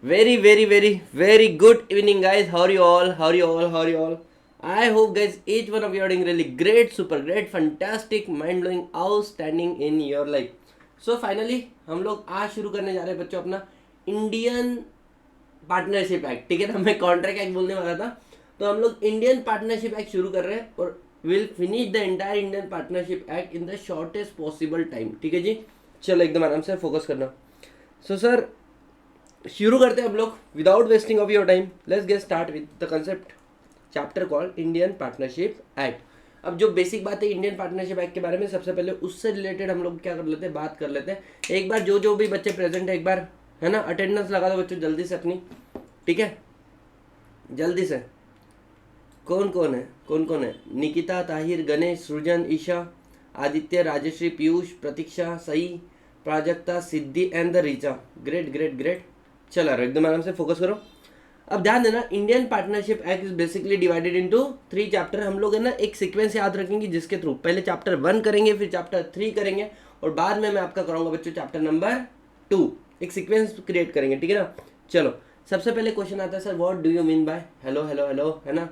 Very, very, very, very good evening, guys. How are you all? How are you all? How are you all? I hope, guys, each one of you are doing really great, super great, fantastic, mind blowing, outstanding in your life. So, finally, हम लोग आज शुरू करने जा रहे हैं बच्चों अपना इंडियन पार्टनरशिप एक्ट. ठीक है ना, मैं कॉन्ट्रैक्ट एक्ट बोलने वाला था. तो हम लोग इंडियन पार्टनरशिप एक्ट शुरू कर रहे हैं और will finish the entire Indian partnership act in the shortest possible time. ठीक है जी, चलो एकदम आराम से फोकस करना. सो सर, शुरू करते हैं हम लोग without wasting of your time. Let's get start with the concept chapter called Indian partnership act. अब जो बेसिक बात है इंडियन पार्टनरशिप एक्ट के बारे में, सबसे पहले उससे रिलेटेड हम लोग क्या कर लेते हैं, बात कर लेते हैं. एक बार जो भी बच्चे प्रेजेंट है, एक बार है ना अटेंडेंस लगा दो बच्चों जल्दी से अपनी. ठीक है, जल्दी से. कौन कौन है? Nikita, Tahir, Ganesh, Srijan, Isha, Aditya, Rajashree, Piyush, Pratiksha, Sai, Prajakta, Siddhi and the Richa. Great great great. चला रहा एकदम आराम से फोकस करो. अब ध्यान देना, Indian partnership act is basically divided into 3 chapter. हम लोग है ना एक सीक्वेंस याद रखेंगे जिसके थ्रू पहले चैप्टर 1 करेंगे, फिर चैप्टर 3 करेंगे और बाद में मैं आपका कराऊंगा बच्चों चैप्टर नंबर 2. एक सीक्वेंस क्रिएट करेंगे. ठीक है ना. चलो, सबसे पहले क्वेश्चन आता है, sir what do you mean bye hello hello hello, है ना,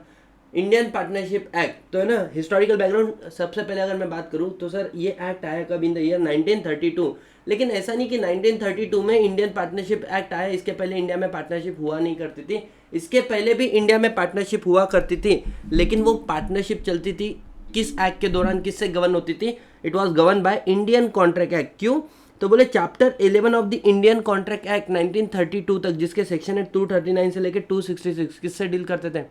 इंडियन पार्टनरशिप एक्ट. तो है ना हिस्टोरिकल बैकग्राउंड सबसे पहले अगर मैं बात करूं तो सर ये एक्ट आया कब, इन द ईयर 1932. लेकिन ऐसा नहीं कि 1932 में इंडियन पार्टनरशिप एक्ट आया, इसके पहले इंडिया में पार्टनरशिप हुआ नहीं करती थी. इसके पहले भी इंडिया में पार्टनरशिप हुआ करती थी, लेकिन वो पार्टनरशिप चलती थी किस एक्ट के दौरान, किससे गवर्न होती थी? It was govern by Indian contract act. क्यों? तो बोले chapter 11 of the Indian contract act 1932 तक, जिसके सेक्शन है 239 से लेकर 266, किससे डील करते थे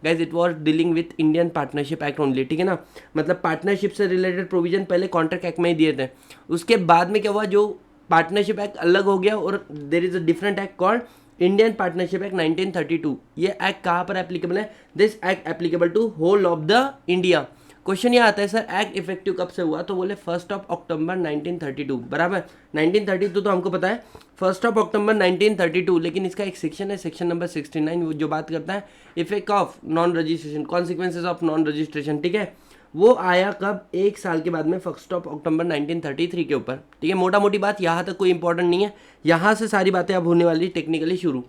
guys? It was dealing with Indian partnership act only. ठीक है ना, मतलब पार्टनरशिप से रिलेटेड प्रोविजन पहले कॉन्ट्रैक्ट एक्ट में ही दिए थे. उसके बाद में क्या हुआ, जो पार्टनरशिप एक्ट अलग हो गया और there is a different act called Indian partnership act 1932. ये एक्ट कहाँ पर एप्लीकेबल है? This act applicable to whole of the India. Question ये आता है, सर एक्ट इफेक्टिव कब से हुआ? तो बोले 1 अक्टूबर 1932. बराबर, 1932 तो हमको पता है 1 अक्टूबर 1932. लेकिन इसका एक सेक्शन है, सेक्शन नंबर 69, जो बात करता है effect of non registration, consequences of non registration. ठीक है, वो आया कब? 1 साल के बाद में 1 अक्टूबर 1933 के ऊपर. ठीक है, मोटा मोटी बात, यहाँ तक कोई इंपॉर्टेंट नहीं है. यहाँ से सारी बातें अब होने वाली टेक्निकली शुरू.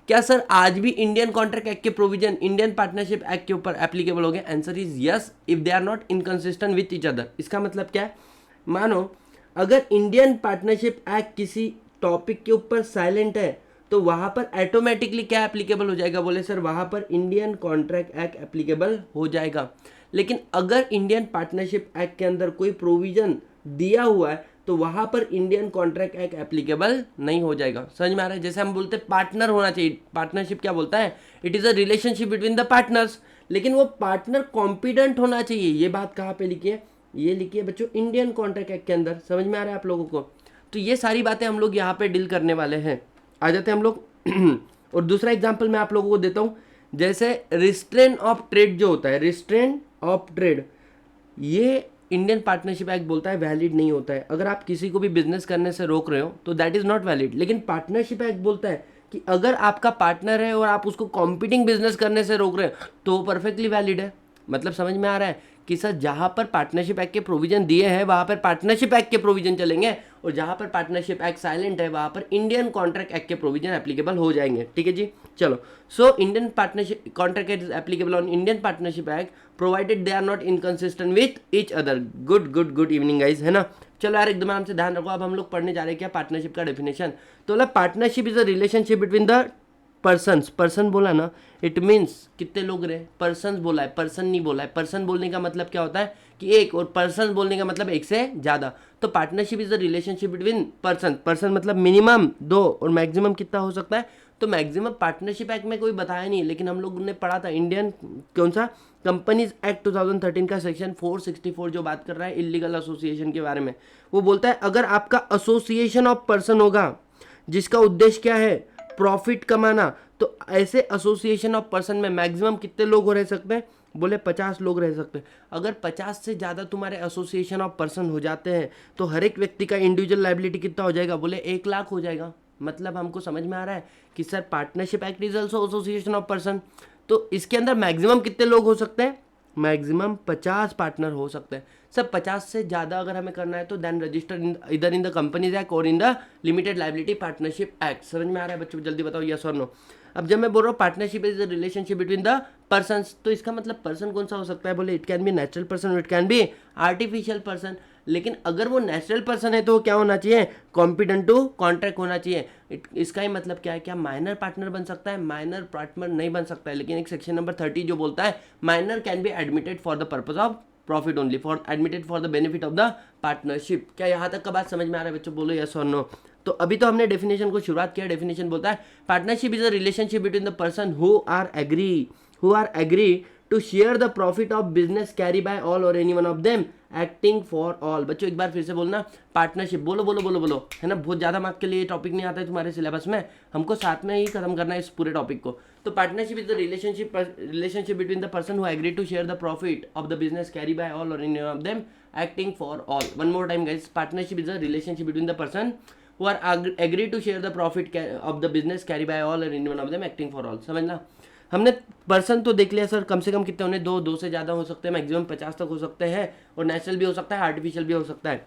क्या सर आज भी इंडियन कॉन्ट्रैक्ट एक्ट के प्रोविजन इंडियन पार्टनरशिप एक्ट के ऊपर एप्लीकेबल हो गए? Answer is yes, if they are not inconsistent with each other. इसका मतलब क्या है? मानो अगर इंडियन पार्टनरशिप एक्ट किसी टॉपिक के ऊपर साइलेंट है तो वहां पर ऑटोमेटिकली क्या एप्लीकेबल हो जाएगा? बोले सर वहां पर इंडियन कॉन्ट्रैक्ट एक्ट एप्लीकेबल हो जाएगा. लेकिन अगर इंडियन पार्टनरशिप एक्ट के अंदर कोई प्रोविजन दिया हुआ है तो वहां पर इंडियन कॉन्ट्रैक्ट एक्ट एप्लीकेबल नहीं हो जाएगा. समझ में आ रहा है? जैसे हम बोलते हैं पार्टनर होना चाहिए. पार्टनरशिप क्या बोलता है? It is a relationship between the partners. लेकिन वो पार्टनर कॉम्पिटेंट होना चाहिए. ये बात कहाँ पे लिखी है? ये लिखी है बच्चों इंडियन कॉन्ट्रैक्ट एक्ट के अंदर. समझ में आ रहा है आप लोगों को? तो ये सारी बातें हम लोग यहाँ पे डील करने वाले हैं. आ जाते हैं हम लोग और दूसरा एग्जाम्पल मैं आप लोगों को देता हूँ. जैसे रिस्ट्रेन ऑफ ट्रेड जो होता है, रिस्ट्रेन ऑफ ट्रेड, ये इंडियन पार्टनरशिप एक्ट बोलता है वैलिड नहीं होता है. अगर आप किसी को भी बिजनेस करने से रोक रहे हो तो दैट इज नॉट वैलिड. लेकिन पार्टनरशिप एक्ट बोलता है कि अगर आपका पार्टनर है और आप उसको कॉम्पिटिंग बिजनेस करने से रोक रहे हो तो वो परफेक्टली वैलिड है. मतलब समझ में आ रहा है कि सर जहां पर पार्टनरशिप एक्ट के प्रोविजन दिए हैं वहां पर पार्टनरशिप एक्ट के प्रोविजन चलेंगे और जहां पर पार्टनरशिप एक्ट साइलेंट है वहां पर इंडियन कॉन्ट्रैक्ट एक्ट के प्रोविजन एप्लीकेबल हो जाएंगे. ठीक है जी, चलो. So Indian partnership contract act is applicable on Indian partnership act provided they are not inconsistent with each other. Good good good evening guys, है ना. चलो यार एकदम आराम से ध्यान रखो. अब हम लोग पढ़ने जा रहे हैं क्या? पार्टनरशिप का डेफिनेशन. तो मतलब partnership is a relationship between the persons. Person बोला ना, इट मीन्स कितने लोग रहे. पर्सन्स बोला है, पर्सन नहीं बोला है. पर्सन बोलने का मतलब क्या होता है कि एक, और पर्सन बोलने का मतलब एक से ज्यादा. तो partnership is the relationship between person. Person मतलब मिनिमम 2 और मैक्सिमम कितना हो सकता है? तो मैक्सिमम पार्टनरशिप एक्ट में कोई बताया नहीं, लेकिन हम लोग ने पढ़ा था इंडियन कौन सा कंपनीज एक्ट 2013 का सेक्शन 464 जो बात कर रहा है इलीगल एसोसिएशन के बारे में. वो बोलता है अगर आपका एसोसिएशन ऑफ पर्सन होगा जिसका उद्देश्य क्या है? प्रॉफिट कमाना, तो ऐसे एसोसिएशन ऑफ पर्सन में मैक्सिमम कितने लोग रह सकते हैं? बोले 50 लोग रह सकते हैं. अगर 50 से ज़्यादा तुम्हारे एसोसिएशन ऑफ पर्सन हो जाते हैं तो हर एक व्यक्ति का इंडिविजुअल लाइबिलिटी कितना हो जाएगा? बोले 1 लाख हो जाएगा. मतलब हमको समझ में आ रहा है कि sir partnership act is also association of person. तो इसके अंदर मैक्सिमम कितने लोग हो सकते हैं? मैक्सिमम 50 पार्टनर हो सकते हैं। सब 50 से ज़्यादा अगर हमें करना है तो देन रजिस्टर इधर इन द कंपनीज एक्ट और in the limited liability partnership act. समझ में आ रहा है बच्चों? जल्दी बताओ यस और नो। अब जब मैं बोल रहा हूँ partnership is the relationship between the persons, तो इसका मतलब पर्सन कौन सा हो सकता है? बोले it can be natural person, it can be artificial person. लेकिन अगर वो नेचुरल पर्सन है तो वो क्या होना चाहिए? कॉम्पिटेंट टू कॉन्ट्रैक्ट होना चाहिए। इसका ही मतलब क्या है? क्या माइनर पार्टनर बन सकता है? माइनर पार्टनर नहीं बन सकता है, लेकिन एक सेक्शन नंबर 30 जो बोलता है minor can be admitted for the purpose of profit only, for admitted for the benefit of the partnership. क्या यहाँ तक का बात समझ में आ रहा है बच्चों? बोलो यस और नो। तो अभी तो हमने डेफिनेशन को शुरुआत किया। डेफिनेशन बोलता है partnership is a relationship between the person who are agree to share the profit of business carry by all और any one of them acting for all. बच्चों एक बार फिर से बोलना पार्टनरशिप। बोलो बोलो बोलो बोलो, है ना? बहुत ज़्यादा मार्क के लिए टॉपिक नहीं आता है तुम्हारे सिलेबस में, हमको साथ में ही खत्म करना है इस पूरे टॉपिक को। तो partnership is the relationship between the person who agree to share the profit of the business carry by all और any one of them acting for all. One more time guys, partnership is the relationship between the person who are agree to share the profit of the business carry by all and any one of them acting for all। समझना? हमने person तो देख लिया sir, कम से कम कितने होने? दो से ज़्यादा हो सकते हैं, मैक्सिमम 50 तक हो सकते हैं, और नेचुरल भी हो सकता है, आर्टिफिशियल भी हो सकता है।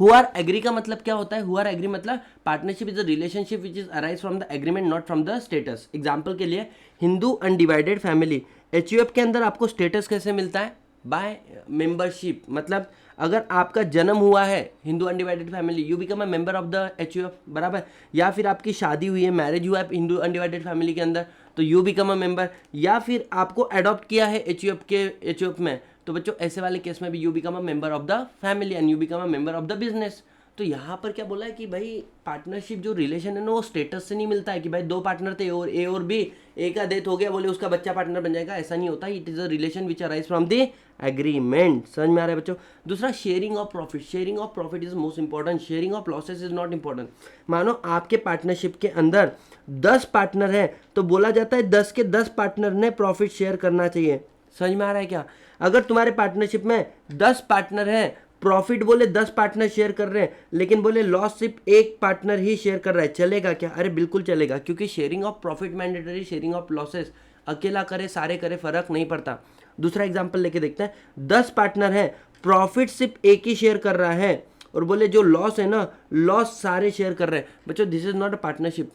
हु आर एग्री का मतलब क्या होता है? हु आर एग्री मतलब partnership is a relationship which is arise from the agreement not from the status. Example के लिए हिंदू अनडिवाइडेड फैमिली, HUF के अंदर आपको स्टेटस कैसे मिलता है? By membership. मतलब अगर आपका जन्म हुआ है Hindu undivided family, you become a member of the HUF, बराबर। या फिर आपकी शादी हुई है, मैरिज हुआ है हिंदू अनडिवाइडेड फैमिली के अंदर, तो यू बिकम अ मेंबर। या फिर आपको अडॉप्ट किया है HUF में, तो बच्चों ऐसे वाले केस में भी you become a member of the family and you become a member of the business. तो यहाँ पर क्या बोला है कि भाई पार्टनरशिप जो रिलेशन है ना, वो स्टेटस से नहीं मिलता है कि भाई दो पार्टनर थे और ए और बी, ए का डेथ हो गया बोले उसका बच्चा पार्टनर बन जाएगा, ऐसा नहीं होता। It is a relation which arise from the agreement. समझ में आ रहा है बच्चों? दूसरा sharing of profit. Sharing of profit is most important, sharing of losses is not important. मानो आपके पार्टनरशिप के अंदर 10 पार्टनर है, तो बोला जाता है 10 के 10 पार्टनर ने प्रॉफिट शेयर करना चाहिए। समझ में आ रहा है क्या? अगर तुम्हारे पार्टनरशिप में 10 पार्टनर हैं, प्रॉफिट बोले 10 पार्टनर शेयर कर रहे हैं, लेकिन बोले लॉस सिर्फ एक पार्टनर ही शेयर कर रहा है, चलेगा क्या? अरे बिल्कुल चलेगा, क्योंकि sharing of profit mandatory, sharing of losses अकेला करे सारे करे फर्क नहीं पड़ता। दूसरा एग्जांपल लेके देखते हैं। 10 पार्टनर है, प्रॉफिट सिर्फ एक ही शेयर कर रहा है, और बोले जो लॉस है ना, लॉस सारे शेयर कर रहे हैं। बच्चों this is not a partnership,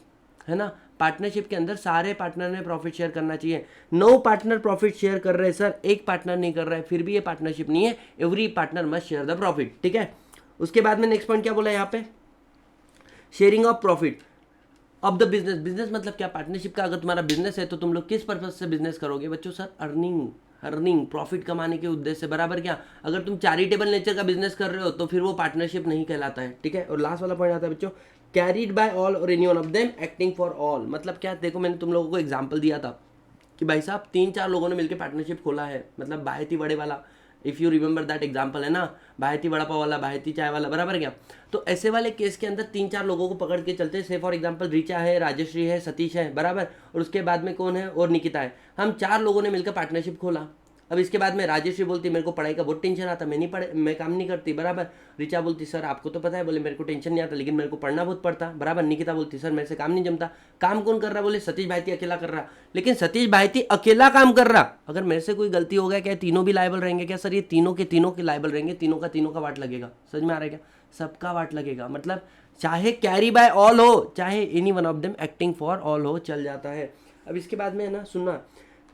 है ना? पार्टनरशिप के अंदर सारे पार्टनर ने प्रॉफिट शेयर करना चाहिए। 9 पार्टनर प्रॉफिट शेयर कर रहे हैं सर, एक पार्टनर नहीं कर रहा है, फिर भी ये पार्टनरशिप नहीं है। Every partner must share the profit, ठीक है? उसके बाद में नेक्स्ट पॉइंट क्या बोला यहाँ पे? Sharing of profit of the business. Business मतलब क्या? पार्टनरशिप का अगर तुम्हारा बिजनेस है तो तुम लोग किस पर्पज से बिजनेस करोगे बच्चों? सर अर्निंग प्रॉफिट कमाने के उद्देश्य से, बराबर। क्या अगर तुम चैरिटेबल नेचर का बिजनेस कर रहे हो तो फिर वो पार्टनरशिप नहीं कहलाता है, ठीक है? और लास्ट वाला पॉइंट आता है बच्चों, कैरीड बाय ऑल और any one of them acting for all. मतलब क्या? देखो मैंने तुम लोगों को एग्जांपल दिया था कि भाई साहब 3-4 लोगों ने मिलकर पार्टनरशिप खोला है, मतलब बायती बड़े वाला, if you remember that example, है ना? बायती वड़ा पाव वाला, बायती चाय वाला, बराबर क्या? तो ऐसे वाले केस के अंदर 3-4 लोगों को पकड़ के चलते हैं। से फॉर एग्जांपल रिचा है, राजश्री है, सतीश है, बराबर, और उसके बाद में कौन है? और निकिता है। हम 4 लोगों ने मिलकर पार्टनरशिप खोला। अब इसके बाद में राजेश्री बोलती मेरे को पढ़ाई का बहुत टेंशन आता, मैं काम नहीं करती, बराबर। रिचा बोलती सर आपको तो पता है, बोले मेरे को टेंशन नहीं आता लेकिन मेरे को पढ़ना बहुत पड़ता, बराबर। निकिता बोलती सर मेरे से काम नहीं जमता। काम कौन कर रहा? बोले सतीश भाईती अकेला कर रहा। लेकिन सतीश भाईती अकेला काम कर रहा, अगर मेरे से कोई गलती हो गया क्या तीनों भी लायबल रहेंगे क्या? सर ये तीनों के लायबल रहेंगे, तीनों का वाट लगेगा। समझ में आ रहा है क्या? सबका वाट लगेगा, मतलब चाहे कैरी बाय ऑल हो, चाहे any one of them acting for all हो, चल जाता है। अब इसके बाद में है ना, सुनना,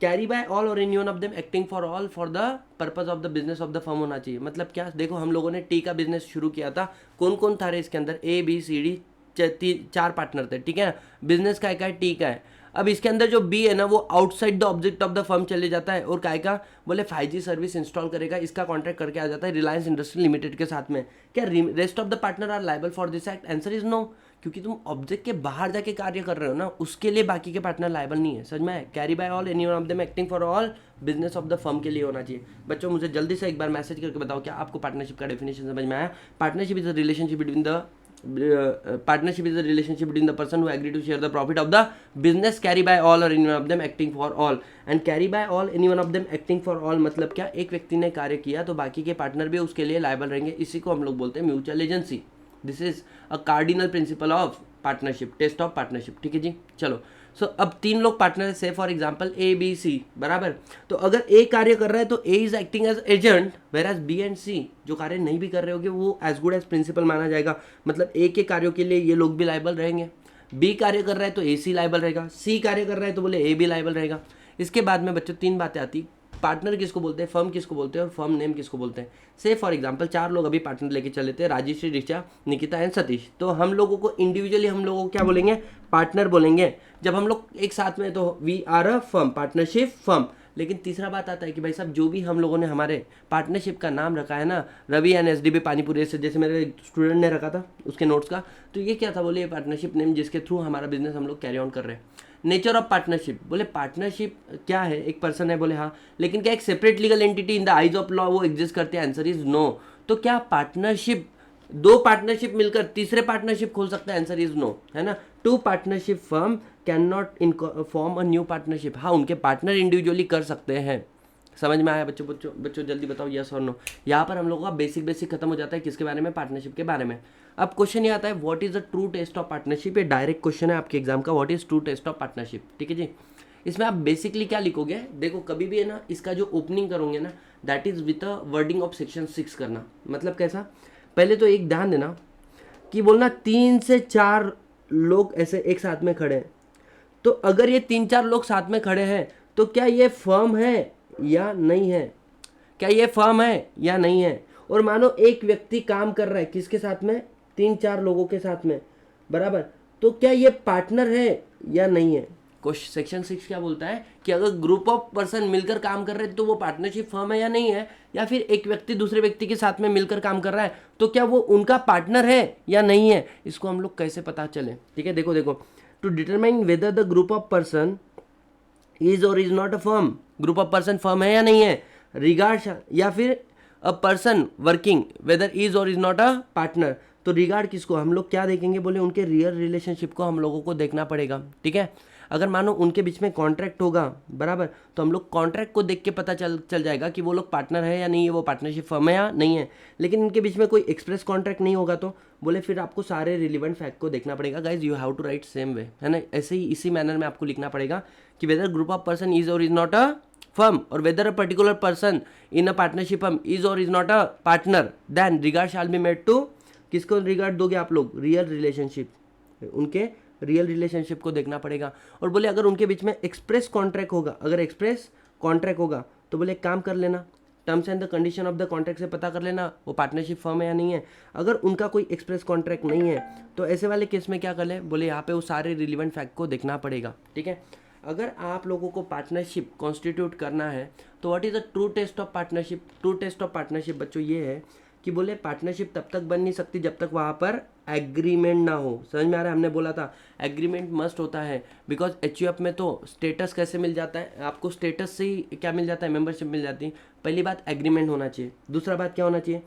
कैरी बाय ऑल और any one of them acting for all for the purpose of the business of the firm होना चाहिए। मतलब क्या? देखो हम लोगों ने टी का बिजनेस शुरू किया था, कौन कौन था इसके अंदर? ABCD 4 पार्टनर थे, ठीक है? बिजनेस का है, टी का है। अब इसके अंदर जो बी है ना, वो outside the object of the firm चले जाता है, और काय का? बोले 5G सर्विस इंस्टॉल करेगा, इसका कॉन्ट्रैक्ट करके आ जाता है रिलायंस इंडस्ट्री लिमिटेड के साथ में। क्या rest of the partner are liable for this act? Answer is no, क्योंकि तुम ऑब्जेक्ट के बाहर जाके कार्य कर रहे हो ना, उसके लिए बाकी के पार्टनर लायबल नहीं है। समझ में? Carry by all any one of them acting for all business of the firm के लिए होना चाहिए। बच्चों मुझे जल्दी से एक बार मैसेज करके बताओ क्या आपको पार्टनरशिप का डेफिनेशन समझ में आया? Partnership is a relationship between the person who agree to share the profit of the business carry by all or any one of them acting for all, and carry by all any one of them acting for all मतलब क्या? एक व्यक्ति ने कार्य किया तो बाकी के पार्टनर भी उसके लिए लायबल रहेंगे, इसी को हम लोग बोलते हैं mutual agency. This is a cardinal principle of partnership, test of partnership, ठीक है जी। चलो सो अब 3 लोग पार्टनर है, say for example A B C, बराबर। तो अगर ए कार्य कर रहा है तो A is acting as agent, whereas B and C जो कार्य नहीं भी कर रहे होंगे वो एज गुड एज प्रिंसिपल माना जाएगा, मतलब ए के कार्यों के लिए ये लोग भी लायबल रहेंगे। बी कार्य कर रहा है तो ए सी लायबल रहेगा, सी कार्य कर रहा है तो बोले ए भी लायबल रहेगा। इसके बाद में बच्चों 3 बातें आती, पार्टनर किसको बोलते हैं, फर्म किसको बोलते हैं और फर्म नेम किसको बोलते हैं। से फॉर एग्जांपल 4 लोग अभी पार्टनर लेके चले थे, राजेश्री, ऋचा, निकिता एंड सतीश। तो हम लोगों को इंडिविजुअली हम लोगों को क्या बोलेंगे, पार्टनर बोलेंगे। जब हम लोग एक साथ में तो we are a firm, partnership firm. लेकिन तीसरा बात आता है कि भाई साहब जो भी हम लोगों ने हमारे पार्टनरशिप का नाम रखा है ना, रवि एंड एसडीबी पानीपुरी से, जैसे मेरे स्टूडेंट ने रखा था उसके नोट्स का, तो ये क्या था, बोले ये पार्टनरशिप नेम जिसके थ्रू हमारा बिजनेस हम लोग कैरी ऑन कर रहे हैं। नेचर ऑफ पार्टनरशिप, बोले पार्टनरशिप क्या है, एक पर्सन है, बोले हाँ, लेकिन क्या एक separate legal entity in the eyes of law वो एग्जिस्ट करते हैं, आंसर इज नो। तो क्या पार्टनरशिप, 2 पार्टनरशिप मिलकर तीसरे पार्टनरशिप खोल सकते हैं, आंसर इज नो, है ना। 2 partnership firm can not form a new partnership, हाँ उनके पार्टनर इंडिविजुअली कर सकते हैं। समझ में आया बच्चों? बच्चों जल्दी बताओ यस और नो। यहाँ पर हम लोगों का बेसिक खत्म हो जाता है, किसके बारे में, पार्टनरशिप के बारे में। अब क्वेश्चन ये आता है what is the true test of partnership, ये डायरेक्ट क्वेश्चन है आपके एग्जाम का, what is true test of partnership, ठीक है जी। इसमें आप बेसिकली क्या लिखोगे, देखो कभी भी है ना, इसका जो ओपनिंग करोगे ना, that is with a wording of section 6 करना। मतलब कैसा, पहले तो एक ध्यान देना कि बोलना 3 से 4 लोग ऐसे एक साथ में खड़े हैं, तो अगर ये 3-4 लोग साथ में खड़े हैं तो क्या ये फर्म है या नहीं है, क्या ये फर्म है या नहीं है। और मानो एक व्यक्ति काम कर रहा है किसके साथ में, 3-4 लोगों के साथ में, बराबर, तो क्या ये पार्टनर है या नहीं है। सेक्शन 6 क्या बोलता है कि अगर ग्रुप ऑफ पर्सन मिलकर काम कर रहे हैं तो वो पार्टनरशिप फर्म है या नहीं है, या फिर एक व्यक्ति दूसरे व्यक्ति के साथ में मिलकर काम कर रहा है तो क्या वो उनका पार्टनर है या नहीं है। इसको हम लोग कैसे पता चले, ठीक है, देखो to determine whether the group of person is और is not a firm, group of person firm है या नहीं है, रिगार्ड, या फिर a person working whether is और इज नॉट अ पार्टनर। तो रिगार्ड किसको, हम लोग क्या देखेंगे, बोले उनके रियल रिलेशनशिप को हम लोगों को देखना पड़ेगा, ठीक है। अगर मानो उनके बीच में कॉन्ट्रैक्ट होगा, बराबर, तो हम लोग कॉन्ट्रैक्ट को देख के पता चल जाएगा कि वो लोग पार्टनर है या नहीं है, वो पार्टनरशिप फर्म है या नहीं है। लेकिन इनके बीच में कोई एक्सप्रेस कॉन्ट्रैक्ट नहीं होगा तो बोले फिर आपको सारे रिलेवेंट फैक्ट को देखना पड़ेगा। Guys you have to write same way, है ना, ऐसे ही इसी मैनर में आपको लिखना पड़ेगा कि whether group of person is और इज नॉट अ फर्म और whether a particular person in a partnership firm is और is not a partner, then regard shall be made to, किसको रिगार्ड दोगे आप लोग, रियल रिलेशनशिप, उनके real relationship को देखना पड़ेगा। और बोले अगर उनके बीच में एक्सप्रेस कॉन्ट्रैक्ट होगा, अगर एक्सप्रेस कॉन्ट्रैक्ट होगा तो बोले काम कर लेना, terms and the condition of the contract से पता कर लेना वो पार्टनरशिप फर्म है या नहीं है। अगर उनका कोई एक्सप्रेस कॉन्ट्रैक्ट नहीं है तो ऐसे वाले केस में क्या कर ले, बोले यहाँ पे वो सारे रिलेवेंट फैक्ट को देखना पड़ेगा, ठीक है। अगर आप लोगों को पार्टनरशिप कॉन्स्टिट्यूट करना है तो what is the true test of partnership. True test of partnership बच्चों ये है कि बोले पार्टनरशिप तब तक बन नहीं सकती जब तक वहाँ पर एग्रीमेंट ना हो। समझ में आ रहा है, हमने बोला था एग्रीमेंट मस्ट होता है, बिकॉज एचयूएफ में तो स्टेटस कैसे मिल जाता है आपको, स्टेटस से ही क्या मिल जाता है, मेंबरशिप मिल जाती है। पहली बात एग्रीमेंट होना चाहिए, दूसरा बात क्या होना चाहिए,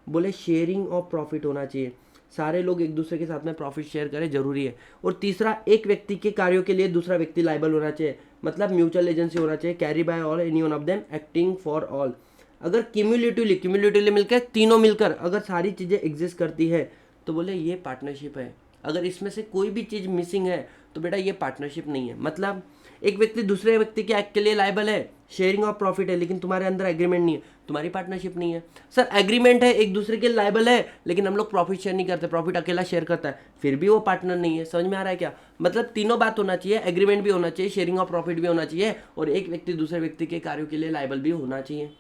बोले शेयरिंग ऑफ प्रॉफिट होना चाहिए, सारे लोग एक दूसरे के साथ में प्रॉफिट शेयर करें जरूरी है। और तीसरा, एक व्यक्ति के कार्यों के लिए दूसरा व्यक्ति लायबल होना चाहिए, मतलब म्यूचुअल एजेंसी होना चाहिए, carry by all, any one of them acting for all. अगर क्यूमुलेटिवली मिलकर, तीनों मिलकर अगर सारी चीज़ें एग्जिस्ट करती है तो बोले ये पार्टनरशिप है। अगर इसमें से कोई भी चीज़ मिसिंग है तो बेटा ये पार्टनरशिप नहीं है। मतलब एक व्यक्ति दूसरे व्यक्ति के एक्ट के लिए लायबल है, शेयरिंग ऑफ प्रॉफिट है, लेकिन तुम्हारे अंदर एग्रीमेंट नहीं है, तुम्हारी पार्टनरशिप नहीं है। सर एग्रीमेंट है, एक दूसरे के लायबल है, लेकिन हम लोग प्रॉफिट शेयर नहीं करते, प्रॉफिट अकेला शेयर करता है, फिर भी वो पार्टनर नहीं है। समझ में आ रहा है क्या? मतलब तीनों बात होना चाहिए, एग्रीमेंट भी होना चाहिए, शेयरिंग ऑफ प्रॉफिट भी होना चाहिए, और एक व्यक्ति दूसरे व्यक्ति के कार्यों के लिए लायबल भी होना चाहिए।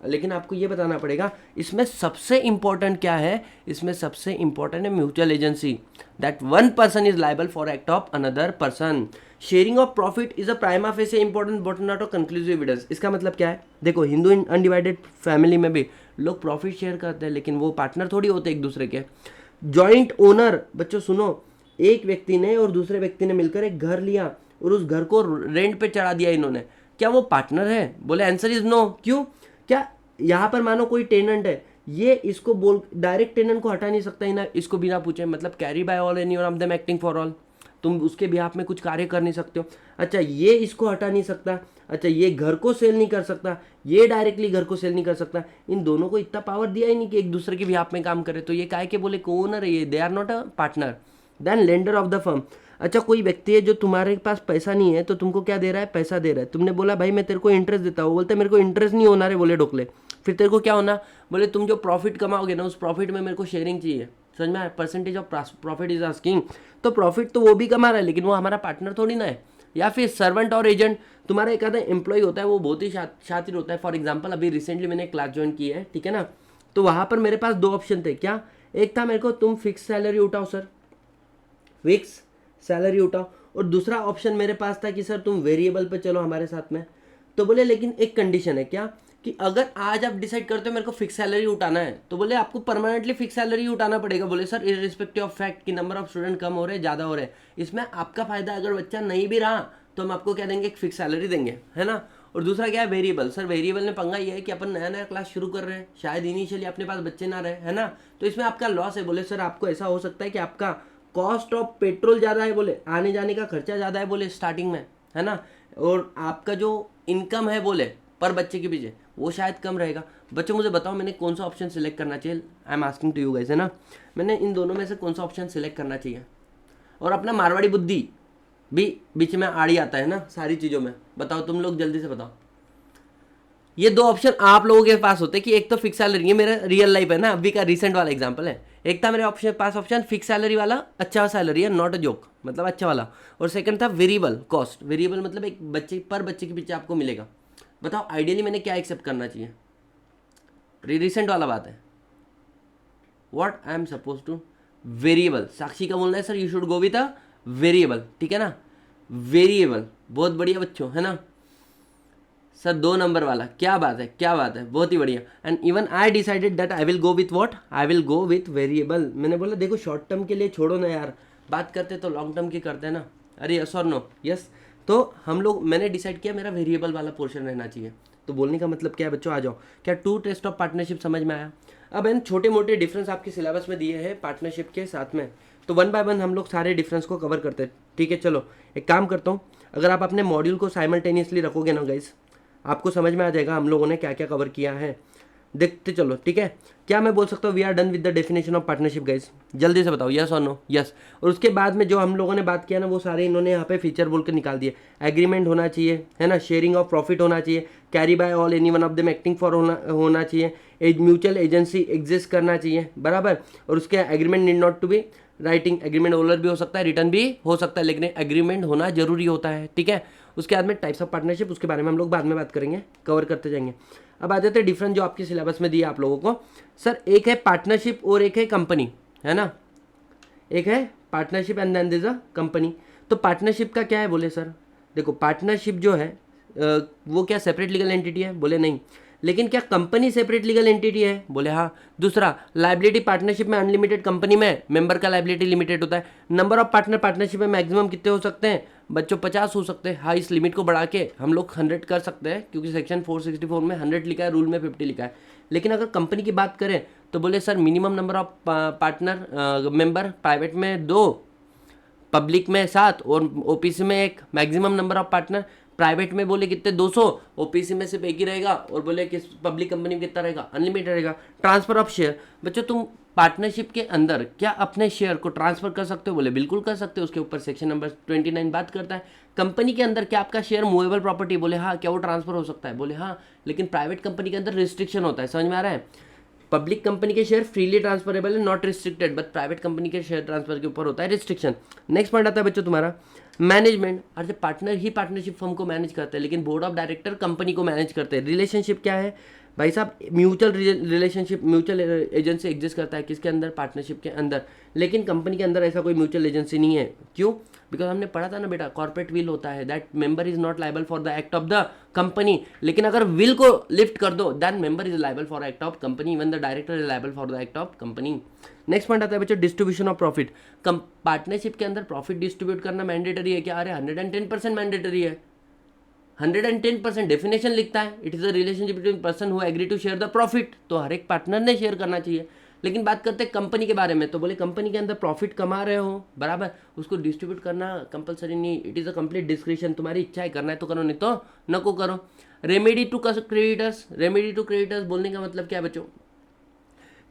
लेकिन आपको ये बताना पड़ेगा इसमें सबसे इंपॉर्टेंट क्या है, इसमें सबसे इंपॉर्टेंट है mutual agency, that one person is liable for act of another person. Sharing of profit is a prima facie important but not a conclusive evidence. इसका मतलब क्या है, देखो हिंदू अनडिवाइडेड फैमिली में भी लोग प्रॉफिट शेयर करते हैं, लेकिन वो पार्टनर थोड़ी होते एक दूसरे के। जॉइंट ओनर, बच्चों सुनो, एक व्यक्ति ने और दूसरे व्यक्ति ने मिलकर एक घर लिया और उस घर को रेंट पे चढ़ा दिया इन्होंने, क्या वो पार्टनर है? बोले आंसर इज नो। क्यों? क्या यहाँ पर मानो कोई टेनेंट है, ये इसको बोल डायरेक्ट टेनेंट को हटा नहीं सकता है ना, इसको बिना पूछे, मतलब carry by all any one of them acting for all, तुम उसके बिहाफ में कुछ कार्य कर नहीं सकते हो। अच्छा ये इसको हटा नहीं सकता, अच्छा ये घर को सेल नहीं कर सकता, ये डायरेक्टली घर को सेल नहीं कर सकता, इन दोनों को इतना पावर दिया ही नहीं कि एक दूसरे के बिहाफ में काम करे, तो ये काहे के बोले ओनर है ये, they are not a partner. Then lender of the firm. अच्छा, कोई व्यक्ति है जो तुम्हारे पास पैसा नहीं है तो तुमको क्या दे रहा है, पैसा दे रहा है। तुमने बोला भाई मैं तेरे को इंटरेस्ट देता हूँ, बोलते मेरे को इंटरेस्ट नहीं होना रे, बोले ढोकले। फिर तेरे को क्या होना, बोले तुम जो प्रॉफिट कमाओगे ना उस प्रॉफिट में मेरे को शेयरिंग चाहिए। समझ में आया, percentage of profit is asking. तो प्रॉफिट तो वो भी कमा रहा है लेकिन वो हमारा पार्टनर थोड़ी ना है। या फिर सर्वेंट और एजेंट, तुम्हारा एक आधा एम्प्लॉय होता है वो बहुत ही शातिर होता है। फॉर एग्जाम्पल अभी रिसेंटली मैंने क्लास ज्वाइन की है, ठीक है ना, तो वहाँ पर मेरे पास दो ऑप्शन थे। क्या, एक था मेरे को तुम फिक्स सैलरी उठाओ सर, फिक्स सैलरी उठाओ, और दूसरा ऑप्शन मेरे पास था कि सर तुम वेरिएबल पे चलो हमारे साथ में। तो बोले लेकिन एक कंडीशन है, क्या, कि अगर आज आप डिसाइड करते हो मेरे को फिक्स सैलरी उठाना है तो बोले आपको परमानेंटली फिक्स सैलरी उठाना पड़ेगा। बोले सर इररिस्पेक्टिव ऑफ फैक्ट कि नंबर ऑफ स्टूडेंट कम हो रहे ज़्यादा हो रहे, इसमें आपका फायदा, अगर बच्चा नहीं भी रहा तो हम आपको क्या देंगे, एक फिक्स सैलरी देंगे, है ना। और दूसरा क्या है, वेरिएबल। सर वेरिएबल में पंगा ये है कि अपन नया नया क्लास शुरू कर रहे हैं, शायद इनिशियली अपने पास बच्चे ना रहे, है ना, तो इसमें आपका लॉस है। बोले सर आपको ऐसा हो सकता है कि आपका कॉस्ट ऑफ पेट्रोल ज़्यादा है, बोले आने जाने का खर्चा ज़्यादा है, बोले स्टार्टिंग में, है ना, और आपका जो इनकम है बोले पर बच्चे के पीछे वो शायद कम रहेगा। बच्चों मुझे बताओ मैंने कौन सा ऑप्शन सिलेक्ट करना चाहिए, I am asking to you guys, है ना, मैंने इन दोनों में से कौन सा ऑप्शन सिलेक्ट करना चाहिए। और अपना मारवाड़ी बुद्धि भी बीच में आड़ी आता है ना सारी चीज़ों में। बताओ तुम लोग जल्दी से बताओ। ये दो ऑप्शन आप लोगों के पास होते कि एक तो फिक्स सैलरी, ये मेरा रियल लाइफ है ना, अभी का रिसेंट वाला एग्जांपल है। एक था मेरे पास ऑप्शन फिक्स सैलरी वाला, अच्छा सैलरी है, नॉट अ जोक, मतलब अच्छा वाला। और सेकंड था वेरिएबल कॉस्ट, वेरिएबल मतलब एक बच्चे पर बच्चे के पीछे आपको मिलेगा। बताओ आइडियली मैंने क्या एक्सेप्ट करना चाहिए, रिसेंट वाला बात है, what I am suppose to, variable. Sakshi का बोलना है sir you should go with a variable, ठीक है ना, वेरिएबल, बहुत बढ़िया बच्चों, है ना सर, 2 नंबर वाला, क्या बात है, क्या बात है, बहुत ही बढ़िया। And even I decided that I will go with what, I will go with variable. मैंने बोला देखो शॉर्ट टर्म के लिए छोड़ो ना यार, बात करते तो लॉन्ग टर्म की करते हैं ना। अरे यस और नो, यस। तो हम लोग, मैंने डिसाइड किया मेरा वेरिएबल वाला पोर्शन रहना चाहिए। तो बोलने का मतलब क्या है बच्चों, आ जाओ, क्या टू टेस्ट ऑफ पार्टनरशिप समझ में आया। अब इन छोटे मोटे डिफरेंस आपके सिलेबस में दिए हैं पार्टनरशिप के साथ में, तो वन बाय वन हम लोग सारे डिफरेंस को कवर करते हैं, ठीक है। चलो एक काम करता हूँ, अगर आप अपने मॉड्यूल को साइमल्टेनियसली रखोगे ना गाइस, आपको समझ में आ जाएगा हम लोगों ने क्या क्या कवर किया है। देखते चलो, ठीक है। क्या मैं बोल सकता हूँ we are done with the definition of partnership guys, जल्दी से बताओ यस और नो, यस। और उसके बाद में जो हम लोगों ने बात किया ना वो सारे इन्होंने यहाँ पे फीचर बोल के निकाल दिए। एग्रीमेंट होना चाहिए, है ना, शेयरिंग ऑफ प्रॉफिट होना चाहिए, carry by all any one of them acting for होना चाहिए, म्यूचुअल एजेंसी एग्जिस्ट करना चाहिए, बराबर। और उसके agreement need not to be writing, agreement oral भी हो सकता है, रिटर्न भी हो सकता है, लेकिन एग्रीमेंट होना जरूरी होता है, ठीक है। उसके बाद में टाइप्स ऑफ पार्टनरशिप, उसके बारे में हम लोग बाद में बात करेंगे, कवर करते जाएंगे। अब आ जाते हैं डिफरेंट जो आपके सिलेबस में दिया आप लोगों को। सर एक है पार्टनरशिप और एक है कंपनी, है ना, एक है partnership and then there a company. तो पार्टनरशिप का क्या है, बोले सर देखो पार्टनरशिप जो है वो क्या सेपरेट लीगल एंटिटी है, बोले नहीं। लेकिन क्या कंपनी सेपरेट लीगल एंटिटी है, बोले हाँ। दूसरा, लाइबिलिटी पार्टनरशिप में अनलिमिटेड, कंपनी में मेंबर का लाइबिलिटी लिमिटेड होता है। नंबर ऑफ पार्टनर पार्टनरशिप में मैक्सिमम कितने हो सकते हैं बच्चों, 50 हो सकते हैं। हाँ, इस लिमिट को बढ़ा के हम लोग 100 कर सकते हैं, क्योंकि सेक्शन 464 में 100 लिखा है, रूल में 50 लिखा है। लेकिन अगर कंपनी की बात करें तो बोले sir minimum number of partner member, private में 2, पब्लिक में 7 और ओपीसी में 1। Maximum number of partner private में बोले कितने, 200, ओपीसी में सिर्फ एक ही रहेगा, और बोले किस पब्लिक कंपनी में कितना रहेगा, अनलिमिटेड रहेगा। ट्रांसफर ऑफ शेयर, बच्चों तुम पार्टनरशिप के अंदर क्या अपने शेयर को ट्रांसफर कर सकते हो, बोले बिल्कुल कर सकते हो, उसके ऊपर सेक्शन नंबर 29 बात करता है। कंपनी के अंदर क्या आपका शेयर मूवेबल प्रॉपर्टी, बोले हाँ, क्या वो ट्रांसफर हो सकता है, बोले हाँ। लेकिन प्राइवेट कंपनी के अंदर रिस्ट्रिक्शन होता है, समझ में आ रहा है। पब्लिक कंपनी के शेयर फ्रीली ट्रांसफरेबल है, not restricted, but private company के शेयर ट्रांसफर के ऊपर होता है रिस्ट्रिक्शन। नेक्स्ट पॉइंट आता है बच्चों तुम्हारा मैनेजमेंट। अरे पार्टनर ही पार्टनरशिप फर्म को मैनेज करते हैं, लेकिन बोर्ड ऑफ डायरेक्टर कंपनी को मैनेज करते हैं। रिलेशनशिप क्या है भाई साहब, mutual relationship, mutual agency exist करता है किसके अंदर, पार्टनरशिप के अंदर। लेकिन कंपनी के अंदर ऐसा कोई म्यूचुअल एजेंसी नहीं है, क्यों, बिकॉज हमने पढ़ा था ना बेटा, कॉर्पोरेट विल होता है, that member is not liable for the act of the company. लेकिन अगर विल को लिफ्ट कर दो then member is liable for act of company, even the director is liable for the act of company. Next point आता है बच्चों distribution of profit. Partnership के अंदर प्रॉफिट डिस्ट्रीब्यूट करना मैंडेटरी है क्या, अरे 110% मैंडेटरी है, 110% डेफिनेशन लिखता है, it is a relationship between person who agree to share the profit, तो हर एक पार्टनर ने शेयर करना चाहिए। लेकिन बात करते हैं कंपनी के बारे में, तो बोले कंपनी के अंदर प्रॉफिट कमा रहे हो, बराबर, उसको डिस्ट्रीब्यूट करना कंपलसरी नहीं, it is a complete description, तुम्हारी इच्छा है करना है तो करो, नहीं तो नको करो। Remedy to creditors, remedy to creditors बोलने का मतलब क्या है बच्चों,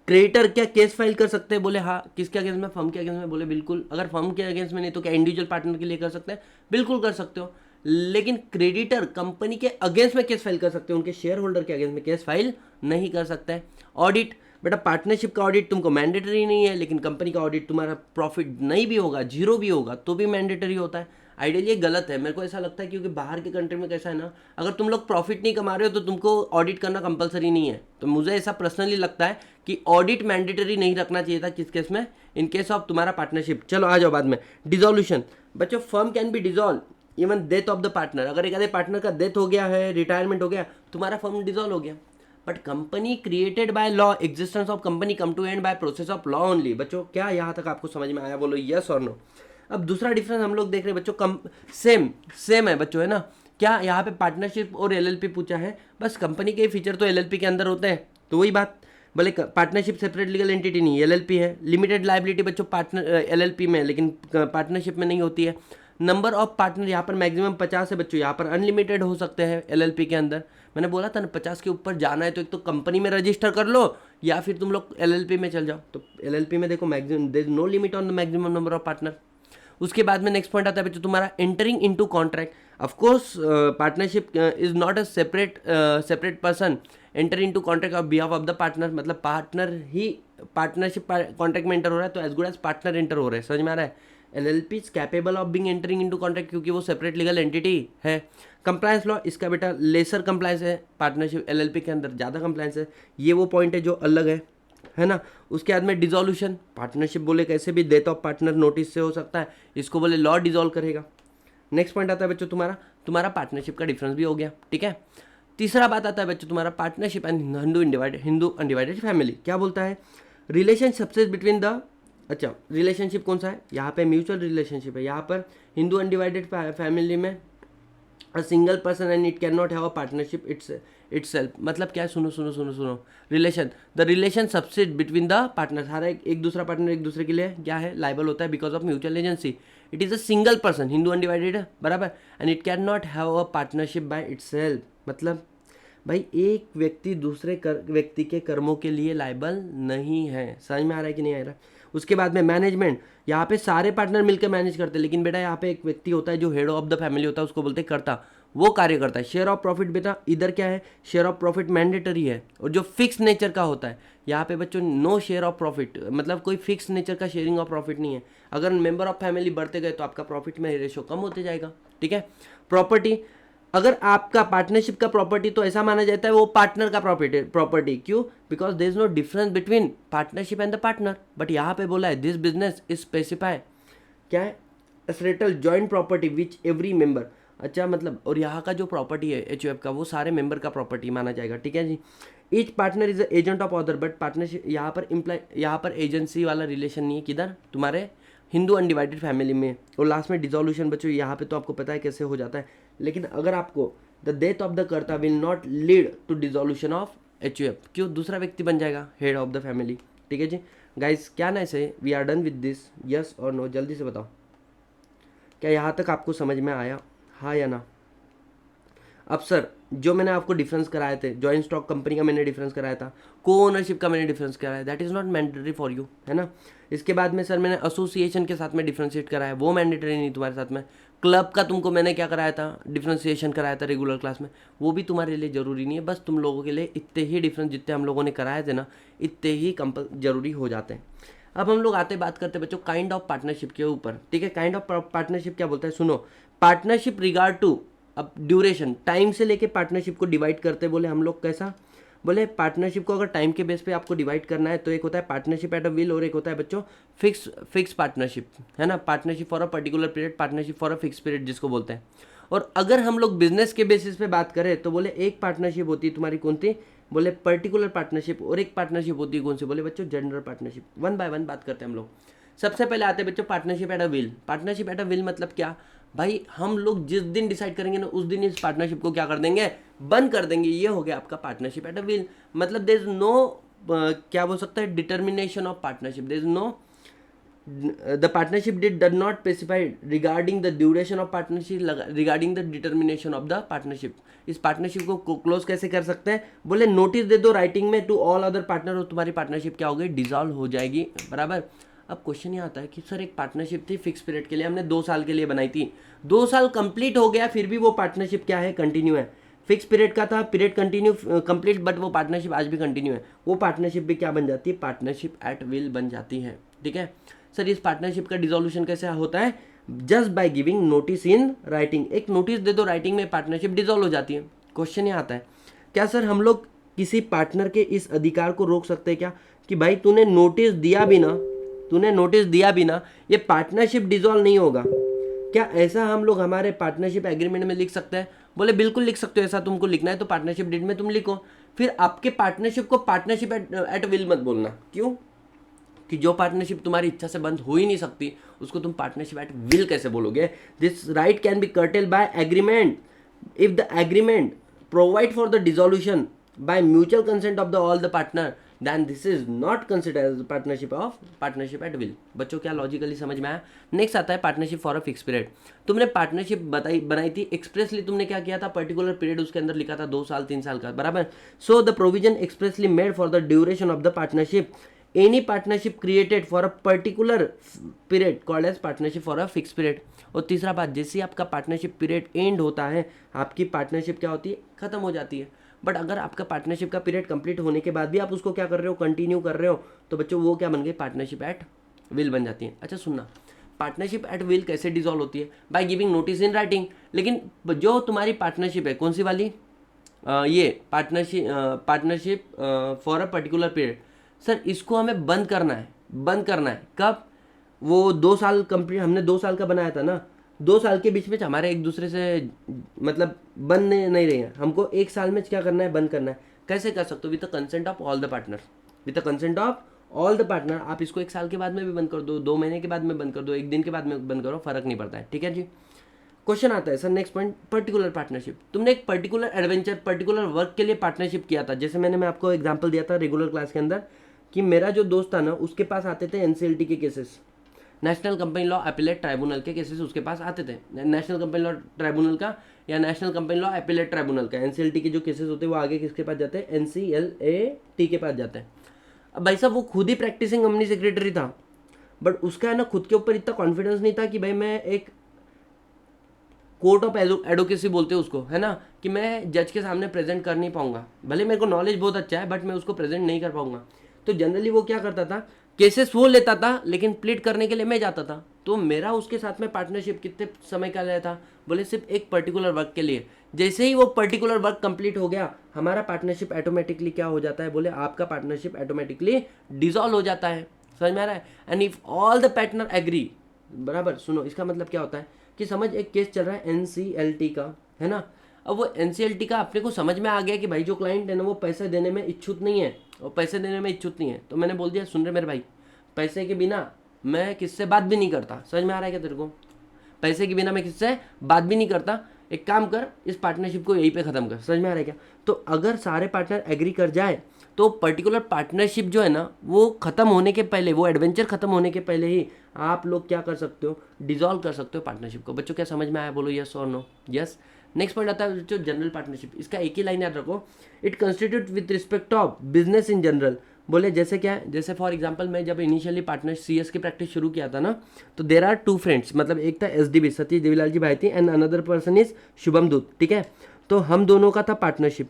क्रेडिटर क्या केस फाइल कर सकते हैं? बोले हाँ। किसके अगेंस्ट में? फर्म के अगेंस्ट में। बोले बिल्कुल। अगर फर्म के अगेंस्ट में नहीं तो क्या इंडिविजुअल पार्टनर के लिए कर सकते हैं? बिल्कुल कर सकते हो। लेकिन क्रेडिटर कंपनी के अगेंस्ट में केस फाइल कर सकते हो, उनके शेयर होल्डर के अगेंस्ट में केस फाइल नहीं कर सकते हैं। ऑडिट, बेटा पार्टनरशिप का ऑडिट तुमको मैंडेटरी नहीं है, लेकिन कंपनी का ऑडिट तुम्हारा प्रॉफिट नहीं भी होगा, जीरो भी होगा तो भी मैंडेटरी होता है। आइडियली ये गलत है, मेरे को ऐसा लगता है, क्योंकि बाहर के कंट्री में कैसा है ना, अगर तुम लोग प्रॉफिट नहीं कमा रहे हो तो तुमको ऑडिट करना कंपलसरी नहीं है। तो मुझे ऐसा पर्सनली लगता है कि ऑडिट मैंडेटरी नहीं रखना चाहिए था। किस केस में? इन केस ऑफ तुम्हारा पार्टनरशिप। चलो आ जाओ बाद में। डिसोल्यूशन, बच्चों firm can be dissolve even death of the partner. अगर एक आधे पार्टनर का डेथ हो गया है, रिटायरमेंट हो गया, तुम्हारा फर्म डिसॉल्व हो गया। But company created by law, existence of company come to end by process of law only. बच्चों क्या यहाँ तक आपको समझ में आया? बोलो यस और नो। अब दूसरा डिफरेंस हम लोग देख रहे हैं बच्चों, सेम है बच्चों, है ना। क्या यहाँ पे पार्टनरशिप और एलएलपी पूछा है, बस कंपनी के फीचर तो एलएलपी के अंदर होते हैं, तो वही बात। भले पार्टनरशिप सेपरेट लीगल एंटिटी नहीं, एलएलपी है। लिमिटेड लाइबिलिटी बच्चों पार्टनर एलएलपी में, लेकिन पार्टनरशिप में नहीं होती है। नंबर ऑफ पार्टनर यहाँ पर मैक्सिमम 50 है बच्चों, यहाँ पर अनलिमिटेड हो सकते हैं एलएलपी के अंदर। मैंने बोला था ना 50 के ऊपर जाना है तो एक तो कंपनी में रजिस्टर कर लो या फिर तुम लोग एलएलपी में चल जाओ। तो एलएलपी में देखो maximum there is no limit on the maximum number of partner. उसके बाद में नेक्स्ट पॉइंट आता है बच्चों तुम्हारा entering into contract. Of course partnership is not a separate person enter into contract of behalf of the partner. मतलब partner ही partnership contract में एंटर हो रहा है तो as good as partner enter हो रहे हैं। समझ में आ रहा है? LLP is capable of being entering into contract, क्योंकि वो सेपरेट लीगल एंटिटी है। कंप्लायंस लॉ, इसका बेटा लेसर कंप्लायंस है पार्टनरशिप, एलएलपी के अंदर ज़्यादा कंप्लायंस है। ये वो पॉइंट है जो अलग है ना। उसके बाद में डिसोल्यूशन, पार्टनरशिप बोले कैसे भी डेथ ऑफ पार्टनर नोटिस से हो सकता है, इसको बोले लॉ डिसॉल्व करेगा। नेक्स्ट पॉइंट आता है बच्चों तुम्हारा पार्टनरशिप का डिफरेंस भी हो गया, ठीक है। तीसरा बात आता है बच्चों तुम्हारा partnership and Hindu undivided family. क्या बोलता है? रिलेशन सबसेस बिटवीन द, अच्छा रिलेशनशिप कौन सा है यहाँ पे? म्यूचुअल रिलेशनशिप है। यहाँ पर हिंदू अनडिवाइडेड फैमिली में अ single person and it can not have a partnership itself. मतलब क्या है? सुनो relation, the relation subset between the partner, सारा एक दूसरा पार्टनर एक दूसरे के लिए क्या है? लाइबल होता है because of mutual agency. It is a single person, Hindu undivided है बराबर, and it can not have a partnership by itself. मतलब भाई एक व्यक्ति दूसरे व्यक्ति के कर्मों के लिए लाइबल नहीं है। समझ में आ रहा है कि नहीं आ रहा? उसके बाद में मैनेजमेंट, यहाँ पे सारे पार्टनर मिलकर मैनेज करते हैं, लेकिन बेटा यहाँ पे एक व्यक्ति होता है जो हेड ऑफ द फैमिली होता है, उसको बोलते हैं कर्ता, वो कार्य करता है। शेयर ऑफ प्रॉफिट बेटा इधर क्या है? शेयर ऑफ प्रॉफिट मैंडेटरी है, और जो फिक्स नेचर का होता है यहाँ पे बच्चों नो शेयर ऑफ प्रॉफिट, मतलब कोई फिक्स नेचर का शेयरिंग ऑफ प्रॉफिट नहीं है। अगर मेंबर ऑफ फैमिली बढ़ते गए तो आपका प्रॉफिट में रेशो कम होते जाएगा, ठीक है। प्रॉपर्टी, अगर आपका पार्टनरशिप का प्रॉपर्टी तो ऐसा माना जाता है वो पार्टनर का प्रॉपर्टी। क्यों? Because there is no difference between partnership and the partner. But यहाँ पे बोला है दिस बिजनेस इज स्पेसिफाई, क्या है? Acetal joint property which every member. अच्छा मतलब, और यहाँ का जो प्रॉपर्टी है एचयूएफ का वो सारे मेंबर का प्रॉपर्टी माना जाएगा, ठीक है जी। Each partner is agent of other, but partnership यहाँ पर एजेंसी वाला रिलेशन नहीं है। किधर? तुम्हारे हिंदू अनडिवाइडेड फैमिली में। और लास्ट में डिसोल्यूशन बच्चों, यहाँ पे तो आपको पता है कैसे हो जाता है, लेकिन अगर आपको the death of the karta will not lead to dissolution of HUF. क्यों? दूसरा व्यक्ति बन जाएगा हेड ऑफ द फैमिली, ठीक है जी। गाइस क्या ना ऐसे we are done with this, yes और नो? जल्दी से बताओ क्या यहाँ तक आपको समझ में आया, हाँ या ना? अब सर जो मैंने आपको डिफरेंस कराए थे, जॉइंट स्टॉक कंपनी का मैंने डिफरेंस कराया था, को ओनरशिप का मैंने डिफरेंस कराया, that is not mandatory for you, है ना। इसके बाद में सर मैंने एसोसिएशन के साथ में डिफ्रेंशिएट कराया, वो मैंडेटरी नहीं तुम्हारे साथ में। क्लब का तुमको मैंने क्या कराया था? डिफ्रेंशिएशन कराया था रेगुलर क्लास में, वो भी तुम्हारे लिए ज़रूरी नहीं है। बस तुम लोगों के लिए इतने ही डिफरेंस जितने हम लोगों ने कराए थे ना, इतने ही जरूरी हो जाते हैं। अब हम लोग बात करते हैं बच्चों काइंड ऑफ पार्टनरशिप के ऊपर, ठीक है। काइंड ऑफ पार्टनरशिप क्या बोलता है? सुनो, पार्टनरशिप रिगार्ड टू, अब ड्यूरेशन, टाइम से लेके पार्टनरशिप को डिवाइड करते बोले हम लोग कैसा? बोले पार्टनरशिप को अगर टाइम के बेस पे आपको डिवाइड करना है तो एक होता है पार्टनरशिप एट अ विल, और एक होता है बच्चों फिक्स पार्टनरशिप, है ना। Partnership for a particular period, partnership for a fix period जिसको बोलते हैं। और अगर हम लोग बिजनेस के बेसिस पे बात करें तो बोले एक पार्टनरशिप होती है तुम्हारी कौन सी? बोले पर्टिकुलर पार्टनरशिप, और एक पार्टनरशिप होती है कौन सी? बोले बच्चों general partnership. One by one बात करते हैं हम लोग। सबसे पहले आते हैं बच्चों partnership at a will. Partnership at a will मतलब क्या भाई? हम लोग जिस दिन डिसाइड करेंगे ना उस दिन इस पार्टनरशिप को क्या कर देंगे? बंद कर देंगे। ये हो गया आपका पार्टनरशिप एट अ विल। मतलब देयर इज नो क्या बोल सकता है? Determination of partnership, there is no the partnership did does not specify regarding the duration of partnership, regarding the determination of the partnership. इस पार्टनरशिप को close कैसे कर सकते हैं? बोले नोटिस दे दो राइटिंग में टू ऑल अदर पार्टनर, और तुम्हारी पार्टनरशिप क्या हो गई? डिसॉल्व हो जाएगी, बराबर। अब क्वेश्चन ये आता है कि सर एक पार्टनरशिप थी फिक्स पीरियड के लिए, हमने 2 साल के लिए बनाई थी, 2 साल कंप्लीट हो गया, फिर भी वो पार्टनरशिप क्या है? कंटिन्यू है। फिक्स पीरियड का था, पीरियड कंटिन्यू कंप्लीट, बट वो पार्टनरशिप आज भी कंटिन्यू है। वो पार्टनरशिप भी क्या बन जाती है? पार्टनरशिप एट विल बन जाती है, ठीक है। सर इस पार्टनरशिप का डिसोल्यूशन कैसे होता है? Just by giving notice in writing. एक नोटिस दे दो राइटिंग में, पार्टनरशिप डिसॉल्व हो जाती है। क्वेश्चन ये आता है, क्या सर हम लोग किसी पार्टनर के इस अधिकार को रोक सकते हैं क्या कि भाई तूने नोटिस दिया भी ना, ये पार्टनरशिप डिसॉल्व नहीं होगा? क्या ऐसा हम लोग हमारे पार्टनरशिप एग्रीमेंट में लिख सकते हैं? बोले बिल्कुल लिख सकते हो, ऐसा तुमको लिखना है तो पार्टनरशिप डीड में तुम लिखो। फिर आपके पार्टनरशिप को पार्टनरशिप एट विल मत बोलना। क्यों? कि जो पार्टनरशिप तुम्हारी इच्छा से बंद हो ही नहीं सकती, उसको तुम पार्टनरशिप एट विल कैसे बोलोगे? This right can be curtail by agreement if the agreement provide for the dissolution by mutual consent of the all the partner, then this is not considered as partnership at will. बच्चों क्या logically समझ में आया? Next आता है partnership for a fix period. तुमने partnership बनाई थी एक्सप्रेसली, तुमने क्या किया था? पर्टिकुलर पीरियड उसके अंदर लिखा था 2 साल 3 साल का, बराबर। So the provision expressly made for the duration of the partnership, any partnership created for a particular period called as partnership for a fix period. और तीसरा बात, जैसे आपका पार्टनरशिप पीरियड एंड होता है, आपकी पार्टनरशिप क्या होती है? खत्म हो जाती है। बट अगर आपका पार्टनरशिप का पीरियड कंप्लीट होने के बाद भी आप उसको क्या कर रहे हो? कंटिन्यू कर रहे हो, तो बच्चों वो क्या बन गई? पार्टनरशिप एट विल बन जाती है। अच्छा सुनना, पार्टनरशिप एट विल कैसे डिसॉल्व होती है? By giving notice in writing. लेकिन जो तुम्हारी पार्टनरशिप है, कौन सी वाली? ये partnership for a particular period, sir इसको हमें बंद करना है। कब? वो 2 साल कंप्लीट, हमने 2 साल का बनाया था ना, 2 साल के बीच में हमारे एक दूसरे से मतलब बंद नहीं रहे हैं, हमको 1 साल में क्या करना है? बंद करना है। कैसे कर सकते हो? With the consent of all the partner, with the consent of all the partner. आप इसको 1 साल के बाद में भी बंद कर दो, 2 महीने के बाद में बंद कर दो, 1 दिन के बाद में बंद करो, फर्क नहीं पड़ता है, ठीक है जी। क्वेश्चन आता है sir next point, particular partnership. तुमने एक पर्टिकुलर एडवेंचर, पर्टिकुलर वर्क के लिए पार्टनरशिप किया था। जैसे मैं आपको एग्जांपल दिया था रेगुलर क्लास के अंदर कि मेरा जो दोस्त था ना, उसके पास आते थे एनसीएलटी के cases, national company law appellate tribunal के केसेस उसके पास आते थे। नेशनल कंपनी लॉ ट्राइब्यूनल का या national company law appellate tribunal का, एनसीएलटी के जो केसेस होते हैं वो आगे किसके पास जाते हैं? एनसीएलएटी के पास जाते हैं। अब भाई साहब वो खुद ही प्रैक्टिसिंग कंपनी सेक्रेटरी था, बट उसका है ना खुद के ऊपर इतना कॉन्फिडेंस नहीं था कि भाई मैं एक कोर्ट ऑफ एडवोकेसी बोलते हैं उसको, है ना, कि मैं जज के सामने प्रेजेंट कर नहीं पाऊंगा। भले मेरे को नॉलेज बहुत अच्छा है, बट मैं उसको प्रेजेंट नहीं कर पाऊंगा। तो जनरली वो क्या करता था? केसेस वो लेता था, लेकिन प्लीड करने के लिए मैं जाता था। तो मेरा उसके साथ में पार्टनरशिप कितने समय का रहा था? बोले सिर्फ एक पर्टिकुलर वर्क के लिए। जैसे ही वो पर्टिकुलर वर्क कंप्लीट हो गया, हमारा पार्टनरशिप ऑटोमेटिकली क्या हो जाता है? बोले आपका पार्टनरशिप ऑटोमेटिकली डिसॉल्व हो जाता है। समझ में आ रहा है? And if all the partner agree, बराबर सुनो, इसका मतलब क्या होता है कि समझ एक केस चल रहा है एनसीएलटी का, है ना। अब वो एनसीएलटी का अपने को समझ में आ गया कि भाई जो क्लाइंट है ना वो पैसे देने में इच्छुक नहीं है, और पैसे देने में इच्छुक नहीं है। तो मैंने बोल दिया सुन रहे मेरे भाई, पैसे के बिना मैं किससे बात भी नहीं करता। समझ में आ रहा है क्या तेरे को? पैसे के बिना मैं किससे बात भी नहीं करता। एक काम कर, इस पार्टनरशिप को यहीं पे ख़त्म कर। समझ में आ रहा है क्या? तो अगर सारे पार्टनर एग्री कर जाए तो पर्टिकुलर पार्टनरशिप जो है ना वो ख़त्म होने के पहले, वो एडवेंचर ख़त्म होने के पहले ही आप लोग क्या कर सकते हो? डिसॉल्व कर सकते हो पार्टनरशिप को। बच्चों क्या समझ में आया? बोलो यस और नो। यस। नेक्स्ट पॉइंट आता है जो जनरल पार्टनरशिप। इसका एक ही लाइन याद रखो, it constitute with respect of business in general. बोले जैसे क्या है? जैसे फॉर एग्जांपल मैं जब इनिशियली पार्टनर सीएस की प्रैक्टिस शुरू किया था ना, तो देर आर 2 फ्रेंड्स, मतलब एक था एसडीबी सतीश देवीलाल जी भाई थी, and another person is Shubham दूत, ठीक है। तो हम दोनों का था पार्टनरशिप।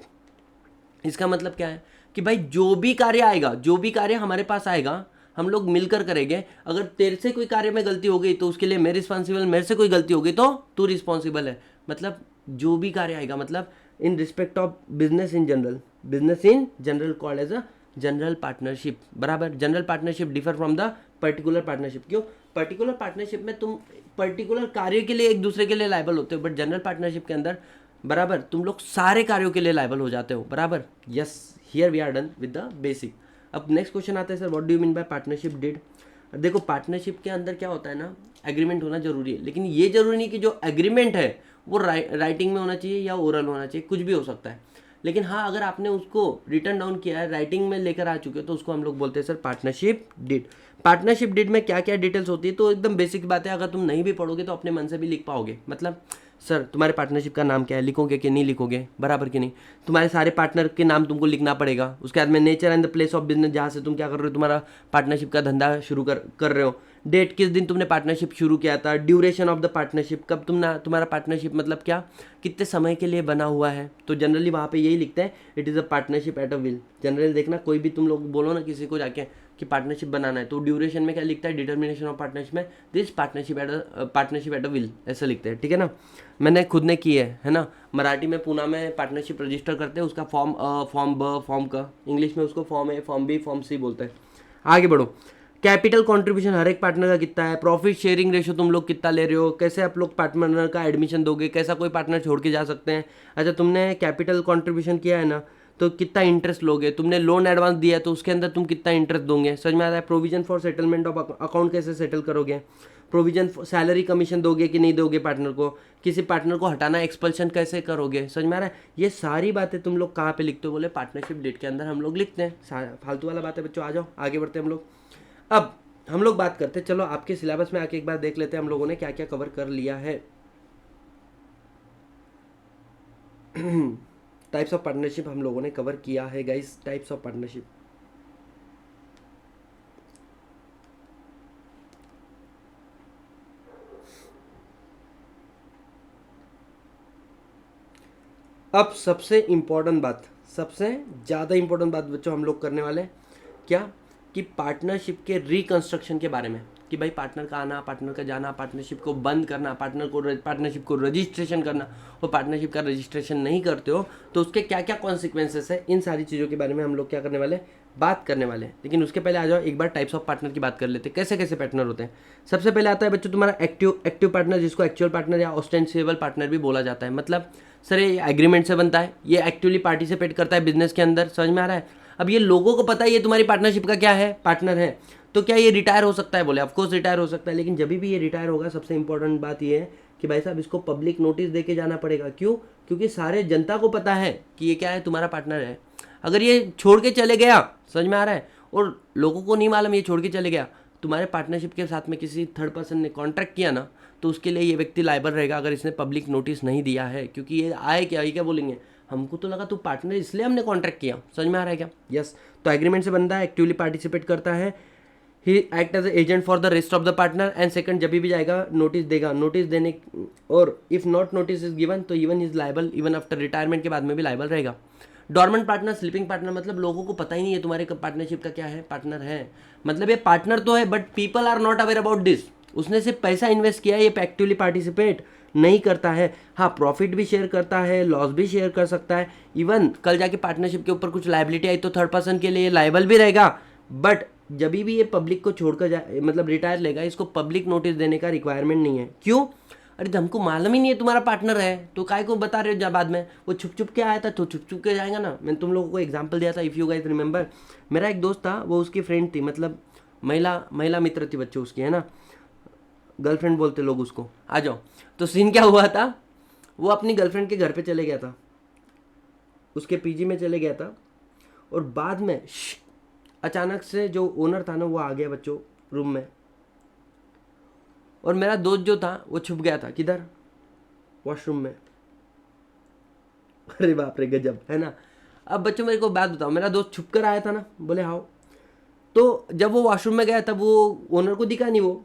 इसका मतलब क्या है कि भाई जो भी कार्य आएगा, जो भी कार्य हमारे पास आएगा, हम लोग मिलकर करेंगे। अगर तेरे से कोई कार्य में गलती हो गई तो उसके लिए मैं रिस्पॉन्सिबल, मेरे से कोई गलती हो गई तो तू रिस्पॉन्सिबल है। मतलब जो भी कार्य आएगा, मतलब in respect of business in general called as a general partnership, बराबर। General partnership differ from the particular partnership. क्यों? पर्टिकुलर पार्टनरशिप में तुम पर्टिकुलर कार्य के लिए एक दूसरे के लिए लायबल होते हो, बट जनरल पार्टनरशिप के अंदर बराबर तुम लोग सारे कार्यों के लिए लायबल हो जाते हो, बराबर। Yes, here we are done with the basic. अब नेक्स्ट क्वेश्चन आता है sir what do you mean by partnership deed. देखो पार्टनरशिप के अंदर क्या होता है ना, एग्रीमेंट होना जरूरी है, लेकिन ये जरूरी नहीं कि जो एग्रीमेंट है वो राइटिंग में होना चाहिए या ओरल होना चाहिए, कुछ भी हो सकता है। लेकिन हाँ अगर आपने उसको रिटर्न डाउन किया है, राइटिंग में लेकर आ चुके हो, तो उसको हम लोग बोलते हैं sir partnership deed. Partnership deed में क्या क्या डिटेल्स होती है, तो एकदम बेसिक बात है, अगर तुम नहीं भी पढ़ोगे तो अपने मन से भी लिख पाओगे। मतलब सर तुम्हारे पार्टनरशिप का नाम क्या है, लिखोगे कि नहीं लिखोगे, बराबर कि नहीं। तुम्हारे सारे पार्टनर के नाम तुमको लिखना पड़ेगा। उसके बाद में nature and the place of business, जहाँ से तुम क्या कर रहे हो, तुम्हारा पार्टनरशिप का धंधा शुरू कर रहे हो, डेट किस दिन तुमने पार्टनरशिप शुरू किया था, ड्यूरेशन ऑफ द पार्टनरशिप, कब तुम्हारा पार्टनरशिप मतलब क्या, कितने समय के लिए बना हुआ है। तो जनरली वहाँ पे यही लिखते हैं, it is a partnership at a will. Generally देखना, कोई भी तुम लोग बोलो ना किसी को जाके कि पार्टनरशिप बनाना है, तो ड्यूरेशन में क्या लिखता है, डिटर्मिनेशन ऑफ पार्टनरशिप में this partnership at a will, ऐसा लिखते हैं, ठीक है ना। मैंने खुद ने की है ना। मराठी में पूना में पार्टनरशिप रजिस्टर करते हैं, उसका फॉर्म फॉर्म ब फॉर्म का, इंग्लिश में उसको फॉर्म ए फॉर्म बी फॉर्म सी बोलते हैं। आगे बढ़ो। कैपिटल कंट्रीब्यूशन हर एक पार्टनर का कितना है, प्रॉफिट शेयरिंग रेशो तुम लोग कितना ले रहे हो, कैसे आप लोग पार्टनर का एडमिशन दोगे, कैसा कोई पार्टनर छोड़ के जा सकते हैं। अच्छा तुमने कैपिटल कंट्रीब्यूशन किया है ना, तो कितना इंटरेस्ट लोगे, तुमने लोन एडवांस दिया है तो उसके अंदर तुम कितना इंटरेस्ट दोगे, समझ में आ रहा है। Provision for settlement of account कैसे सेटल करोगे, प्रोविजन सैलरी कमीशन दोगे कि नहीं दोगे पार्टनर को, किसी पार्टनर को हटाना एक्सपल्शन कैसे करोगे, समझ में आ रहा है। ये सारी बातें तुम लोग कहाँ पे लिखते हो, बोले पार्टनरशिप डेट के अंदर हम लोग लिखते हैं। फालतू वाला बात है बच्चों, आ जाओ आगे बढ़ते हैं हम लोग। अब हम लोग बात करते हैं, चलो आपके सिलेबस में आके एक बार देख लेते हैं हम लोगों ने क्या क्या कवर कर लिया है। टाइप्स ऑफ पार्टनरशिप हम लोगों ने कवर किया है गाइस, टाइप्स ऑफ पार्टनरशिप। अब सबसे इंपॉर्टेंट बात, सबसे ज़्यादा इंपॉर्टेंट बात बच्चों हम लोग करने वाले हैं क्या, कि पार्टनरशिप के रिकंस्ट्रक्शन के बारे में, कि भाई पार्टनर का आना, पार्टनर का जाना, पार्टनरशिप को बंद करना, पार्टनरशिप को रजिस्ट्रेशन करना, और पार्टनरशिप का रजिस्ट्रेशन नहीं करते हो तो उसके क्या क्या कॉन्सिक्वेंसेस है, इन सारी चीज़ों के बारे में हम लोग क्या करने वाले, बात करने वाले हैं। लेकिन उसके पहले आ जाओ एक बार टाइप्स ऑफ पार्टनर की बात कर लेते हैं, कैसे कैसे पार्टनर होते हैं। सबसे पहले आता है बच्चों तुम्हारा एक्टिव पार्टनर, जिसको एक्चुअल पार्टनर या ऑस्टेंसिबल पार्टनर भी बोला जाता है। मतलब सर ये एग्रीमेंट से बनता है, ये एक्टिवली पार्टिसिपेट करता है बिजनेस के अंदर, समझ में आ रहा है। अब ये लोगों को पता है ये तुम्हारी पार्टनरशिप का क्या है, पार्टनर है, तो क्या ये रिटायर हो सकता है, बोले ऑफकोर्स रिटायर हो सकता है। लेकिन जब भी ये रिटायर होगा, सबसे इंपॉर्टेंट बात ये है कि भाई साहब इसको पब्लिक नोटिस दे के जाना पड़ेगा। क्यों, क्योंकि सारे जनता को पता है कि ये क्या है, तुम्हारा पार्टनर है। अगर ये छोड़ के चले गया, समझ में आ रहा है, और लोगों को नहीं मालूम ये छोड़ के चले गया, तुम्हारे पार्टनरशिप के साथ में किसी थर्ड पर्सन ने कॉन्ट्रैक्ट किया ना, तो उसके लिए ये व्यक्ति लायबल रहेगा अगर इसने पब्लिक नोटिस नहीं दिया है। क्योंकि ये आए क्या, ये क्या बोलेंगे, हमको तो लगा तू पार्टनर इसलिए हमने कॉन्ट्रैक्ट किया, समझ में आ रहा है क्या। यस, तो एग्रीमेंट से बनता है, एक्टिवली पार्टिसिपेट करता है, he act as agent for the rest of the partner, and second जब भी जाएगा नोटिस देगा, नोटिस देने, और if not notice is given तो even is liable, even after retirement के बाद में भी लायबल रहेगा। डॉर्मेंट पार्टनर, स्लीपिंग पार्टनर, मतलब लोगों को पता ही नहीं है तुम्हारे पार्टनरशिप का क्या है, पार्टनर है, मतलब ये पार्टनर तो है but people are not aware about this. उसने सिर्फ पैसा इन्वेस्ट किया है, ये एक्टिवली पार्टिसिपेट नहीं करता है। हाँ प्रॉफिट भी शेयर करता है, लॉस भी शेयर कर सकता है, इवन कल जाके पार्टनरशिप के ऊपर कुछ लाइबिलिटी आई तो थर्ड पर्सन के लिए लाइबल भी रहेगा। बट जब भी ये पब्लिक को छोड़कर जाए, मतलब रिटायर लेगा, इसको पब्लिक नोटिस देने का रिक्वायरमेंट नहीं है। क्यों, अरे हमको मालूम ही नहीं है तुम्हारा पार्टनर है, तो काय को बता रहे हो जब बाद में, वो छुप छुप के आया था तो छुप छुप के जाएगा ना। मैंने तुम लोगों को एग्जांपल दिया था, इफ़ यू गाइस रिमेंबर, मेरा एक दोस्त था, वो उसकी फ्रेंड थी, मतलब महिला मित्र थी बच्चे उसकी, है ना, गर्लफ्रेंड बोलते लोग उसको, आ जाओ। तो सीन क्या हुआ था, वो अपनी गर्लफ्रेंड के घर पे चले गया था, उसके पीजी में चले गया था, और बाद में अचानक से जो ओनर था ना वो आ गया बच्चों रूम में, और मेरा दोस्त जो था वो छुप गया था, किधर, वॉशरूम में। अरे बाप रे गजब, है ना। अब बच्चों मेरे को बात बताओ, मेरा दोस्त छुप कर आया था ना, बोले हाँ, तो जब वो वॉशरूम में गया तब वो ओनर को दिखा नहीं वो।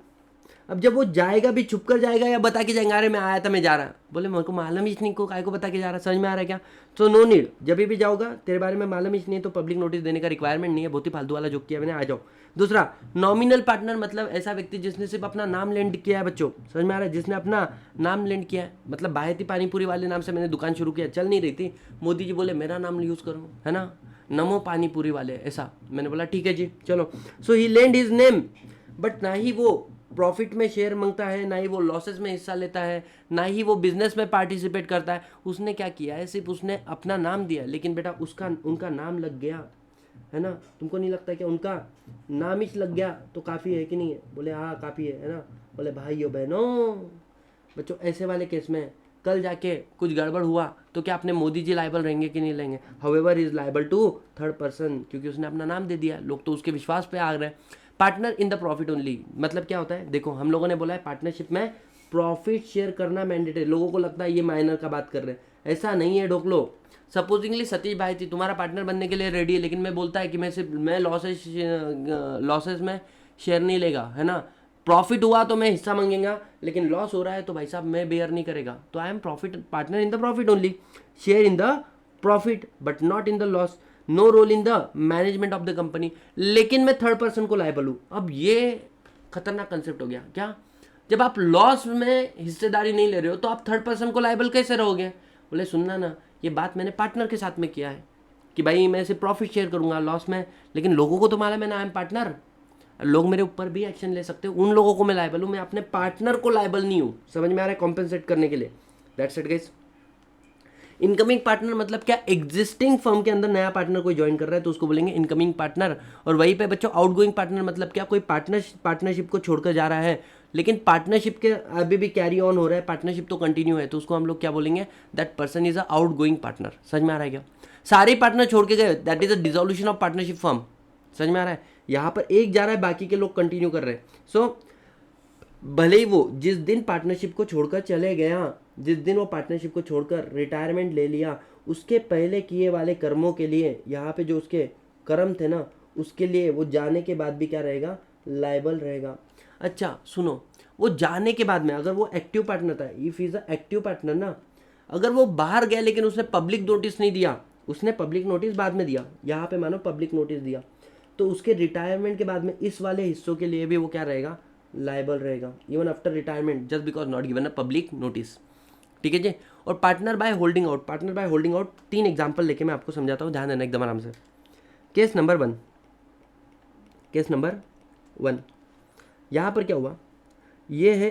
अब जब वो जाएगा भी छुप कर जाएगा या बता के जाएगा, अरे मैं आया था मैं जा रहा, बोले मेरे को मालूम ही नहीं, को काय को बता के जा रहा, समझ में आ रहा है क्या। तो नो नीड, जब भी जाओगा तेरे बारे में मालूम ही नहीं तो पब्लिक नोटिस देने का रिक्वायरमेंट नहीं है, बहुत ही फालतू वाला जो किया मैंने, आ जाओ। दूसरा नॉमिनल पार्टनर, मतलब ऐसा व्यक्ति जिसने सिर्फ अपना नाम लेंड किया है बच्चों, समझ में आ रहा है, जिसने अपना नाम लेंड किया है। मतलब बाहेती पानीपुरी वाले नाम से मैंने दुकान शुरू किया, चल नहीं रही थी, मोदी जी बोले मेरा नाम यूज़ करो, है ना, नमो पानीपुरी वाले, ऐसा मैंने बोला ठीक है जी चलो। सो ही लेंड हिज नेम, बट ना ही वो प्रॉफिट में शेयर मांगता है, ना ही वो लॉसेस में हिस्सा लेता है, ना ही वो बिजनेस में पार्टिसिपेट करता है। उसने क्या किया है, सिर्फ उसने अपना नाम दिया, लेकिन बेटा उनका नाम लग गया, है ना। तुमको नहीं लगता क्या उनका नाम ही लग गया तो काफ़ी है कि नहीं है, बोले हाँ काफ़ी है ना। बोले भाइयों बहनों बच्चों, ऐसे वाले केस में कल जाके कुछ गड़बड़ हुआ तो क्या अपने मोदी जी लाइबल रहेंगे कि नहीं रहेंगे? However is liable to third person, क्योंकि उसने अपना नाम दे दिया, लोग तो उसके विश्वास पे आ रहे हैं। Partner in the profit only, मतलब क्या होता है? देखो हम लोगों ने बोला है पार्टनरशिप में प्रॉफिट शेयर करना मैंडेटरी। लोगों को लगता है ये माइनर का बात कर रहे हैं, ऐसा नहीं है ढोकलो। सपोजिंगली सतीश भाई थी तुम्हारा पार्टनर बनने के लिए रेडी है, लेकिन मैं बोलता है कि मैं लॉसेस में शेयर नहीं लेगा, है ना। प्रॉफिट हुआ तो मैं हिस्सा मांगेगा, लेकिन लॉस हो रहा है तो भाई साहब मैं बेयर नहीं करेगा। तो I am profit partner in the profit only, share in the profit but not in the loss, no role in the management of the company, लेकिन मैं थर्ड पर्सन को लायबल हूं। अब ये खतरनाक कंसेप्ट हो गया क्या? जब आप लॉस में हिस्सेदारी नहीं ले रहे हो तो आप थर्ड पर्सन को लायबल कैसे रहोगे? बोले सुनना ना, ये बात मैंने पार्टनर के साथ में किया है कि भाई मैं इसे प्रॉफिट शेयर करूंगा लॉस में, लेकिन लोगों को तो मालूम है ना आई एम पार्टनर, लोग मेरे ऊपर भी एक्शन ले सकते हो, उन लोगों को मैं लायबल हूं, मैं अपने पार्टनर को लायबल नहीं हूं। समझ में आ रहा है? कॉम्पेंसेट करने के लिए। That's it guys. Incoming partner मतलब क्या? एग्जिस्टिंग फर्म के अंदर नया पार्टनर कोई ज्वाइन कर रहा है तो उसको बोलेंगे इनकमिंग पार्टनर। और वहीं पे बच्चों आउटगोइंग पार्टनर मतलब क्या? कोई पार्टनरशिप को छोड़कर जा रहा है, लेकिन पार्टनरशिप के अभी भी कैरी ऑन हो रहा है, पार्टनरशिप तो कंटिन्यू है, तो उसको हम लोग क्या बोलेंगे? That person is a outgoing partner. समझ में आ रहा है क्या? सारे पार्टनर छोड़ के गए, that is a dissolution of partnership firm. समझ में आ रहा है? यहाँ पर एक जा रहा है, बाकी के लोग कंटिन्यू कर रहे हैं। सो भले ही वो जिस दिन पार्टनरशिप को छोड़कर चले गया, जिस दिन वो पार्टनरशिप को छोड़कर रिटायरमेंट ले लिया, उसके पहले किए वाले कर्मों के लिए, यहाँ पे जो उसके कर्म थे ना, उसके लिए वो जाने के बाद भी क्या रहेगा? लायबल रहेगा। अच्छा सुनो, वो जाने के बाद में अगर वो एक्टिव पार्टनर था, if is a active partner ना, अगर वो बाहर गया लेकिन उसने पब्लिक नोटिस नहीं दिया, उसने पब्लिक नोटिस बाद में दिया, यहाँ पे मानो पब्लिक नोटिस दिया, तो उसके रिटायरमेंट के बाद में इस वाले हिस्सों के लिए भी वो क्या रहेगा? लायबल रहेगा, even after retirement, just because not given a public notice. ठीक है जी। और partner by holding out, partner by holding out 3 example लेके मैं आपको समझाता हूँ, ध्यान देना एकदम आराम से। केस नंबर 1, केस नंबर 1, यहाँ पर क्या हुआ? ये है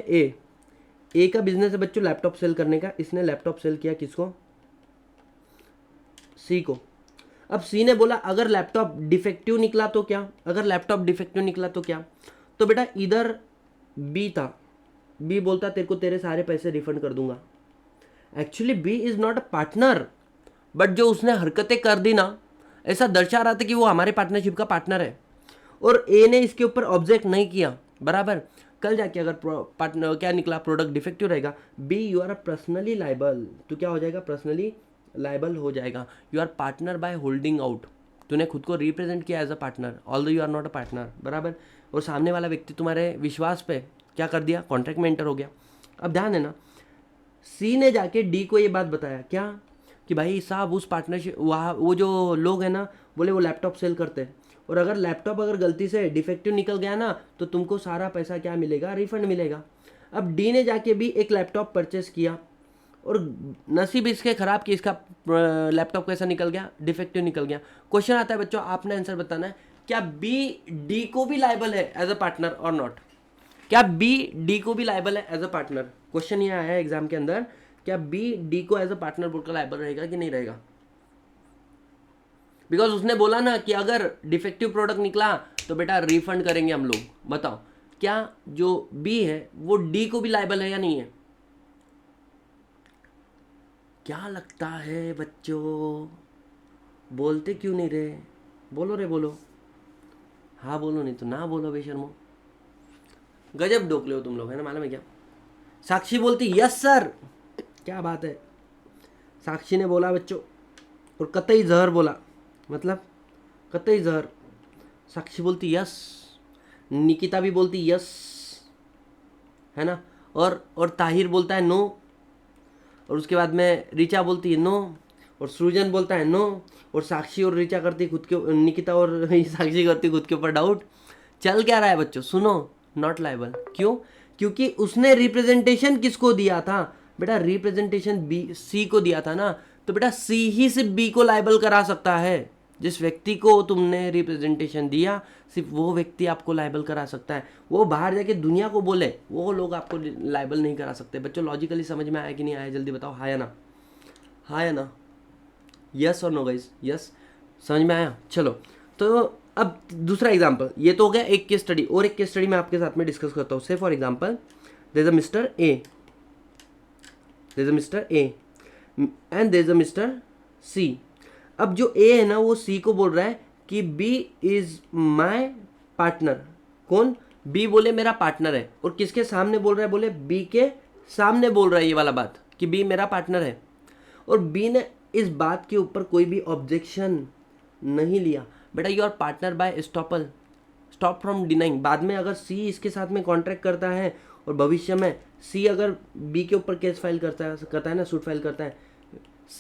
ए का बिजनेस है बच्चों लैपटॉप सेल करने का, इसने लैपटॉप सेल किया किसको? सी को। अब सी ने बोला अगर लैपटॉप डिफेक्टिव निकला तो क्या? अगर लैपटॉप डिफेक्टिव निकला तो क्या? तो बेटा इधर बी था, बी बोलता तेरे को तेरे सारे पैसे रिफंड कर दूंगा। Actually B is not a partner, but जो उसने हरकतें कर दी ना, ऐसा दर्शा रहा था कि वो हमारे पार्टनरशिप का पार्टनर है, और ए ने इसके ऊपर ऑब्जेक्ट नहीं किया। बराबर। कल जाके अगर पार्टनर क्या निकला? प्रोडक्ट डिफेक्टिव रहेगा, B you are personally liable. तो क्या हो जाएगा? पर्सनली लाइबल हो जाएगा। You are partner by holding out, तूने खुद को रिप्रेजेंट किया as a partner, although you are not a partner. बराबर। और सामने वाला व्यक्ति तुम्हारे विश्वास पे क्या कर दिया? कॉन्ट्रैक्ट में एंटर हो गया। अब ध्यान देना, सी ने जाके डी को ये बात बताया क्या? कि भाई साहब उस पार्टनरशिप वहाँ वो जो लोग हैं ना, बोले वो लैपटॉप सेल करते हैं, और अगर लैपटॉप अगर गलती से डिफेक्टिव निकल गया ना तो तुमको सारा पैसा क्या मिलेगा? रिफंड मिलेगा। अब डी ने जाके भी एक लैपटॉप परचेस किया, और नसीब इसके ख़राब कि इसका लैपटॉप कैसा निकल गया? डिफेक्टिव निकल गया। क्वेश्चन आता है बच्चों, आपने आंसर बताना है, क्या बी डी को भी लायबल है एज अ पार्टनर और नॉट? क्या बी डी को भी लायबल है एज अ पार्टनर? क्वेश्चन ये आया है एग्जाम के अंदर, क्या बी डी को एज अ पार्टनर बोलकर लायबल रहेगा कि नहीं रहेगा? बिकॉज उसने बोला ना कि अगर डिफेक्टिव प्रोडक्ट निकला तो बेटा रिफंड करेंगे हम लोग। बताओ क्या जो बी है वो डी को भी लायबल है या नहीं है? क्या लगता है बच्चों? बोलते क्यों नहीं रे? बोलो रे बोलो, हाँ बोलो, नहीं तो ना बोलो बेशर्मो। गजब ढोकले हो तुम लोग, है ना, मालूम है क्या? साक्षी बोलती यस सर, क्या बात है। साक्षी ने बोला बच्चों, और कतई जहर बोला, मतलब कतई जहर। साक्षी बोलती यस, निकिता भी बोलती यस, है ना, और ताहिर बोलता है नो, और उसके बाद में ऋचा बोलती है नो, और सृजन बोलता है नो, और साक्षी और ऋचा करती खुद के, निकिता और साक्षी करती खुद के ऊपर डाउट। चल क्या रहा है बच्चों? सुनो, नॉट लायबल। क्यों? क्योंकि उसने रिप्रेजेंटेशन किसको दिया था? बेटा रिप्रेजेंटेशन बी सी को दिया था ना, तो बेटा सी ही सिर्फ बी को लायबल करा सकता है। जिस व्यक्ति को तुमने रिप्रेजेंटेशन दिया सिर्फ वो व्यक्ति आपको लायबल करा सकता है। वो बाहर जाके दुनिया को बोले वो लोग आपको लायबल नहीं करा सकते। बच्चों लॉजिकली समझ में आया कि नहीं आया? जल्दी बताओ, हाँ या ना? हाँ या ना? यस और नो गाइस? यस, समझ में आया? चलो तो अब दूसरा एग्जांपल, ये तो हो गया एक केस स्टडी, और एक केस स्टडी मैं आपके साथ में डिस्कस करता हूँ। Say for example there is a mister A, there is a mister A and there is a mister C. अब जो ए है ना वो सी को बोल रहा है कि बी इज माई पार्टनर। कौन? बी बोले मेरा पार्टनर है, और किसके सामने बोल रहा है? बोले बी के सामने बोल रहा है ये वाला बात कि बी मेरा पार्टनर है, और बी ने इस बात के ऊपर कोई भी ऑब्जेक्शन नहीं लिया। बेटा you are partner by estoppel, stop from denying. बाद में अगर सी इसके साथ में कॉन्ट्रैक्ट करता है और भविष्य में सी अगर बी के ऊपर केस फाइल करता है ना, सूट फाइल करता है,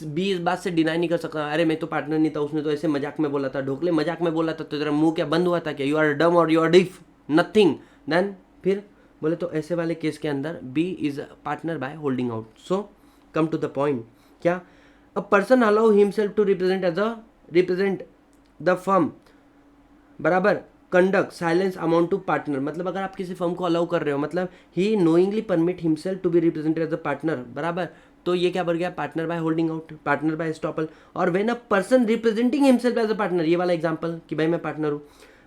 बी इस बात से डिनाई नहीं कर सकता, अरे मैं तो पार्टनर नहीं था, उसने तो ऐसे मजाक में बोला था, ढोकले मजाक में बोला था, तो तेरा मुंह क्या बंद हुआ था क्या? यू आर डम और you are deaf nothing. Then फिर बोले तो ऐसे वाले केस के अंदर B is partner by holding out. So come to the point, क्या? A person allow himself to represent the firm, बराबर, conduct silence amount to partner. मतलब अगर आप किसी फर्म को अलाउ कर रहे हो, मतलब he knowingly permit himself to be represented as a partner, बराबर, तो ये क्या बन गया? Partner by holding out, partner by estoppel. और when a person representing himself as a partner, ये वाला एग्जांपल कि भाई मैं पार्टनर हूँ,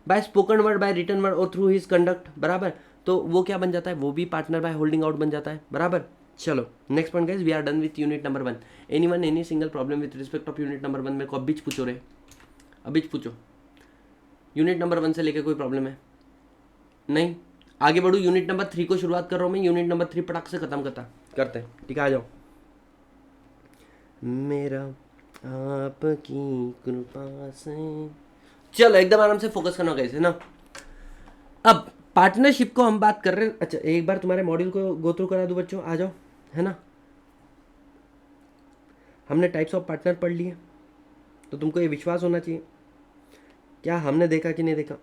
by spoken word, by written word और थ्रू हिज कंडक्ट, बराबर, तो वो क्या बन जाता है? वो भी पार्टनर बाय होल्डिंग आउट बन जाता है, बराबर। चलो next point guys, we are done with unit number 1। Anyone any single problem with respect of unit number 1? मेरे को अभी पूछो रे, अभी पूछो, यूनिट नंबर 1 से लेकर कोई प्रॉब्लम है? नहीं, आगे बढ़ू। यूनिट नंबर 3 को शुरुआत कर रहा हूँ मैं, यूनिट नंबर 3 पटाख से खत्म करते हैं, ठीक है? आ जाओ। मेरा आपकी कृपा से, चलो एकदम आराम से फोकस करना कैसे ना। अब पार्टनरशिप को हम बात कर रहे हैं। अच्छा एक बार तुम्हारे मॉड्यूल को गो थ्रू करा दूं बच्चों, आ जाओ, है ना। हमने टाइप्स ऑफ पार्टनर पढ़ लिए, तो तुमको ये विश्वास होना चाहिए क्या हमने देखा कि नहीं देखा।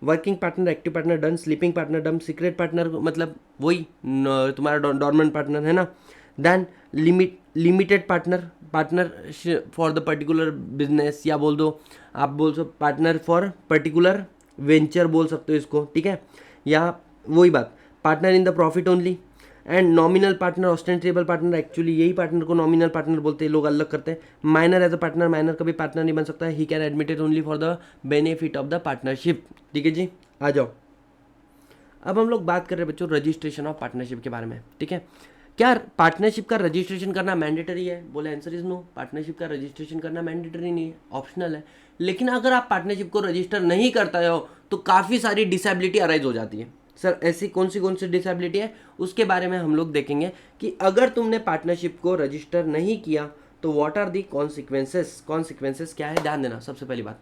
Working partner, active partner done, sleeping partner done, secret partner मतलब वही तुम्हारा डॉर्मेंट पार्टनर, है ना। Then limited partner for the particular business, या बोल दो आप बोल so partner for particular venture बोल सकते हो इसको, ठीक है। या वही बात, partner in the profit only, and nominal partner, ostensible partner, actually यही पार्टनर को नॉमिनल पार्टनर बोलते हैं, लोग अलग करते हैं। Minor as a partner, minor कभी पार्टनर नहीं बन सकता है, he can admitted only for the benefit of the partnership, ठीक है जी। आ जाओ, अब हम लोग बात कर रहे हैं बच्चों रजिस्ट्रेशन ऑफ पार्टनरशिप के बारे में, ठीक है। क्या पार्टनरशिप का रजिस्ट्रेशन करना मैंडेटरी है? बोले आंसर इज नो, पार्टनरशिप का रजिस्ट्रेशन करना मैंडेटरी नहीं है, ऑप्शनल है। लेकिन अगर आप पार्टनरशिप को रजिस्टर नहीं करते हो तो काफ़ी सारी डिसेबिलिटी अराइज हो जाती है। सर ऐसी कौन सी डिसेबिलिटी है, उसके बारे में हम लोग देखेंगे कि अगर तुमने पार्टनरशिप को रजिस्टर नहीं किया तो व्हाट आर दी कॉन्सिक्वेंसेस क्या है। ध्यान देना सबसे पहली बात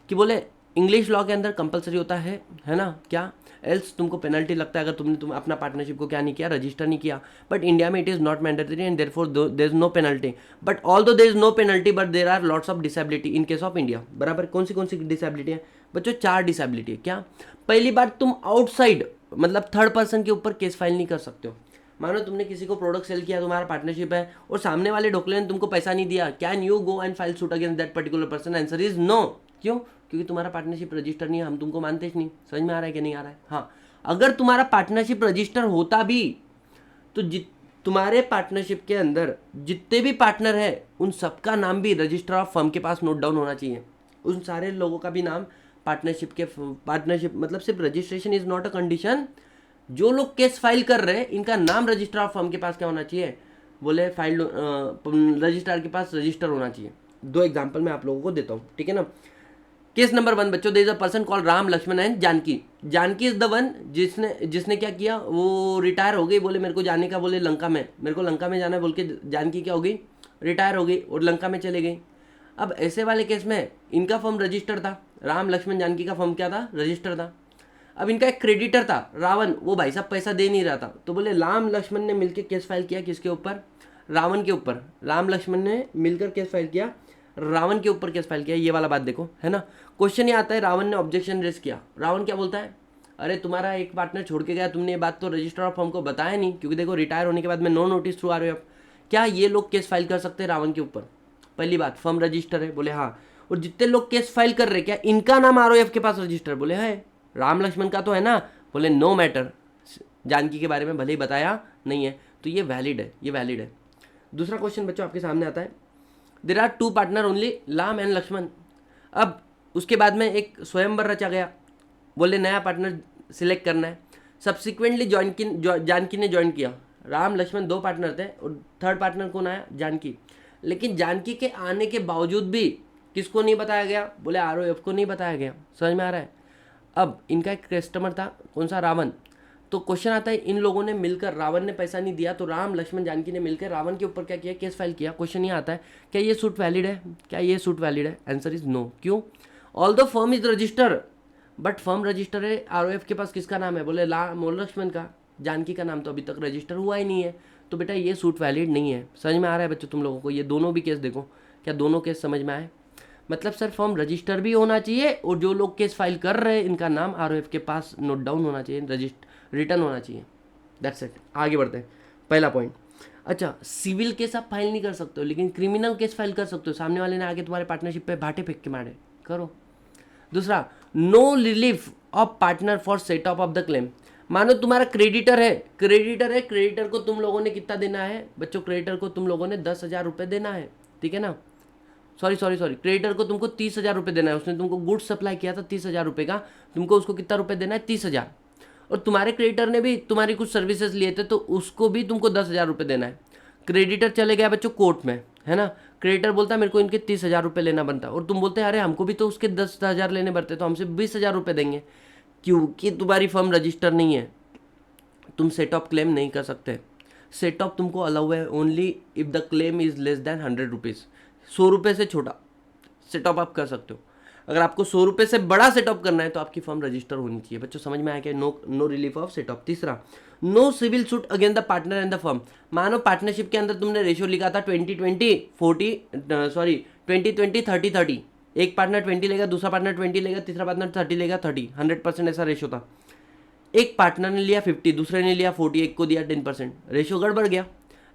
कि बोले इंग्लिश लॉ के अंदर कंपलसरी होता है ना, क्या एल्स तुमको पेनल्टी लगता है अगर तुम अपना पार्टनरशिप को क्या नहीं किया, रजिस्टर नहीं किया। बट इंडिया में it is not mandatory and therefore there is no penalty, but although there is no penalty but there are lots of disability in case of India, बराबर। कौन सी डिसेबिलिटी है बच्चों? 4 डिसेबिलिटी है। क्या? पहली बात, तुम आउटसाइड मतलब थर्ड पर्सन के ऊपर केस फाइल नहीं कर सकते हो। मानो तुमने किसी को प्रोडक्ट सेल किया, तुम्हारा पार्टनरशिप है और सामने वाले ढोकले ने तुमको पैसा नहीं दिया, can you go and file suit against that particular person? Answer is no. क्यों? क्योंकि तुम्हारा पार्टनरशिप रजिस्टर नहीं है, हम तुमको मानते ही नहीं। समझ में आ रहा है कि नहीं आ रहा है? हाँ, अगर तुम्हारा पार्टनरशिप रजिस्टर होता भी तो तुम्हारे पार्टनरशिप के अंदर जितने भी पार्टनर है उन सबका नाम भी रजिस्टर ऑफ फर्म के पास नोट डाउन होना चाहिए। उन सारे लोगों का भी नाम पार्टनरशिप मतलब सिर्फ registration is not a condition. जो लोग केस फाइल कर रहे हैं इनका नाम रजिस्टर ऑफ फर्म के पास क्या होना चाहिए? बोले फाइल रजिस्ट्रार के पास रजिस्टर होना चाहिए। 2 एग्जाम्पल मैं आप लोगों को देता हूँ, ठीक है ना। केस नंबर 1 बच्चों, there is a person called Ram Lakshman and Janaki. Janaki is the one जिसने क्या किया, वो रिटायर हो गई। बोले मेरे को जाने का, बोले लंका में, मेरे को लंका में जाना है बोल के जानकी क्या हो गई, रिटायर हो गई और लंका में चले गई। अब ऐसे वाले केस में इनका फर्म रजिस्टर था, राम लक्ष्मण जानकी का फर्म क्या था, रजिस्टर था। अब इनका एक क्रेडिटर था रावण, वो भाई साहब पैसा दे नहीं रहा था, तो बोले राम लक्ष्मण ने मिलकर केस फाइल किया, किसके ऊपर? रावण के ऊपर। राम लक्ष्मण ने मिलकर केस फाइल किया, रावण के ऊपर केस फाइल किया। ये वाला बात देखो, है ना। क्वेश्चन ये आता है, रावण ने ऑब्जेक्शन रेज किया। रावण क्या बोलता है, अरे तुम्हारा एक पार्टनर छोड़ के गया, तुमने ये बात तो रजिस्टर ऑफ फर्म को बताया नहीं, क्योंकि देखो रिटायर होने के बाद में नो नोटिस थ्रू आ रहे हो। अब क्या ये लोग केस फाइल कर सकते हैं रावण के ऊपर? पहली बात, फर्म रजिस्टर है, बोले हाँ। और जितने लोग केस फाइल कर रहे क्या इनका नाम आरओएफ के पास रजिस्टर? बोले है। राम लक्ष्मण का तो है ना? बोले नो मैटर, जानकी के बारे में भले ही बताया नहीं है, तो ये वैलिड है, ये वैलिड है। दूसरा क्वेश्चन बच्चों आपके सामने आता है, there are 2 partner only, Ram and Lakshman. अब उसके बाद में एक स्वयंवर रचा गया, बोले नया पार्टनर सिलेक्ट करना है। सब्सिक्वेंटली जानकी ने ज्वाइन किया, राम लक्ष्मण 2 पार्टनर थे और थर्ड पार्टनर कौन आया, जानकी। लेकिन जानकी के आने के बावजूद भी किसको नहीं बताया गया, बोले आरओएफ को नहीं बताया गया। समझ में आ रहा है। अब इनका एक कस्टमर था, कौन सा, रावण। तो क्वेश्चन आता है, इन लोगों ने मिलकर, रावण ने पैसा नहीं दिया तो राम लक्ष्मण जानकी ने मिलकर रावण के ऊपर क्या किया, केस फाइल किया। क्वेश्चन ये आता है, क्या ये सूट वैलिड है, क्या ये सूट वैलिड है? Answer is no. क्यों? All the firm is register, but firm register है, आरओएफ के पास किसका नाम है, बोले मोल लक्ष्मण का। जानकी का नाम तो अभी तक रजिस्टर हुआ ही नहीं है, तो बेटा ये सूट वैलिड नहीं है। समझ में आ रहा है बच्चों तुम लोगों को? ये दोनों भी केस देखो, क्या दोनों केस समझ में आए? मतलब सर फॉर्म रजिस्टर भी होना चाहिए और जो लोग केस फाइल कर रहे हैं इनका नाम आरओएफ के पास नोट डाउन होना चाहिए, रजिस्टर रिटर्न होना चाहिए। That's it. आगे बढ़ते हैं। पहला पॉइंट, अच्छा सिविल केस आप फाइल नहीं कर सकते हो, लेकिन क्रिमिनल केस फाइल कर सकते हो। सामने वाले ने आगे तुम्हारे पार्टनरशिप पे भाटे फेंक के मारे, करो। दूसरा, no relief of partner for set off the claim. मानो तुम्हारा क्रेडिटर है, क्रेडिटर को तुम लोगों ने कितना देना है बच्चों, क्रेडिटर को तुम लोगों ने 10,000 रुपये देना है, ठीक है ना। सॉरी क्रेडिटर को तुमको 30,000 रुपये देना है। उसने तुमको गुड्स सप्लाई किया था 30,000 रुपये का, तुमको उसको कितना रुपये देना है, 30,000। और तुम्हारे क्रेडिटर ने भी तुम्हारी कुछ सर्विसेज लिए थे तो उसको भी तुमको 10,000 रुपये देना है। क्रेडिटर चले गया बच्चों कोर्ट में, है ना। क्रेडिटर बोलता है मेरे को इनके 30,000 रुपये लेना बनता है, और तुम बोलते हैं अरे हमको भी तो उसके 10,000 लेने बनते, तो हमसे 20,000 रुपये देंगे। क्योंकि तुम्हारी फर्म रजिस्टर नहीं है, तुम सेट ऑफ क्लेम नहीं कर सकते। सेट ऑफ तुमको अलाउ है only if the claim is less than 100 rupees. 100 रुपये से छोटा सेट ऑफ आप कर सकते हो। अगर आपको 100 रुपये से बड़ा सेट ऑफ करना है तो आपकी फर्म रजिस्टर होनी चाहिए। बच्चों समझ में आया क्या? No relief of set off. तीसरा, no civil suit against the partner and the firm. मानो पार्टनरशिप के अंदर तुमने रेशियो लिखा था 20-20-30-30। एक पार्टनर 20 लेगा, दूसरा पार्टनर 20 लेगा, तीसरा पार्टनर 30 लेगा, 100% ऐसा रेशियो था। एक पार्टनर ने लिया 50, दूसरे ने लिया 40, एक को दिया 10%, रेशियो गड़बड़ गया।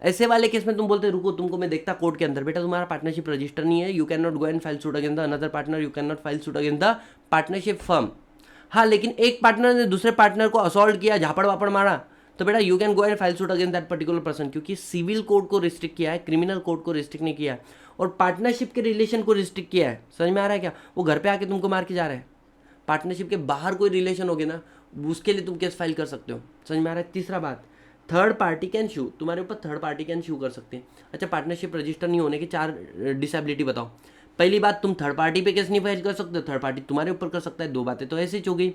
ऐसे वाले केस में तुम बोलते रुको तुमको मैं देखता कोर्ट के अंदर, बेटा तुम्हारा पार्टनरशिप रजिस्टर नहीं है, you can not go and file suit against the another partner, you can not file suit against the partnership firm. हाँ, लेकिन एक पार्टनर ने दूसरे पार्टनर को असॉल्ट किया, झापड़ वापड़ मारा, तो बेटा you can go and file suit against that particular person, क्योंकि सिविल कोड को रिस्ट्रिक्ट किया है, क्रिमिनल कोड को रिस्ट्रिक्ट नहीं किया है, और पार्टनरशिप के रिलेशन को रिस्ट्रिक्ट किया है। समझ में आ रहा है क्या? वो घर पे आके तुमको मार के जा रहे हैं। पार्टनरशिप के बाहर कोई रिलेशन हो गया ना, उसके लिए तुम केस फाइल कर सकते हो। समझ में आ रहा है? तीसरा बात, थर्ड पार्टी कैन शू, तुम्हारे ऊपर थर्ड पार्टी कैन शू कर सकते हैं। अच्छा, पार्टनरशिप रजिस्टर नहीं होने की 4 डिसेबिलिटी बताओ। पहली बात, तुम थर्ड पार्टी पे केस नहीं फाइल कर सकते, थर्ड पार्टी तुम्हारे ऊपर कर सकता है। 2 बातें तो ऐसे ही हो गई।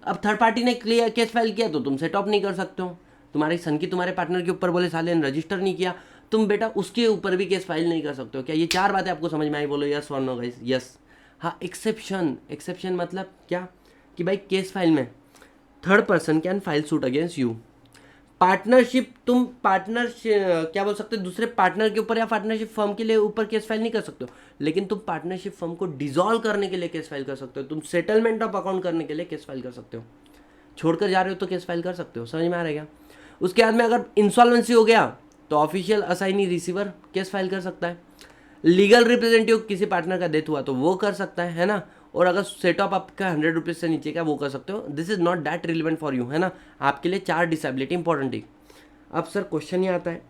अब थर्ड पार्टी ने क्लियर केस फाइल किया तो तुम सेट ऑफ नहीं कर सकते हो। तुम्हारी सन की तुम्हारे पार्टनर के ऊपर बोले साले ने रजिस्टर नहीं किया, तुम बेटा उसके ऊपर भी केस फाइल नहीं कर सकते हो। क्या ये 4 बातें आपको समझ में आई? बोलो यस और नो गाइस। यस। हाँ, एक्सेप्शन मतलब क्या कि भाई केस फाइल में third person can file suit against you. Partnership, तुम पार्टनर क्या बोल सकते हो, दूसरे पार्टनर के ऊपर या पार्टनरशिप फर्म के लिए ऊपर केस फाइल नहीं कर सकते हो, लेकिन तुम पार्टनरशिप फर्म को डिसॉल्व करने के लिए केस फाइल कर सकते हो, तुम सेटलमेंट ऑफ अकाउंट करने के लिए केस फाइल कर सकते हो। छोड़कर जा रहे हो तो केस फाइल कर सकते हो। समझ में आ रहा है क्या? उसके बाद में अगर इंसॉल्वेंसी हो गया तो official assignee receiver case file कर सकता है। लीगल रिप्रेजेंटेटिव किसी पार्टनर का डेथ हुआ तो वो कर सकता है ना। और अगर सेट ऑफ आपका 100 रुपीज़ से नीचे का वो कर सकते हो। This is not that relevant for you, है ना। आपके लिए 4 डिसेबिलिटी इंपॉर्टेंट है। अब सर क्वेश्चन ये आता है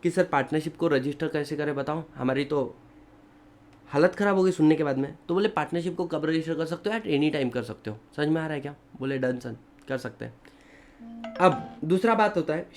कि सर पार्टनरशिप को रजिस्टर कैसे करें बताओ। हमारी तो हालत ख़राब होगी सुनने के बाद में। तो बोले पार्टनरशिप को कब रजिस्टर कर सकते हो? एट एनी टाइम कर सकते हो। समझ में आ रहा है क्या? बोले डन सन, कर सकते हैं। अब दूसरा बात होता है,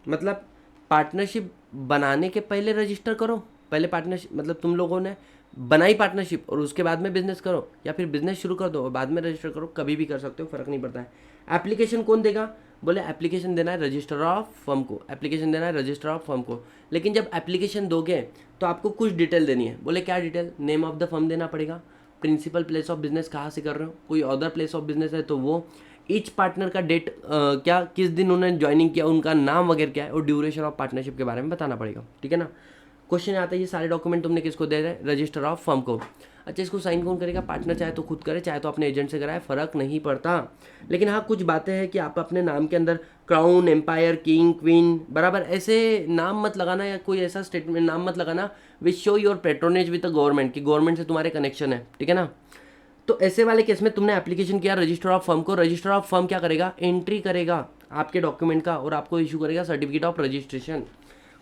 मतलब पार्टनरशिप बनाने के पहले रजिस्टर करो। पहले पार्टनरशिप मतलब तुम लोगों ने बनाई पार्टनरशिप और उसके बाद में बिजनेस करो, या फिर बिजनेस शुरू कर दो और बाद में रजिस्टर करो, कभी भी कर सकते हो, फर्क नहीं पड़ता है। एप्लीकेशन कौन देगा? बोले एप्लीकेशन देना है रजिस्टर ऑफ फर्म को, एप्लीकेशन देना है रजिस्टर ऑफ फर्म को। लेकिन जब एप्लीकेशन दोगे तो आपको कुछ डिटेल देनी है। बोले क्या detail? Name of the firm देना पड़ेगा, प्रिंसिपल प्लेस ऑफ बिजनेस कहाँ से कर रहे हो, कोई अदर प्लेस ऑफ बिजनेस है तो वो, ईच पार्टनर का डेट क्या किस दिन उन्होंने ज्वाइनिंग किया, उनका नाम वगैरह क्या है, और ड्यूरेशन ऑफ पार्टनरशिप के बारे में बताना पड़ेगा। ठीक है ना। क्वेश्चन आता है ये सारे डॉक्यूमेंट तुमने किसको दे रहे हैं? रजिस्टर ऑफ फर्म को। अच्छा, इसको साइन कौन करेगा? पार्टनर चाहे तो खुद करे, चाहे तो अपने एजेंट से कराए, फर्क नहीं पड़ता। लेकिन हाँ, कुछ बातें हैं कि आप अपने नाम के अंदर क्राउन, एम्पायर, किंग, क्वीन बराबर ऐसे नाम मत लगाना, या कोई ऐसा स्टेटमेंट नाम मत लगाना which show your patronage with the government, की गवर्नमेंट से तुम्हारे कनेक्शन है। ठीक है ना। तो ऐसे वाले केस में तुमने एप्लीकेशन किया रजिस्टर ऑफ फर्म को, रजिस्टर ऑफ फर्म क्या करेगा? एंट्री करेगा आपके डॉक्यूमेंट का और आपको इशू करेगा सर्टिफिकेट ऑफ रजिस्ट्रेशन।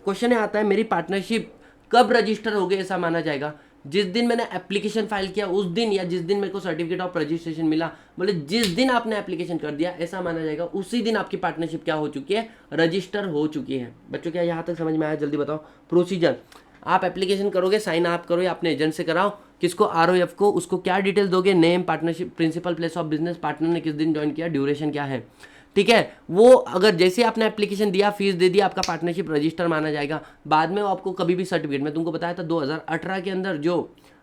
क्वेश्चन आता है मेरी पार्टनरशिप कब रजिस्टर हो गई ऐसा माना जाएगा? जिस दिन मैंने एप्लीकेशन फाइल किया उस दिन, या जिस दिन मेरे को सर्टिफिकेट ऑफ रजिस्ट्रेशन मिला, बोले जिस दिन आपने एप्लीकेशन कर दिया ऐसा माना जाएगा उसी दिन आपकी पार्टनरशिप क्या हो चुकी है, रजिस्टर हो चुकी है। बच्चों क्या यहाँ तक समझ में आया? जल्दी बताओ प्रोसीजर। आप एप्लीकेशन करोगे, साइन आप करो या अपने एजेंट से कराओ, किसको, ROF को, उसको क्या डिटेल्स दोगे, name, partnership, principal, place of business, partner ने किस दिन ज्वाइन किया, ड्यूरेशन क्या है, ठीक है। वो अगर जैसे आपने एप्लीकेशन दिया, फीस दे दिया, आपका पार्टनरशिप रजिस्टर माना जाएगा। बाद में वो आपको कभी भी सर्टिफिकेट, मैं तुमको बताया था 2018 के अंदर जो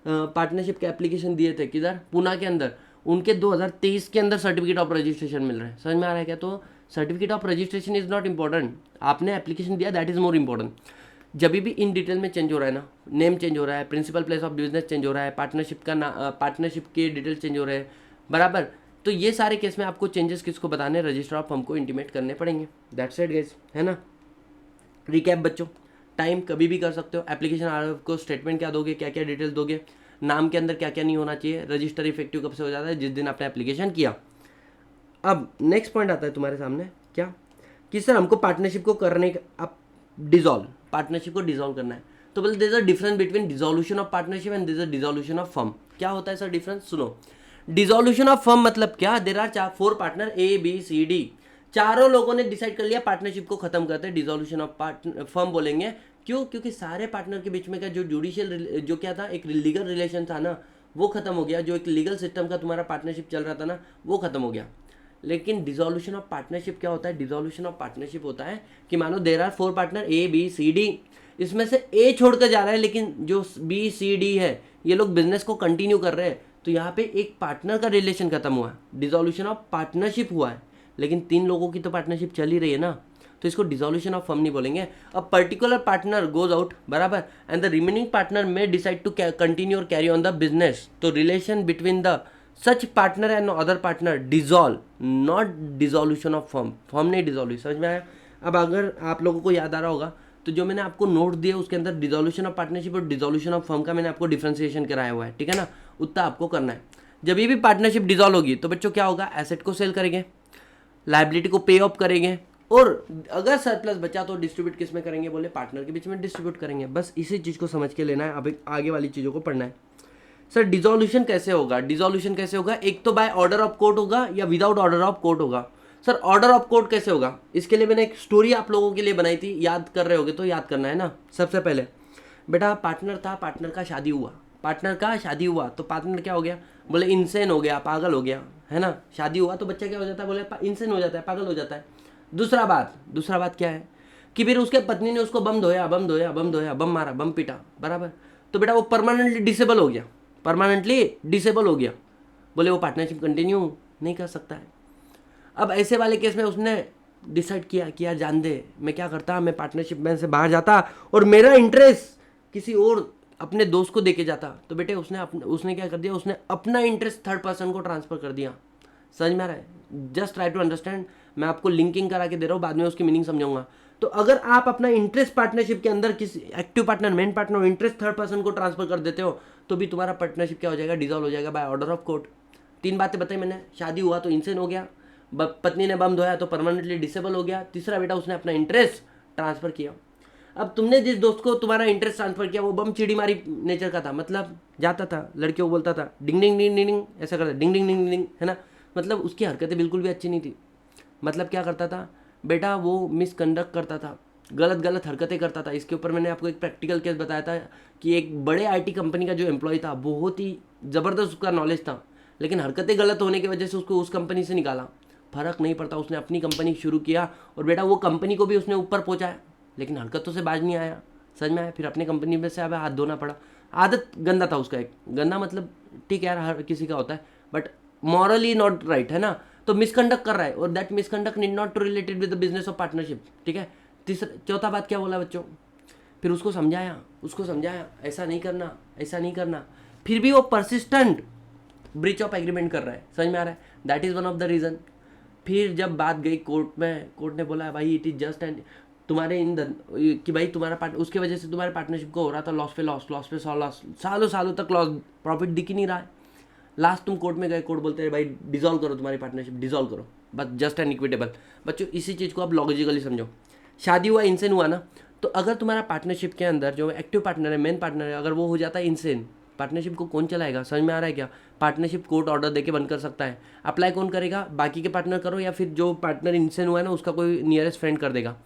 पार्टनरशिप के एप्लीकेशन दिए थे किधर, पूना के अंदर, उनके 2023 के अंदर सर्टिफिकेट ऑफ रजिस्ट्रेशन मिल रहा है। समझ में आ रहा है क्या? तो certificate of registration is not important, आपने एप्लीकेशन दिया दैट इज मोर इंपॉर्टेंट। जब भी इन डिटेल में चेंज हो रहा है ना, नेम चेंज हो रहा है, principal place of business change हो रहा है, पार्टनरशिप का पार्टनरशिप के डिटेल्स चेंज हो रहे हैं, बराबर, तो ये सारे केस में आपको चेंजेस किसको बताने, रजिस्टर ऑफ फर्म को इंटीमेट करने पड़ेंगे। दैट्स इट गाइस, है ना। रिकैप बच्चों, टाइम कभी भी कर सकते हो, एप्लीकेशन ROF को स्टेटमेंट क्या दोगे, क्या क्या डिटेल्स दोगे, नाम के अंदर क्या क्या नहीं होना चाहिए, रजिस्टर इफेक्टिव कब से हो जाता है, जिस दिन आपने एप्लीकेशन किया। अब नेक्स्ट पॉइंट आता है तुम्हारे सामने, क्या कि सर हमको पार्टनरशिप को करने का, आप डिजॉल्व, पार्टनरशिप को डिजॉल्व करना है, तो बोले there is a difference between dissolution of partnership and there is a dissolution of firm. क्या होता है सर डिफरेंस? सुनो, डिजोल्यूशन ऑफ फर्म मतलब क्या, देयर आर 4 पार्टनर ABCD, चारों लोगों ने डिसाइड कर लिया पार्टनरशिप को खत्म करते हैं, डिजोल्यूशन ऑफ फर्म बोलेंगे। क्यों? क्योंकि सारे पार्टनर के बीच में का जो जुडिशियल, जो क्या था, एक लीगल रिलेशन था ना, वो खत्म हो गया, जो एक लीगल सिस्टम का तुम्हारा पार्टनरशिप चल रहा था ना, वो खत्म हो गया। लेकिन डिसोल्यूशन ऑफ पार्टनरशिप क्या होता है? डिसोल्यूशन ऑफ पार्टनरशिप होता है कि मानो देयर आर 4 पार्टनर ABCD, इसमें से A छोड़कर जा रहा है, लेकिन जो BCD है ये लोग बिजनेस को कंटिन्यू कर रहे हैं, तो यहाँ पे एक पार्टनर का रिलेशन खत्म हुआ है, डिसोल्यूशन ऑफ पार्टनरशिप हुआ है, लेकिन 3 लोगों की तो पार्टनरशिप चल ही रही है ना, तो इसको डिसोल्यूशन ऑफ फर्म नहीं बोलेंगे। A particular partner goes out, बराबर, एंड द रिमेनिंग पार्टनर में डिसाइड टू कंटिन्यू और कैरी ऑन द बिजनेस, तो relation between the such partner and other partner dissolve, not dissolution of firm, firm नहीं dissolve. समझ में आया? अब अगर आप लोगों को याद आ रहा होगा तो जो मैंने आपको नोट दिया उसके अंदर डिजोल्यूशन ऑफ पार्टनरशिप और डिजोल्यूशन ऑफ फर्म का मैंने आपको डिफ्रेंसिएशन कराया हुआ है, ठीक है ना, उतना आपको करना है। जब ये भी पार्टनरशिप डिजॉल्व होगी तो बच्चों क्या होगा, एसेट को सेल करेंगे, लाइबिलिटी को पे ऑफ करेंगे, और अगर सरप्लस बचा तो डिस्ट्रीब्यूट किस में करेंगे, बोले पार्टनर के बीच में डिस्ट्रीब्यूट करेंगे। बस इसी चीज़ को समझ के लेना है, अब आगे वाली चीज़ों को पढ़ना है। सर डिसोल्यूशन कैसे होगा? डिसोल्यूशन कैसे होगा? एक तो बाय ऑर्डर ऑफ कोर्ट होगा या विदाउट ऑर्डर ऑफ कोर्ट होगा। सर ऑर्डर ऑफ कोर्ट कैसे होगा? इसके लिए मैंने एक स्टोरी आप लोगों के लिए बनाई थी, याद कर रहे होगे तो याद करना है ना। सबसे पहले बेटा पार्टनर था, पार्टनर का शादी हुआ, पार्टनर का शादी हुआ तो पार्टनर क्या हो गया, बोले इंसेन हो गया, पागल हो गया, है ना। शादी हुआ तो बच्चा क्या हो जाता है, बोले इंसेन हो जाता है, पागल हो जाता है। दूसरा बात क्या है कि फिर उसके पत्नी ने उसको बम धोया, बम मारा, बम पीटा, बराबर, तो बेटा वो परमानेंटली डिसेबल हो गया, परमानेंटली डिसेबल हो गया, बोले वो पार्टनरशिप कंटिन्यू नहीं कर सकता है। अब ऐसे वाले केस में उसने डिसाइड किया कि यार जान दे, मैं क्या करता, मैं पार्टनरशिप में से बाहर जाता और मेरा इंटरेस्ट किसी और अपने दोस्त को देके जाता, तो बेटे उसने क्या कर दिया, उसने अपना इंटरेस्ट थर्ड पर्सन को ट्रांसफर कर दिया। समझ में आ रहा है? जस्ट ट्राई टू अंडरस्टैंड, मैं आपको लिंकिंग करा के दे रहा हूँ, बाद में उसकी मीनिंग समझाऊंगा। तो अगर आप अपना इंटरेस्ट पार्टनरशिप के अंदर किसी active partner, main partner, interest third person को ट्रांसफर कर देते हो तो भी तुम्हारा पार्टनरशिप क्या हो जाएगा, डिसॉल्व हो जाएगा बाय ऑर्डर ऑफ कोर्ट। 3 बातें बताई मैंने, शादी हुआ तो इंसेन हो गया, पत्नी ने बम धोया तो परमानेंटली डिसेबल हो गया, तीसरा बेटा उसने अपना इंटरेस्ट ट्रांसफर किया। अब तुमने जिस दोस्त को तुम्हारा इंटरेस्ट ट्रांसफर किया वो बम चिड़ी मारी नेचर का था, मतलब जाता था लड़कियों को बोलता था डिंग डिंग डिंग डिंग, ऐसा करता डिंग डिंग डिंग डिंग, है ना, मतलब उसकी हरकतें बिल्कुल भी अच्छी नहीं थी। मतलब क्या करता था बेटा, वो मिसकंडक्ट करता था, गलत हरकतें करता था। इसके ऊपर मैंने आपको एक प्रैक्टिकल केस बताया था कि एक बड़े IT कंपनी का जो एम्प्लॉय था, बहुत ही ज़बरदस्त उसका नॉलेज था, लेकिन हरकतें गलत होने की वजह से उसको उस कंपनी से निकाला। फ़र्क नहीं पड़ता, उसने अपनी कंपनी शुरू किया और बेटा वो कंपनी को भी उसने ऊपर पहुँचाया, लेकिन हरकतों से बाज नहीं आया। समझ में आया? फिर अपनी कंपनी में से अब हाथ धोना पड़ा। आदत गंदा था उसका, एक गंदा मतलब ठीक है यार, हर किसी का होता है, बट मॉरली नॉट राइट, है ना। तो मिसकंडक्ट कर रहा है और that misconduct need not to related with the business of partnership, ठीक है। चौथा बात क्या बोला बच्चों, फिर उसको समझाया ऐसा नहीं करना, फिर भी वो परसिस्टेंट ब्रीच ऑफ एग्रीमेंट कर रहा है। समझ में आ रहा है? That is one of the reason. फिर जब बात गई कोर्ट में, कोर्ट ने बोला भाई इट इज़ जस्ट एंड तुम्हारे कि भाई तुम्हारा उसके वजह से तुम्हारे पार्टनरशिप को हो रहा था लॉस पे लॉस, सालों तक लॉस, प्रॉफिट दिख ही नहीं रहा है। लास्ट तुम कोर्ट में गए, कोर्ट बोलते हैं भाई डिसॉल्व करो तुम्हारी पार्टनरशिप, डिसॉल्व करो, बस जस्ट एंड इक्विटेबल। बच्चों इसी चीज़ को आप लॉजिकली समझो। शादी हुआ, इंसेन हुआ ना, तो अगर तुम्हारा पार्टनरशिप के अंदर जो एक्टिव पार्टनर है, मेन पार्टनर है, अगर वो हो जाता है इंसेन, पार्टनरशिप को कौन चलाएगा, समझ में आ रहा है क्या? पार्टनरशिप कोर्ट ऑर्डर देके बंद कर सकता है। अप्लाई कौन करेगा? बाकी के पार्टनर करो, या फिर जो पार्टनर इनसेन हुआ है ना उसका कोई नियरेस्ट फ्रेंड कर देगा।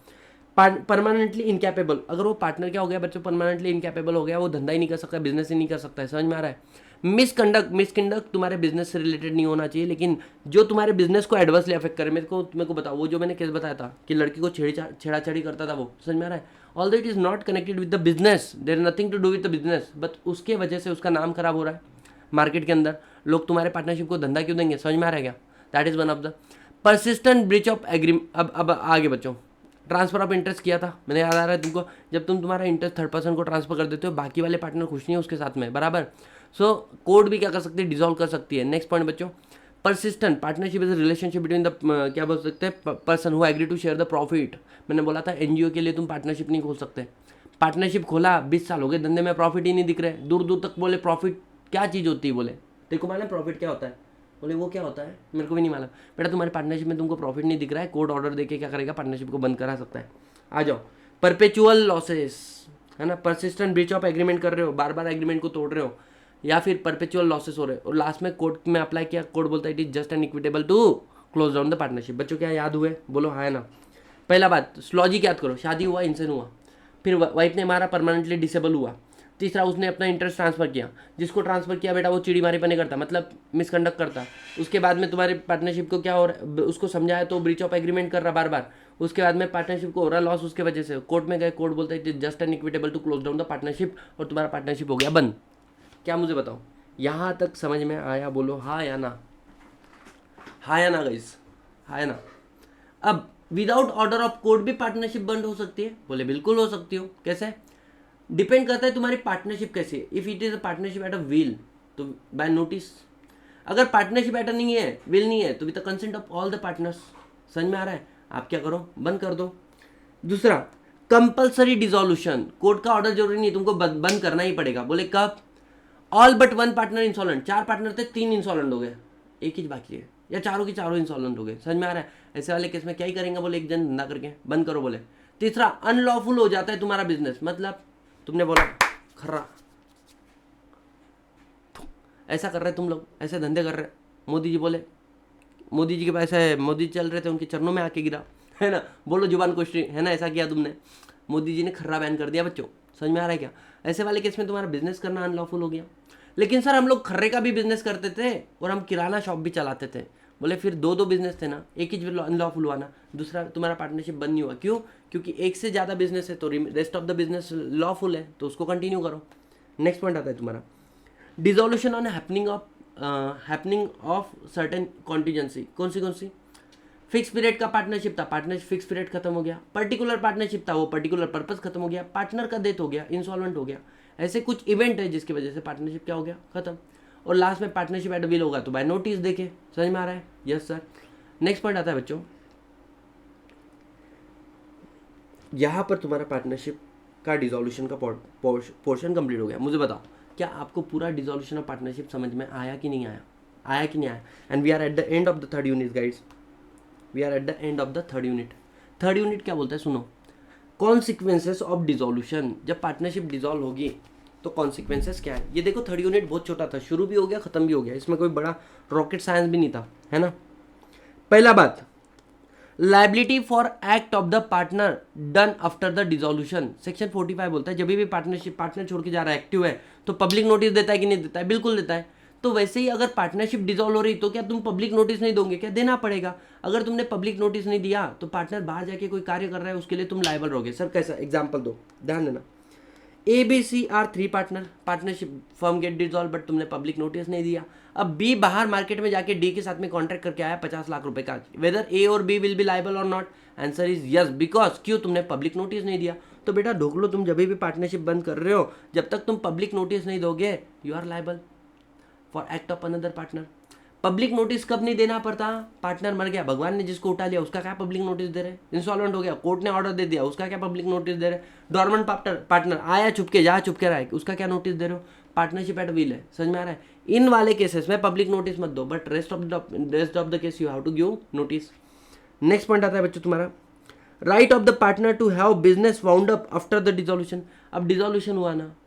परमानेंटली इनकैपेबल, अगर वो पार्टनर क्या हो गया बच्चों, परमानेंटली इनकैपेबल हो गया, वो धंधा ही नहीं कर सकता, बिजनेस ही नहीं कर सकता है, समझ में आ रहा है? मिसकंडक्ट तुम्हारे बिजनेस से रिलेटेड नहीं होना चाहिए, लेकिन जो तुम्हारे बिजनेस को एडवर्सली अफेक्ट करे। मेरे को बताओ, वो जो मैंने केस बताया था कि लड़की को छेड़ाछाड़ी करता था, वो समझ में आ रहा है? Although it is not connected with the business, there is nothing to do with the business, but उसके वजह से उसका नाम खराब हो रहा है मार्केट के अंदर। लोग तुम्हारे पार्टनरशिप को धंधा क्यों देंगे, समझ में आ रहा है क्या? That is one of the persistent breach of agreement. अब आगे बच्चों, ट्रांसफर ऑफ इंटरेस्ट किया था मैंने, याद आ रहा है तुमको? जब तुम तुम्हारा इंटरेस्ट थर्ड पर्सन को ट्रांसफर कर देते हो, बाकी वाले पार्टनर खुश नहीं है उसके साथ में, बराबर। सो कोर्ट भी क्या कर सकती है, डिसॉल्व कर सकती है। नेक्स्ट पॉइंट बच्चों, persistent partnership is relationship between the क्या बोल सकते हैं, person who agree to share the profit. मैंने बोला था एनजीओ के लिए तुम पार्टनरशिप नहीं खोल सकते। पार्टनरशिप खोला 20 साल हो गए, धंधे में प्रॉफिट ही नहीं दिख रहे, दूर दूर तक बोले प्रॉफिट क्या चीज़ होती है, बोले तेरे को मालूम प्रॉफिट क्या होता है? बोले वो क्या होता है, मेरे को भी नहीं मालूम। बेटा तुम्हारे पार्टनरशिप में तुमको प्रॉफिट नहीं दिख रहा है, कोर्ट ऑर्डर देके क्या करेगा, पार्टनरशिप को बंद करा सकता है। आ जाओ, परपेचुअल लॉसेस, है ना, परसिस्टेंट ब्रीच ऑफ एग्रीमेंट कर रहे हो, बार बार एग्रीमेंट को तोड़ रहे हो, या फिर परपेचुअल लॉसेस हो रहे हो, और लास्ट में कोर्ट में अप्लाई किया, कोर्ट बोलता है it is just and equitable to close down the partnership. बच्चों क्या याद हुए, बोलो हाँ है ना? पहला बात, लॉजिक याद करो, शादी हुआ, इंसेन हुआ, फिर वाइफ ने मारा, परमानेंटली डिसेबल हुआ। तीसरा, उसने अपना इंटरेस्ट ट्रांसफर किया, जिसको ट्रांसफर किया बेटा वो चिड़ी मारी पने करता, मतलब मिसकंडक्ट करता। उसके बाद में तुम्हारे पार्टनरशिप को क्या हो रहा है, उसको समझाया तो ब्रीच ऑफ एग्रीमेंट कर रहा बार बार। उसके बाद में पार्टनरशिप को हो रहा लॉस उसके वजह से, कोर्ट में गए, कोर्ट बोलता है just and equitable to close down the partnership, और तुम्हारा पार्टनरशिप हो गया बंद। क्या मुझे बताओ, यहाँ तक समझ में आया? बोलो हाँ या ना, हाँ या ना गाइस, हाँ या ना? अब विदाउट ऑर्डर ऑफ कोर्ट भी पार्टनरशिप बंद हो सकती है, बोले बिल्कुल हो सकती हो। कैसे? डिपेंड करता है तुम्हारी पार्टनरशिप कैसी है। If it is a partnership at a will तो बाय नोटिस, अगर पार्टनरशिप एट अ नहीं है, विल नहीं है, तो with the consent of all the partners. समझ में आ रहा है? आप क्या करो, बंद कर दो। दूसरा, कंपल्सरी डिसोल्यूशन, कोर्ट का ऑर्डर जरूरी नहीं, तुमको बंद करना ही पड़ेगा। बोले कब? All but one partner insolvent, 4 partner थे, 3 इंसॉल्वेंट हो गए, एक ही बाकी है, या चारों की चारों इंसॉल्वेंट हो गए। समझ में आ रहा है? ऐसे वाले केस में क्या ही करेंगे, बोले एक जन धंधा करके बंद करो, बोले। तीसरा, अनलॉफुल हो जाता है तुम्हारा बिजनेस, मतलब तुमने बोला खर्रा, ऐसा कर रहे तुम लोग, ऐसे धंधे कर रहे, मोदी जी बोले, मोदी जी के पास ऐसे मोदी चल रहे थे, उनके चरणों में आके गिरा, है ना? बोलो जुबान कुश्ती, है ना? ऐसा किया तुमने, मोदी जी ने खर्रा बैन कर दिया बच्चों। समझ में आ रहा है क्या? ऐसे वाले केस में तुम्हारा बिजनेस करना अनलॉफुल हो गया। लेकिन सर हम लोग खर्रे का भी बिजनेस करते थे और हम किराना शॉप भी चलाते थे। बोले फिर दो बिजनेस थे ना, एक ही अनलॉफुल हुआ ना, दूसरा तुम्हारा पार्टनरशिप बंद नहीं हुआ। क्यों? क्योंकि एक से ज़्यादा बिजनेस है तो rest of the business lawful है, तो उसको कंटिन्यू करो। नेक्स्ट पॉइंट आता है तुम्हारा, dissolution on happening of certain contingency. कौन सी? फिक्स पीरियड का पार्टनरशिप था, पार्टनरशिप फिक्स पीरियड खत्म हो गया। पर्टिकुलर पार्टनरशिप था, वो पर्टिकुलर पर्पस खत्म हो गया, पार्टनर का डेथ हो गया, इंसॉल्वेंट हो गया। ऐसे कुछ इवेंट है जिसकी वजह से पार्टनरशिप क्या हो गया, खत्म। और लास्ट में पार्टनरशिप एट विल होगा तो बाय नोटिस देखे। समझ में आ रहा है? Yes sir. नेक्स्ट पॉइंट आता है बच्चों, यहाँ पर तुम्हारा पार्टनरशिप का डिसोल्यूशन का पोर्शन कंप्लीट हो गया। मुझे बताओ, क्या आपको पूरा डिसोल्यूशन ऑफ पार्टनरशिप समझ में आया कि नहीं आया? आया कि नहीं आया? And we are at the end of the third unit guys, we are at the end of the third unit. Third unit क्या बोलता है, सुनो। कॉन्सिक्वेंसेस ऑफ डिसोल्यूशन, जब पार्टनरशिप डिसॉल्व होगी तो कॉन्सिक्वेंसेस क्या है? ये देखो, थर्ड यूनिट बहुत छोटा था, शुरू भी हो गया खत्म भी हो गया, इसमें कोई बड़ा रॉकेट साइंस भी नहीं था, है ना? पहला बात, liability for act of the partner done after the dissolution. Section 45 बोलता है जब भी पार्टनर छोड़ के जा रहा है, एक्टिव है, तो पब्लिक नोटिस देता है कि नहीं देता है? बिल्कुल देता है। तो वैसे ही अगर पार्टनरशिप डिसॉल्व हो रही तो क्या तुम पब्लिक नोटिस नहीं दोगे? क्या देना पड़ेगा। अगर तुमने पब्लिक नोटिस नहीं दिया तो पार्टनर बाहर जाके कोई कार्य कर रहा है, उसके लिए तुम लायबल रहोगे। सर कैसा? एग्जाम्पल दो, ध्यान देना। ABC are 3 partnership firm get dissolve, but तुमने पब्लिक नोटिस नहीं दिया। अब बी बाहर मार्केट में जाके डी के साथ में कॉन्ट्रैक्ट करके आया 50 लाख रुपए का, वेदर ए और बी विल बी लायबल और not? Answer is yes, because क्यों? तुमने पब्लिक नोटिस नहीं दिया। तो बेटा ढोक लो, तुम जब भी पार्टनरशिप बंद कर रहे हो, जब तक तुम पब्लिक नोटिस नहीं दोगे, you are liable for act of another partner. Public notice कब नहीं देना पड़ता? पार्टनर मर गया, भगवान ने जिसको उठा लिया उसका क्या पब्लिक नोटिस दे रहे? इंसॉल्वेंट हो गया, कोर्ट ने ऑर्डर दे दिया, उसका क्या पब्लिक नोटिस दे रहे? डॉर्मेंट पार्टनर आया चुपके जा, चुपके रहा है, उसका क्या नोटिस दे रहे हो? पार्टनरशिप एट विल है। समझ में आ रहा है? इन वाले केसेस में पब्लिक नोटिस मत दो, but rest of the case you have to give notice. Next point आता है बच्चों तुम्हारा, right of the partner to have business wound up after the dissolution. अब डिसोल्यूशन हुआ ना,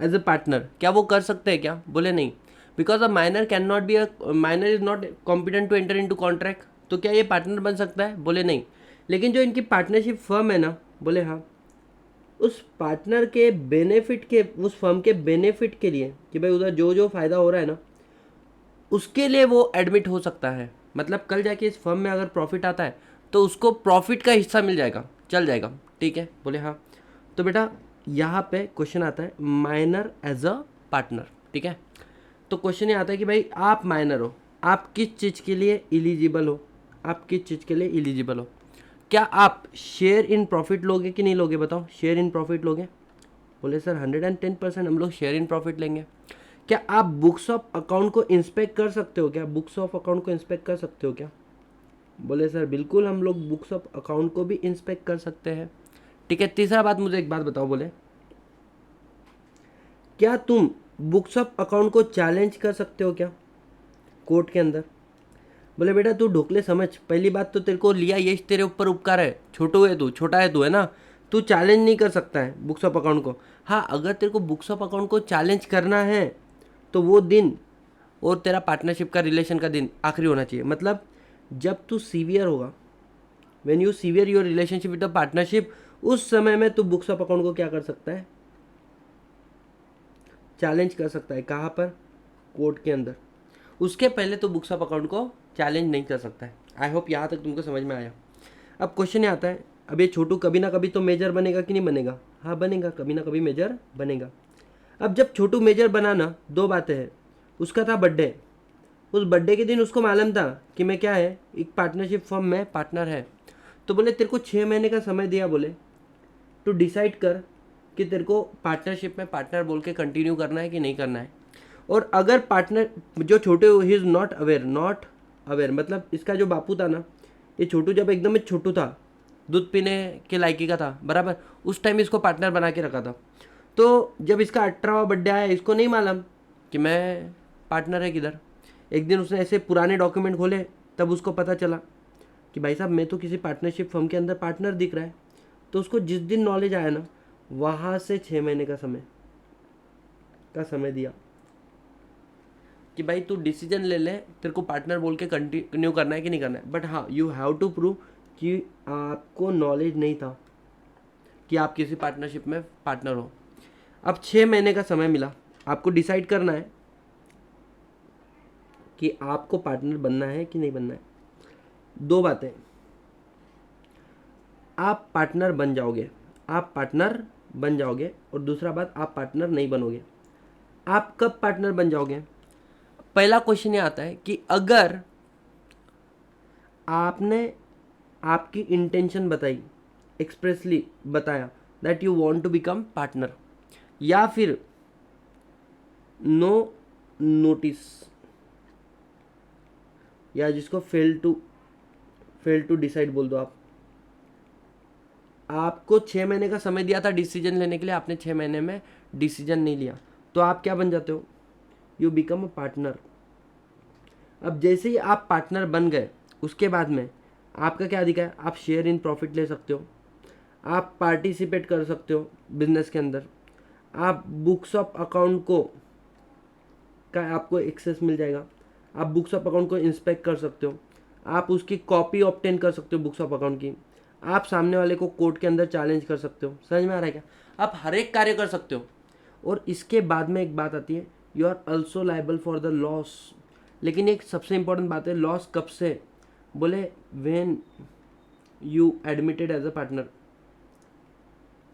एज ए पार्टनर, क्या वो कर सकते हैं क्या? बोले नहीं, because a minor can not be, a minor is not competent to enter into contract. तो क्या ये पार्टनर बन सकता है? बोले नहीं। लेकिन जो इनकी पार्टनरशिप फर्म है ना, बोले हाँ, उस पार्टनर के बेनिफिट के, उस फर्म के बेनिफिट के लिए कि भाई उधर जो जो फायदा हो रहा है ना, उसके लिए वो एडमिट हो सकता है। मतलब कल जाके इस फर्म में अगर प्रॉफिट आता है तो उसको प्रॉफिट का हिस्सा मिल जाएगा, चल जाएगा। ठीक है, बोले हाँ। तो बेटा यहाँ पे क्वेश्चन आता है माइनर एज अ पार्टनर। ठीक है, तो क्वेश्चन ये आता है कि भाई आप माइनर हो, आप किस चीज़ के लिए एलिजिबल हो? आप किस चीज़ के लिए एलिजिबल हो? क्या आप शेयर इन प्रॉफिट लोगे कि नहीं लोगे? बताओ, शेयर इन प्रॉफिट लोगे? बोले सर 110% हम लोग शेयर इन प्रॉफिट लेंगे। क्या आप बुक्स ऑफ अकाउंट को इंस्पेक्ट कर सकते हो? क्या बुक्स ऑफ अकाउंट को इंस्पेक्ट कर सकते हो क्या? बोले सर बिल्कुल, हम लोग बुक्स ऑफ अकाउंट को भी इंस्पेक्ट कर सकते हैं। ठीक है, तीसरा बात मुझे एक बात बताओ, बोले क्या तुम बुक्स ऑफ अकाउंट को चैलेंज कर सकते हो क्या कोर्ट के अंदर? बोले बेटा तू ढोकले समझ, पहली बात तो तेरे को लिया यश तेरे ऊपर उपकार है, छोटू है तू, छोटा है तू, है ना, तू चैलेंज नहीं कर सकता है बुक्स ऑफ अकाउंट को। हाँ, अगर तेरे को बुक्स ऑफ अकाउंट को चैलेंज करना है तो वो दिन और तेरा पार्टनरशिप का रिलेशन का दिन आखिरी होना चाहिए। मतलब जब तू सीवियर होगा, when you severe your relationship with the partnership, उस समय में तू बुक्स ऑफ अकाउंट को क्या कर सकता है? चैलेंज कर सकता है। कहाँ पर? कोर्ट के अंदर। उसके पहले तो बुक्स ऑफ अकाउंट को चैलेंज नहीं कर सकता है। आई होप यहाँ तक तुमको समझ में आया। अब क्वेश्चन ये आता है, अब ये छोटू कभी ना कभी तो मेजर बनेगा कि नहीं बनेगा? हाँ बनेगा, कभी ना कभी मेजर बनेगा। अब जब छोटू मेजर बना ना, दो बातें हैं। उसका था बर्थडे, उस बर्थडे के दिन उसको मालूम था कि मैं क्या है, एक पार्टनरशिप फर्म में पार्टनर है। तो बोले तेरे को 6 महीने का समय दिया, बोले तो डिसाइड कर कि तेरे को पार्टनरशिप में पार्टनर बोल के कंटिन्यू करना है कि नहीं करना है। और अगर पार्टनर जो छोटे, he is not aware, not aware मतलब इसका जो बापू था ना, ये छोटू जब एकदम छोटू था, दूध पीने के लायकी का था बराबर, उस टाइम इसको पार्टनर बना के रखा था। तो जब इसका 18वां बर्थडे आया, इसको नहीं मालूम कि मैं पार्टनर है किधर। एक दिन उसने ऐसे पुराने डॉक्यूमेंट खोले, तब उसको पता चला कि भाई साहब मैं तो किसी पार्टनरशिप फर्म के अंदर पार्टनर दिख रहा है। तो उसको जिस दिन नॉलेज आया ना, वहाँ से 6 महीने का समय दिया कि भाई तू डिसीजन ले ले, तेरे को पार्टनर बोल के कंटिन्यू करना है कि नहीं करना है। बट हाँ, यू हैव टू प्रूव कि आपको नॉलेज नहीं था कि आप किसी पार्टनरशिप में पार्टनर हो। अब 6 महीने का समय मिला, आपको डिसाइड करना है कि आपको पार्टनर बनना है कि नहीं बनना है। दो बातें, आप पार्टनर बन जाओगे, आप पार्टनर बन जाओगे, और दूसरा बात आप पार्टनर नहीं बनोगे। आप कब पार्टनर बन जाओगे? पहला क्वेश्चन ये आता है कि अगर आपने आपकी इंटेंशन बताई, एक्सप्रेसली बताया that you want to become partner, या फिर नो नोटिस, या जिसको फेल टू डिसाइड बोल दो। आपको 6 महीने का समय दिया था डिसीजन लेने के लिए, आपने 6 महीने में डिसीजन नहीं लिया, तो आप क्या बन जाते हो? You become a partner. अब जैसे ही आप पार्टनर बन गए, उसके बाद में आपका क्या अधिकार है? आप शेयर इन प्रॉफिट ले सकते हो, आप पार्टिसिपेट कर सकते हो बिजनेस के अंदर, आप बुक्स ऑफ अकाउंट को का आपको एक्सेस मिल जाएगा, आप बुक्स ऑफ अकाउंट को इंस्पेक्ट कर सकते हो, आप उसकी कॉपी ऑब्टेन कर सकते हो बुक्स ऑफ अकाउंट की, आप सामने वाले को कोर्ट के अंदर चैलेंज कर सकते हो। समझ में आ रहा है क्या? आप हर एक कार्य कर सकते हो। और इसके बाद में एक बात आती है, you are also liable for the loss. लेकिन एक सबसे इंपॉर्टेंट बात है, लॉस कब से? बोले when you admitted as a partner.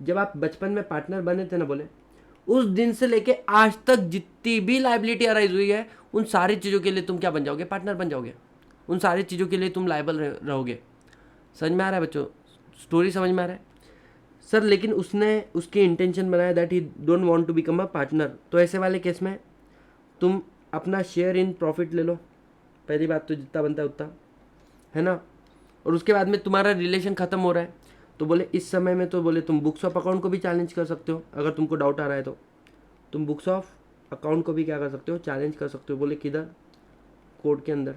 जब आप बचपन में पार्टनर बने थे ना, बोले उस दिन से लेके आज तक जितनी भी लाइबिलिटी अराइज हुई है, उन सारी चीज़ों के लिए तुम क्या बन जाओगे? पार्टनर बन जाओगे। उन सारी चीज़ों के लिए तुम लाइबल रहोगे। समझ में आ रहा है बच्चों? स्टोरी समझ में आ रहा है सर? लेकिन उसने उसकी इंटेंशन बनाया that he don't want to become a partner. तो ऐसे वाले केस में तुम अपना शेयर इन प्रॉफिट ले लो, पहली बात तो जितना बनता है उतना, है ना। और उसके बाद में तुम्हारा रिलेशन ख़त्म हो रहा है, तो बोले इस समय में तो बोले तुम बुक्स ऑफ अकाउंट को भी चैलेंज कर सकते हो। अगर तुमको डाउट आ रहा है तो तुम बुक्स ऑफ अकाउंट को भी क्या कर सकते हो? चैलेंज कर सकते हो। बोले किधर? कोर्ट के अंदर।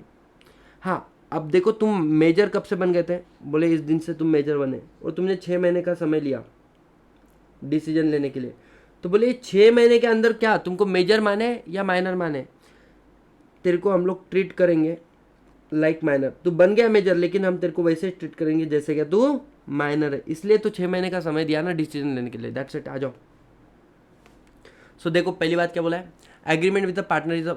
हाँ, अब देखो तुम मेजर कब से बन गए थे? बोले इस दिन से तुम मेजर बने, और तुमने 6 महीने का समय लिया डिसीजन लेने के लिए। तो बोले 6 महीने के अंदर क्या तुमको मेजर माने या माइनर माने, तेरे को हम लोग ट्रीट करेंगे लाइक माइनर। तू बन गया मेजर, लेकिन हम तेरे को वैसे ट्रीट करेंगे जैसे कि तू माइनर है। इसलिए तो 6 महीने का समय दिया ना डिसीजन लेने के लिए। दैट्स इट, आ जाओ। सो देखो पहली बात क्या बोला है, agreement with the partner is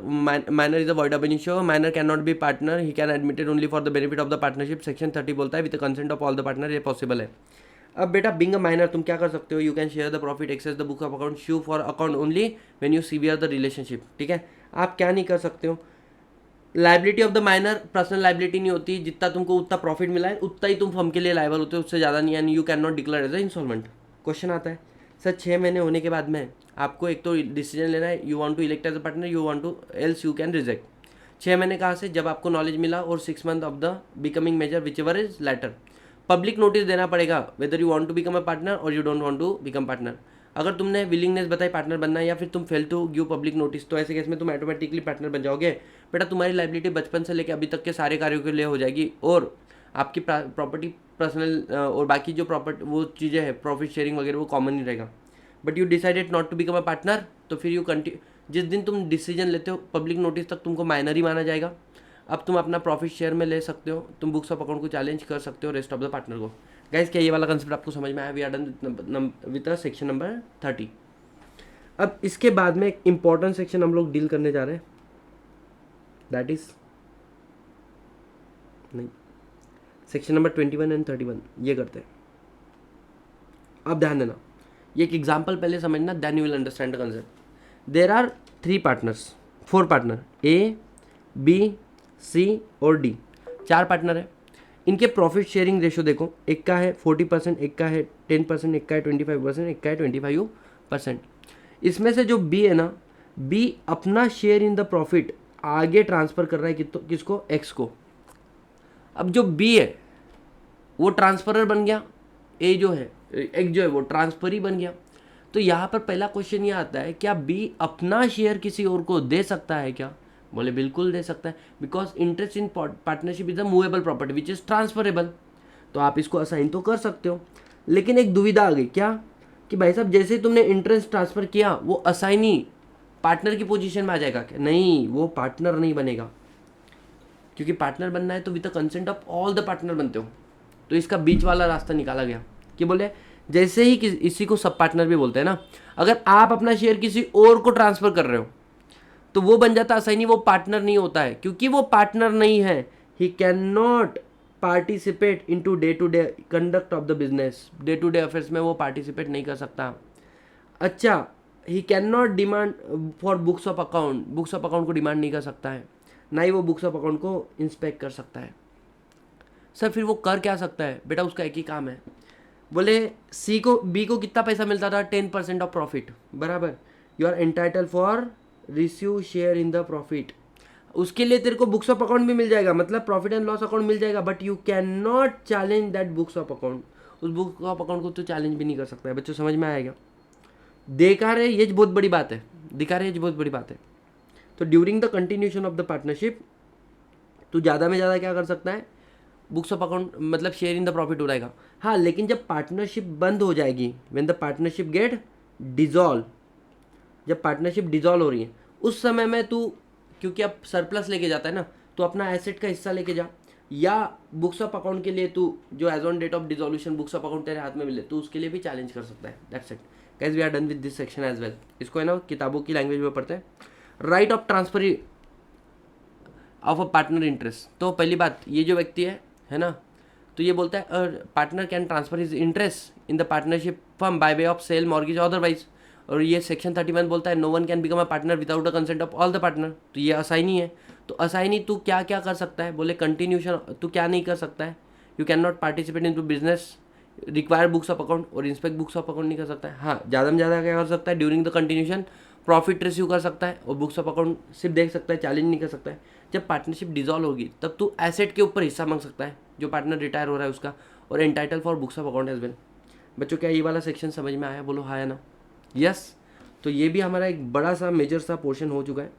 minor is a void of initio, minor can not B partner, he can admitted only for the benefit of the partnership. Section 30 बोलता है with the consent of all the partner ये possible है। अब बेटा being a minor तुम क्या कर सकते हो, you can share the profit, access the book of account, sue for account only when you sever the relationship. ठीक है, आप क्या नहीं कर सकते हो, liability of the minor personal liability नहीं होती, जितना तुमको उतना प्रॉफिट मिला है उतना ही तुम फर्म के लिए लाइबल होते हो, उससे ज़्यादा नहीं। And you can not declare as a installment. Question आता है सर 6 महीने होने के बाद में आपको एक तो डिसीजन लेना है, you want to elect as a partner, you want to else you can reject. 6 महीने कहाँ से, जब आपको नॉलेज मिला, और 6 month of the becoming major whichever is later. Public notice देना पड़ेगा whether you want to become a partner और you don't want to become partner. अगर तुमने विलिंगनेस बताई पार्टनर बनना है या फिर तुम fail to give public notice, तो ऐसे केस में तुम ऑटोमेटिकली पार्टनर बन जाओगे। बेटा तुम्हारी लाइबिलिटी बचपन से लेकर अभी तक के सारे कार्यों के लिए हो जाएगी, और आपकी प्रॉपर्टी पर्सनल और बाकी जो प्रॉपर्टी वो चीज़ें हैं प्रॉफिट शेयरिंग वगैरह वो कॉमन ही रहेगा। But you decided not to become a partner, तो फिर यू जिस दिन तुम डिसीजन लेते हो पब्लिक नोटिस तक तुमको माइनर ही माना जाएगा। अब तुम अपना प्रॉफिट शेयर में ले सकते हो, तुम बुक्स ऑफ अकाउंट को चैलेंज कर सकते हो रेस्ट ऑफ द पार्टनर को। गाइस क्या ये वाला कंसेप्ट आपको समझ में आया? We are done with section number 30। अब इसके बाद में एक इंपॉर्टेंट सेक्शन हम लोग डील करने जा रहे हैं, दैट इज नहीं सेक्शन नंबर 21 एंड 31 ये करते हैं। अब ध्यान देना, ये एक एग्जाम्पल पहले समझना, then you will understand the concept. There are 4 partner A B C और डी, 4 पार्टनर है। इनके प्रॉफिट शेयरिंग रेशो देखो, एक का है 40%, एक का है 10%, एक का है 25%, एक का है 25%। इसमें से जो बी है ना, बी अपना शेयर इन द प्रॉफिट आगे ट्रांसफर कर रहा है किसको, एक्स को। अब जो बी है वो ट्रांसफरर बन गया, ए जो है एक्स जो है वो ट्रांसफर बन गया। तो यहाँ पर पहला क्वेश्चन ये आता है, क्या बी अपना शेयर किसी और को दे सकता है क्या? बोले बिल्कुल दे सकता है, because interest in partnership is a movable property which is transferable. तो आप इसको असाइन तो कर सकते हो, लेकिन एक दुविधा आ गई क्या, कि भाई साहब जैसे तुमने इंटरेस्ट ट्रांसफर किया वो असाइनी पार्टनर की पोजीशन में आ जाएगा क्या? नहीं, वो पार्टनर नहीं बनेगा, क्योंकि पार्टनर बनना है तो with the consent of all the partner बनते हो। तो इसका बीच वाला रास्ता निकाला गया कि बोले जैसे ही इसी को सब पार्टनर भी बोलते हैं ना, अगर आप अपना शेयर किसी और को ट्रांसफर कर रहे हो तो वो बन जाता असाइनी, वो पार्टनर नहीं होता है, क्योंकि वो पार्टनर नहीं है। He can not participate in to day conduct of the business, day to day affairs में वो पार्टिसिपेट नहीं कर सकता। अच्छा, he can not demand for books of account, books of account को डिमांड नहीं कर सकता है, ना ही वो बुक्स ऑफ अकाउंट को इंस्पेक्ट कर सकता है। सर फिर वो कर क्या सकता है? बेटा उसका एक ही काम है, बोले बी को कितना पैसा मिलता था, 10% ऑफ प्रॉफिट, बराबर। You are entitle for receive share in the profit. उसके लिए तेरे को बुक्स ऑफ अकाउंट भी मिल जाएगा, मतलब प्रॉफिट एंड लॉस अकाउंट मिल जाएगा, but you can not challenge that books of account. उस बुक ऑफ अकाउंट को तो चैलेंज भी नहीं कर सकता है। बच्चों समझ में आएगा? देखा रहे, ये बहुत बड़ी बात है, दिखा रहे, ये बहुत बड़ी बात है। तो during the continuation of the partnership तू ज़्यादा में ज़्यादा क्या कर सकता है, बुक्स ऑफ अकाउंट मतलब शेयर इन द प्रॉफिट हो जाएगा। हाँ, लेकिन जब पार्टनरशिप बंद हो जाएगी, when the partnership get dissolve, जब पार्टनरशिप डिजॉल्व हो रही है उस समय में तू, क्योंकि अब सरप्लस लेके जाता है ना, तो अपना एसेट का हिस्सा लेके जा, या बुक्स ऑफ अकाउंट के लिए तू जो as on date of dissolution books of account तेरे हाथ में मिले तो उसके लिए भी चैलेंज कर सकता है। That's it guys, we are done with this section as well. इसको है ना किताबों की लैंग्वेज में पढ़ते हैं। Right of transfer of a partner interest. तो पहली बात, ये जो व्यक्ति है ना, तो ये बोलता है partner can transfer his interest in the partnership firm by way of sale, mortgage otherwise. और ये सेक्शन 31 बोलता है no one can become a partner without the consent of all the partner. तो ये असाइनी है। तो असाइनी तू क्या क्या कर सकता है? बोले कंटिन्यूशन तू क्या नहीं कर सकता है, you can not participate in to business, require books of account और इंस्पेक्ट बुक्स ऑफ अकाउंट नहीं कर सकता है। हाँ, ज़्यादा में ज़्यादा क्या कर सकता है, during the continuation profit receive कर सकता है, और बुक्स ऑफ अकाउंट सिर्फ देख सकता है, चैलेंज नहीं कर सकता है। जब पार्टनरशिप डिजॉल्व होगी तब तू एसेट के ऊपर हिस्सा मांग सकता है जो पार्टनर रिटायर हो रहा है उसका, और entitle for books of account as well. बच्चों क्या ये वाला सेक्शन समझ में आया? बोलो हाँ या ना? यस। तो ये भी हमारा एक बड़ा सा मेजर सा पोर्शन हो चुका है।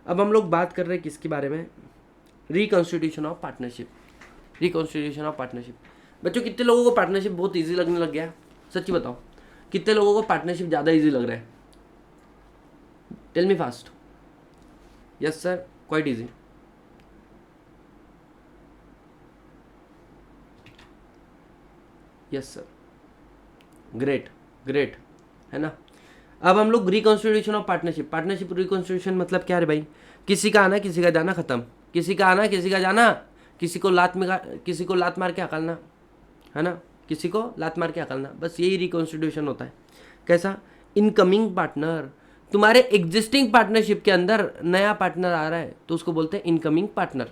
अब हम लोग बात कर रहे हैं किसके बारे में, reconstitution of partnership. Reconstitution of partnership. बच्चों कितने लोगों को पार्टनरशिप बहुत ईजी लगने लग गया? सच्ची बताओ, कितने लोगों को पार्टनरशिप ज़्यादा इजी लग रहा है? Tell me fast. Yes sir, quite easy. Yes sir, great great, है ना. अब हम लोग reconstitution of partnership. Partnership reconstitution मतलब क्या है भाई? किसी का आना किसी का जाना, खत्म. किसी का आना किसी का जाना, किसी को लात मार के हकलना, है ना, किसी को लात मार के हकलना, बस यही रिकॉन्स्टिट्यूशन होता है. कैसा? इनकमिंग पार्टनर, तुम्हारे एग्जिस्टिंग पार्टनरशिप के अंदर नया पार्टनर आ रहा है तो उसको बोलते हैं इनकमिंग पार्टनर.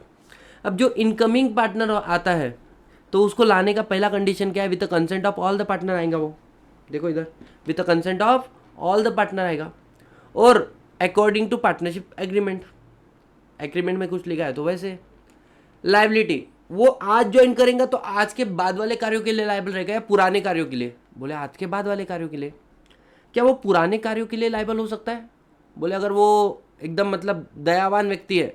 अब जो इनकमिंग पार्टनर आता है तो उसको लाने का पहला कंडीशन क्या है? With the consent of all the partner आएगा वो. देखो इधर, with the consent of all the partner आएगा और according to partnership agreement. Agreement में कुछ लिखा है तो वैसे. लाइबिलिटी, वो आज ज्वाइन करेंगे तो आज के बाद वाले कार्यों के लिए लाइबल रहेगा या पुराने कार्यों के लिए? बोले आज के बाद वाले कार्यों के लिए. क्या वो पुराने कार्यों के लिए लाइबल हो सकता है? बोले अगर वो एकदम मतलब दयावान व्यक्ति है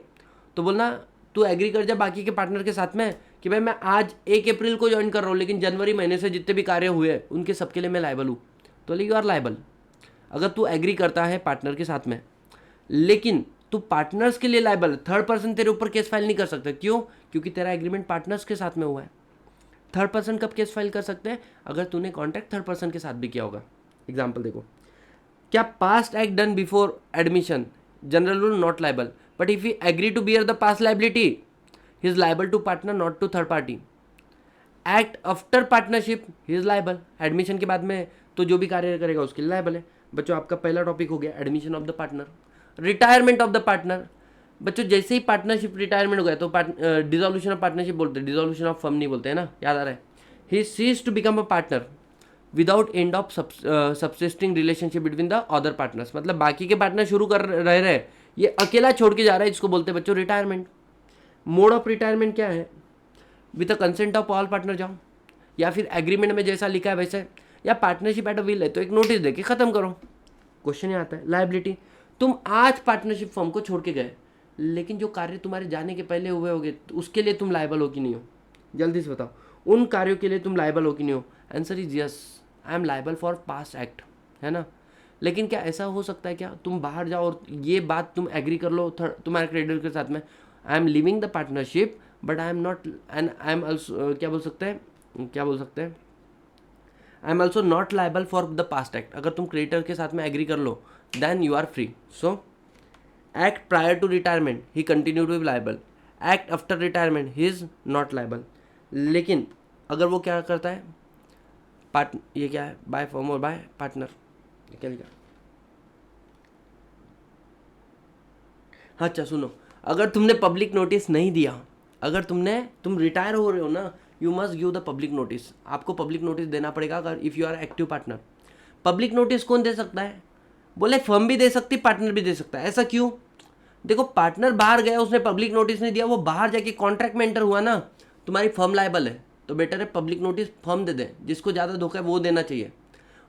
तो बोलना तू एग्री कर जा बाकी के पार्टनर के साथ में कि भाई मैं आज 1 अप्रैल को ज्वाइन कर रहा हूँ लेकिन जनवरी महीने से जितने भी कार्य हुए उनके सबके लिए मैं लाइबल हूँ. तो यू आर लाइबल. अगर तू एग्री करता है पार्टनर के साथ में लेकिन तू पार्टनर्स के लिए लाइबल, थर्ड पर्सन तेरे ऊपर केस फाइल नहीं कर सकते. क्यों? क्योंकि तेरा एग्रीमेंट पार्टनर्स के साथ में हुआ है. थर्ड पर्सन कब केस फाइल कर सकते हैं? अगर तूने कॉन्ट्रैक्ट थर्ड पर्सन के साथ भी किया होगा. एग्जाम्पल देखो, क्या past act done before admission, general rule not liable, but if he agree to bear the past liability he is liable to partner not to third party. Act after partnership he is liable. Admission के बाद में तो जो भी कार्य करेगा उसके लिए लाइबल है. बच्चों आपका पहला टॉपिक हो गया admission of the partner. Retirement of the partner, बच्चों जैसे ही पार्टनरशिप रिटायरमेंट हो गया तो डिसोल्यूशन ऑफ पार्टनरशिप बोलते हैं, डिसोल्यूशन ऑफ फर्म नहीं बोलते हैं ना, याद आ रहा है. He cease to become a partner without end of subsisting relationship between the other partners. मतलब बाकी के पार्टनर शुरू कर रहे हैं, ये अकेला छोड़ के जा रहा है, इसको बोलते हैं बच्चों रिटायरमेंट. मोड ऑफ रिटायरमेंट क्या है? With the consent of all partner जाओ, या फिर एग्रीमेंट में जैसा लिखा है वैसे, या पार्टनरशिप एट अ विल है तो एक नोटिस दे के खत्म करो. क्वेश्चन ये आता है लायबिलिटी. तुम आज पार्टनरशिप फर्म को छोड़ के गए लेकिन जो कार्य तुम्हारे जाने के पहले हुए होंगे तो उसके लिए तुम लायबल हो कि नहीं हो? जल्दी से बताओ, उन कार्यों के लिए तुम लायबल हो कि नहीं हो? Answer is yes, I am liable for past act, है ना. लेकिन क्या ऐसा हो सकता है क्या तुम बाहर जाओ और ये बात तुम एग्री कर लो तुम्हारे क्रेडिटर के साथ में, I am living the partnership but I am not and I am also क्या बोल सकते हैं I am also not liable for the past act. अगर तुम क्रेडिटर के साथ में एग्री कर लो then you are free. So act prior to retirement he continue to be liable. Act after retirement he is not liable. लेकिन अगर वो क्या करता है ये क्या है? बाय फर्म और बाय पार्टनर. क्या लिखा? अच्छा सुनो, अगर तुमने पब्लिक नोटिस नहीं दिया, अगर तुम रिटायर हो रहे हो ना, you must give the public notice. आपको पब्लिक नोटिस देना पड़ेगा अगर if you are active partner. Public notice कौन दे सकता है? बोले फर्म भी दे सकती, पार्टनर भी दे सकता है. ऐसा क्यों? देखो पार्टनर बाहर गया, उसने पब्लिक नोटिस नहीं दिया, वो बाहर जाके कॉन्ट्रैक्ट में एंटर हुआ ना, तुम्हारी फर्म लायबल है. तो बेटर है पब्लिक नोटिस फर्म दे दे, जिसको ज़्यादा धोखा है वो देना चाहिए.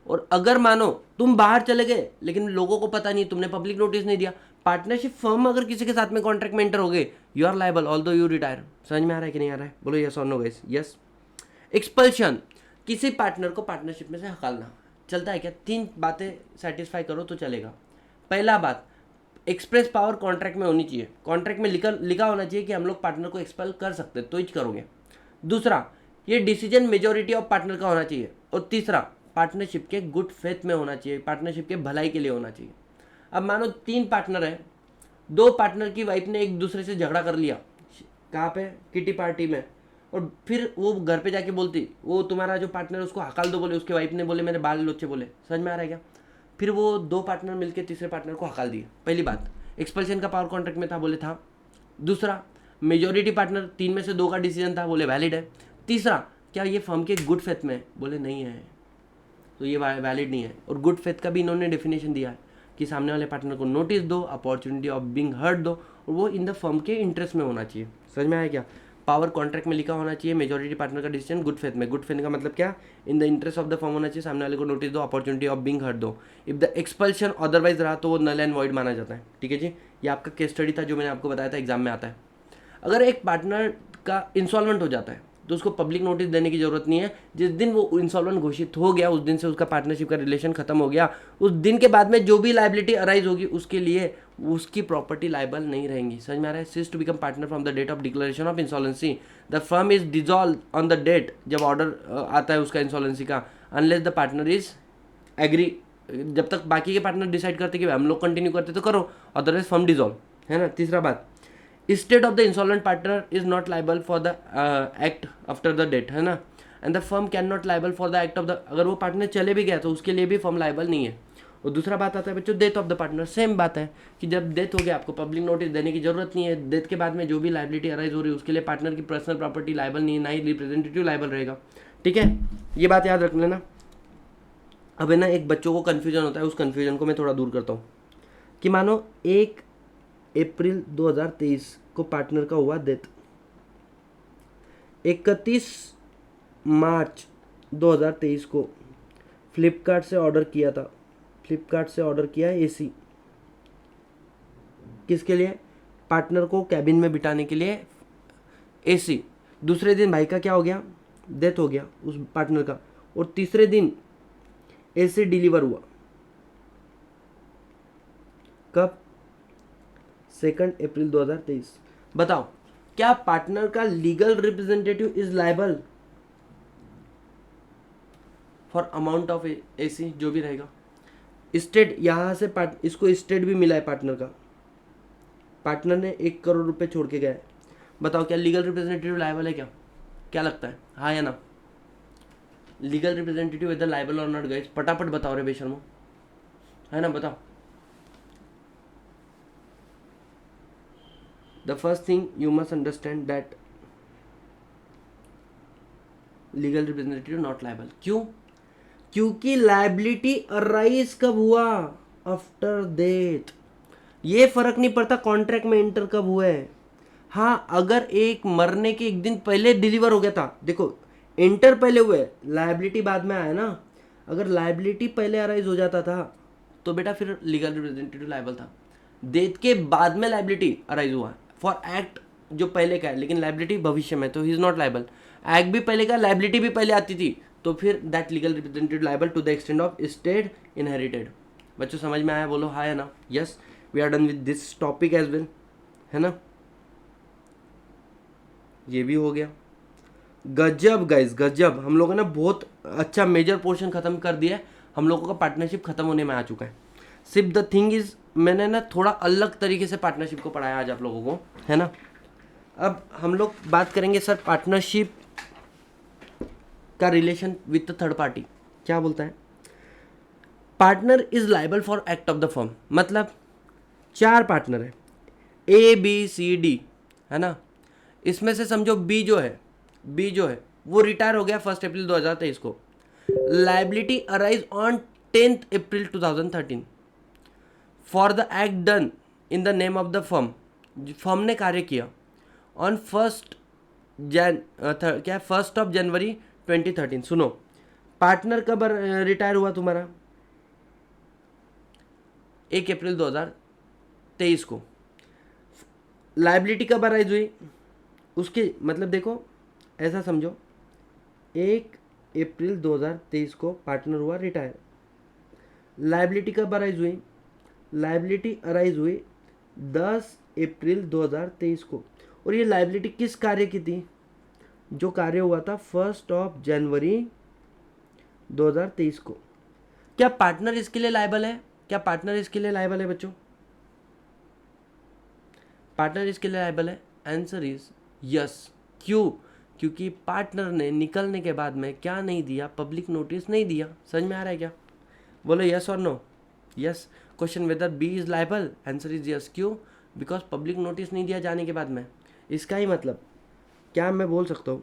और अगर मानो तुम बाहर चले गए लेकिन लोगों को पता नहीं, तुमने पब्लिक नोटिस नहीं दिया, पार्टनरशिप फर्म अगर किसी के साथ में कॉन्ट्रैक्ट में एंटर हो गए, you are liable although you retire. समझ में आ रहा है कि नहीं आ रहा है? बोलो यस और नो गाइस. यस. एक्सपल्शन, किसी पार्टनर को पार्टनरशिप में से हकालना. चलता है क्या? 3 बातें सेटिस्फाई करो तो चलेगा. पहला बात, एक्सप्रेस पावर कॉन्ट्रैक्ट में होनी चाहिए. कॉन्ट्रैक्ट में लिखा होना चाहिए कि हम लोग पार्टनर को एक्सपेल कर सकते हैं तो ही करोगे. दूसरा, ये डिसीजन मेजोरिटी ऑफ पार्टनर का होना चाहिए. और तीसरा, पार्टनरशिप के गुड फेथ में होना चाहिए, पार्टनरशिप के भलाई के लिए होना चाहिए. अब मानो 3 पार्टनर है, 2 पार्टनर की वाइफ ने एक दूसरे से झगड़ा कर लिया. कहाँ पे? किटी पार्टी में. और फिर वो घर पे जाके बोलती, वो तुम्हारा जो पार्टनर उसको हकाल दो, बोले उसके वाइफ ने, बोले मेरे बाल लोचे, बोले. समझ में आ रहा है क्या? फिर वो 2 पार्टनर मिलकर तीसरे पार्टनर को हकाल दिए. पहली बात, एक्सपल्शन का पावर कॉन्ट्रैक्ट में था, बोले था. दूसरा, मेजोरिटी पार्टनर 3 में से 2 का डिसीजन था, बोले वैलिड है. तीसरा, क्या ये फर्म के गुड फेथ में? बोले नहीं है, तो ये वैलिड नहीं है. और गुड फेथ का भी इन्होंने डेफिनेशन दिया है कि सामने वाले पार्टनर को नोटिस दो, अपॉर्चुनिटी ऑफ बीइंग हर्ड दो, और वो इन द फर्म के इंटरेस्ट में होना चाहिए. समझ में आया क्या? पावर कॉन्ट्रैक्ट में लिखा होना चाहिए, मेजोरिटी पार्टनर का डिसीजन गुड फेथ में. गुड फेथ का मतलब क्या? In the interest of the firm होना चाहिए, सामने वाले को नोटिस दो, अपॉर्चुनिटी ऑफ बीइंग हर्ड दो. इफ द एक्सपल्शन अदरवाइज रहा तो वो नल एंड वॉइड माना जाता है. ठीक है जी, ये आपका केस स्टडी था जो मैंने आपको बताया था, एग्जाम में आता है. अगर एक पार्टनर का इंसॉल्वेंट हो जाता है, तो उसको पब्लिक नोटिस देने की जरूरत नहीं है। जिस दिन वो इंसॉल्वेंट घोषित हो गया उस दिन से उसका पार्टनरशिप का रिलेशन खत्म हो गया, उस दिन के बाद में जो भी लाइबिलिटी अराइज होगी उसके लिए उसकी प्रॉपर्टी लाइबल नहीं रहेंगी। समझ में आ रहा है? Cease to become partner from the date of declaration of insolvency, the firm is dissolve on the date, जब ऑर्डर आता है उसका इंसॉल्वेंसी का, unless the partner is agree, जब तक बाकी के पार्टनर डिसाइड करते कि हम लोग कंटिन्यू करते तो करो, अदरवाइज फर्म डिजॉल्व, है ना। तीसरा बात, state of the insolvent partner is not liable for the act after the date, है ना। And the firm can not liable for the act of the, अगर वो पार्टनर चले भी गया तो उसके लिए भी फर्म लाइबल नहीं है। और दूसरा बात आता है बच्चों death of the partner. Same बात है कि जब डेथ हो गया आपको पब्लिक नोटिस देने की जरूरत नहीं है। डेथ के बाद में जो भी लाइबिलिटी अराइज हो रही है उसके लिए पार्टनर की पर्सनल प्रॉपर्टी लाइबल नहीं है, ना ही रिप्रेजेंटेटिव लाइबल रहेगा। ठीक है, ये बात याद रख लेना। अब है ना, एक बच्चों को कन्फ्यूजन होता है, उस कन्फ्यूजन को मैं थोड़ा दूर करता हूँ कि मानो 1 अप्रैल 2023 को पार्टनर का हुआ डेथ, 31 मार्च 2023 को फ्लिपकार्ट से ऑर्डर किया था, फ्लिपकार्ट से ऑर्डर किया एसी, किसके लिए? पार्टनर को कैबिन में बिठाने के लिए एसी। दूसरे दिन भाई का क्या हो गया? डेथ हो गया उस पार्टनर का, और तीसरे दिन एसी डिलीवर हुआ। कब? 2 अप्रैल 2023। बताओ, क्या पार्टनर का legal representative is liable for amount of AC, जो भी रहेगा? स्टेट यहां से इसको स्टेट भी मिला है पार्टनर का, पार्टनर ने 1 करोड़ रुपए छोड़ के गया है। बताओ क्या लीगल रिप्रेजेंटेटिव लायबल है? क्या लगता है, हाँ या ना? लीगल रिप्रेजेंटेटिव इधर लायबल और नॉट गाइस? फटाफट बताओ रे बेशर्मो, है ना, बताओ। The first thing you must understand that legal representative not liable. क्यों? क्योंकि लायबिलिटी अराइज कब हुआ? After death. ये फर्क नहीं पड़ता कॉन्ट्रैक्ट में एंटर कब हुआ है। हाँ, अगर एक मरने के 1 दिन पहले डिलीवर हो गया था, देखो एंटर पहले हुए, लायबिलिटी बाद में आया ना। अगर लायबिलिटी पहले अराइज हो जाता था तो बेटा फिर लीगल रिप्रेजेंटेटिव लायबल था। डेथ के बाद में लायबिलिटी अराइज हुआ फॉर एक्ट जो पहले का है, लेकिन लायबिलिटी भविष्य में, तो ही इज नॉट लायबल। एक्ट भी पहले का, लायबिलिटी भी पहले आती थी, तो फिर that legal representative liable to the extent of state inherited. बच्चों समझ में आया? बोलो हाँ या ना? Yes, we are done with this topic as well, है ना। ये भी हो गया। गजब गाइस, गजब। हम लोगों ने बहुत अच्छा मेजर पोर्शन खत्म कर दिया है। हम लोगों का पार्टनरशिप खत्म होने में आ चुका है। सिर्फ द थिंग इज मैंने ना थोड़ा अलग तरीके से पार्टनरशिप को पढ़ाया आज आप लोगों को, है ना। अब हम लोग बात करेंगे सर पार्टनरशिप का रिलेशन विथ थर्ड पार्टी। क्या बोलता है? Partner is liable for act of the firm. मतलब 4 पार्टनर है, ए बी सी डी, है ना। इसमें से समझो बी जो है वो रिटायर हो गया 1 अप्रैल 2023 को। Liability arise on 10 April 2013 for the act done in the name of the firm. Firm ने कार्य किया ऑन 1 जनवरी 2013। सुनो, पार्टनर कब रिटायर हुआ तुम्हारा? 1 अप्रैल 2023 को। लायबिलिटी कब अराइज हुई उसके, मतलब देखो ऐसा समझो, 1 अप्रैल 2023 को पार्टनर हुआ रिटायर। लायबिलिटी कब अराइज हुई? लायबिलिटी अराइज हुई 10 अप्रैल 2023 को। और ये लायबिलिटी किस कार्य की थी? जो कार्य हुआ था 1 जनवरी 2023 को। क्या पार्टनर इसके लिए लायबल है? क्या पार्टनर इसके लिए लायबल है बच्चों? पार्टनर इसके लिए लायबल है? Answer is yes. क्यों? क्योंकि पार्टनर ने निकलने के बाद में क्या नहीं दिया? पब्लिक नोटिस नहीं दिया। समझ में आ रहा है क्या? बोलो यस और no. Yes. Question whether B is liable, answer is yes. क्यों? बिकॉज पब्लिक नोटिस नहीं दिया जाने के बाद में। इसका ही मतलब क्या मैं बोल सकता हूँ,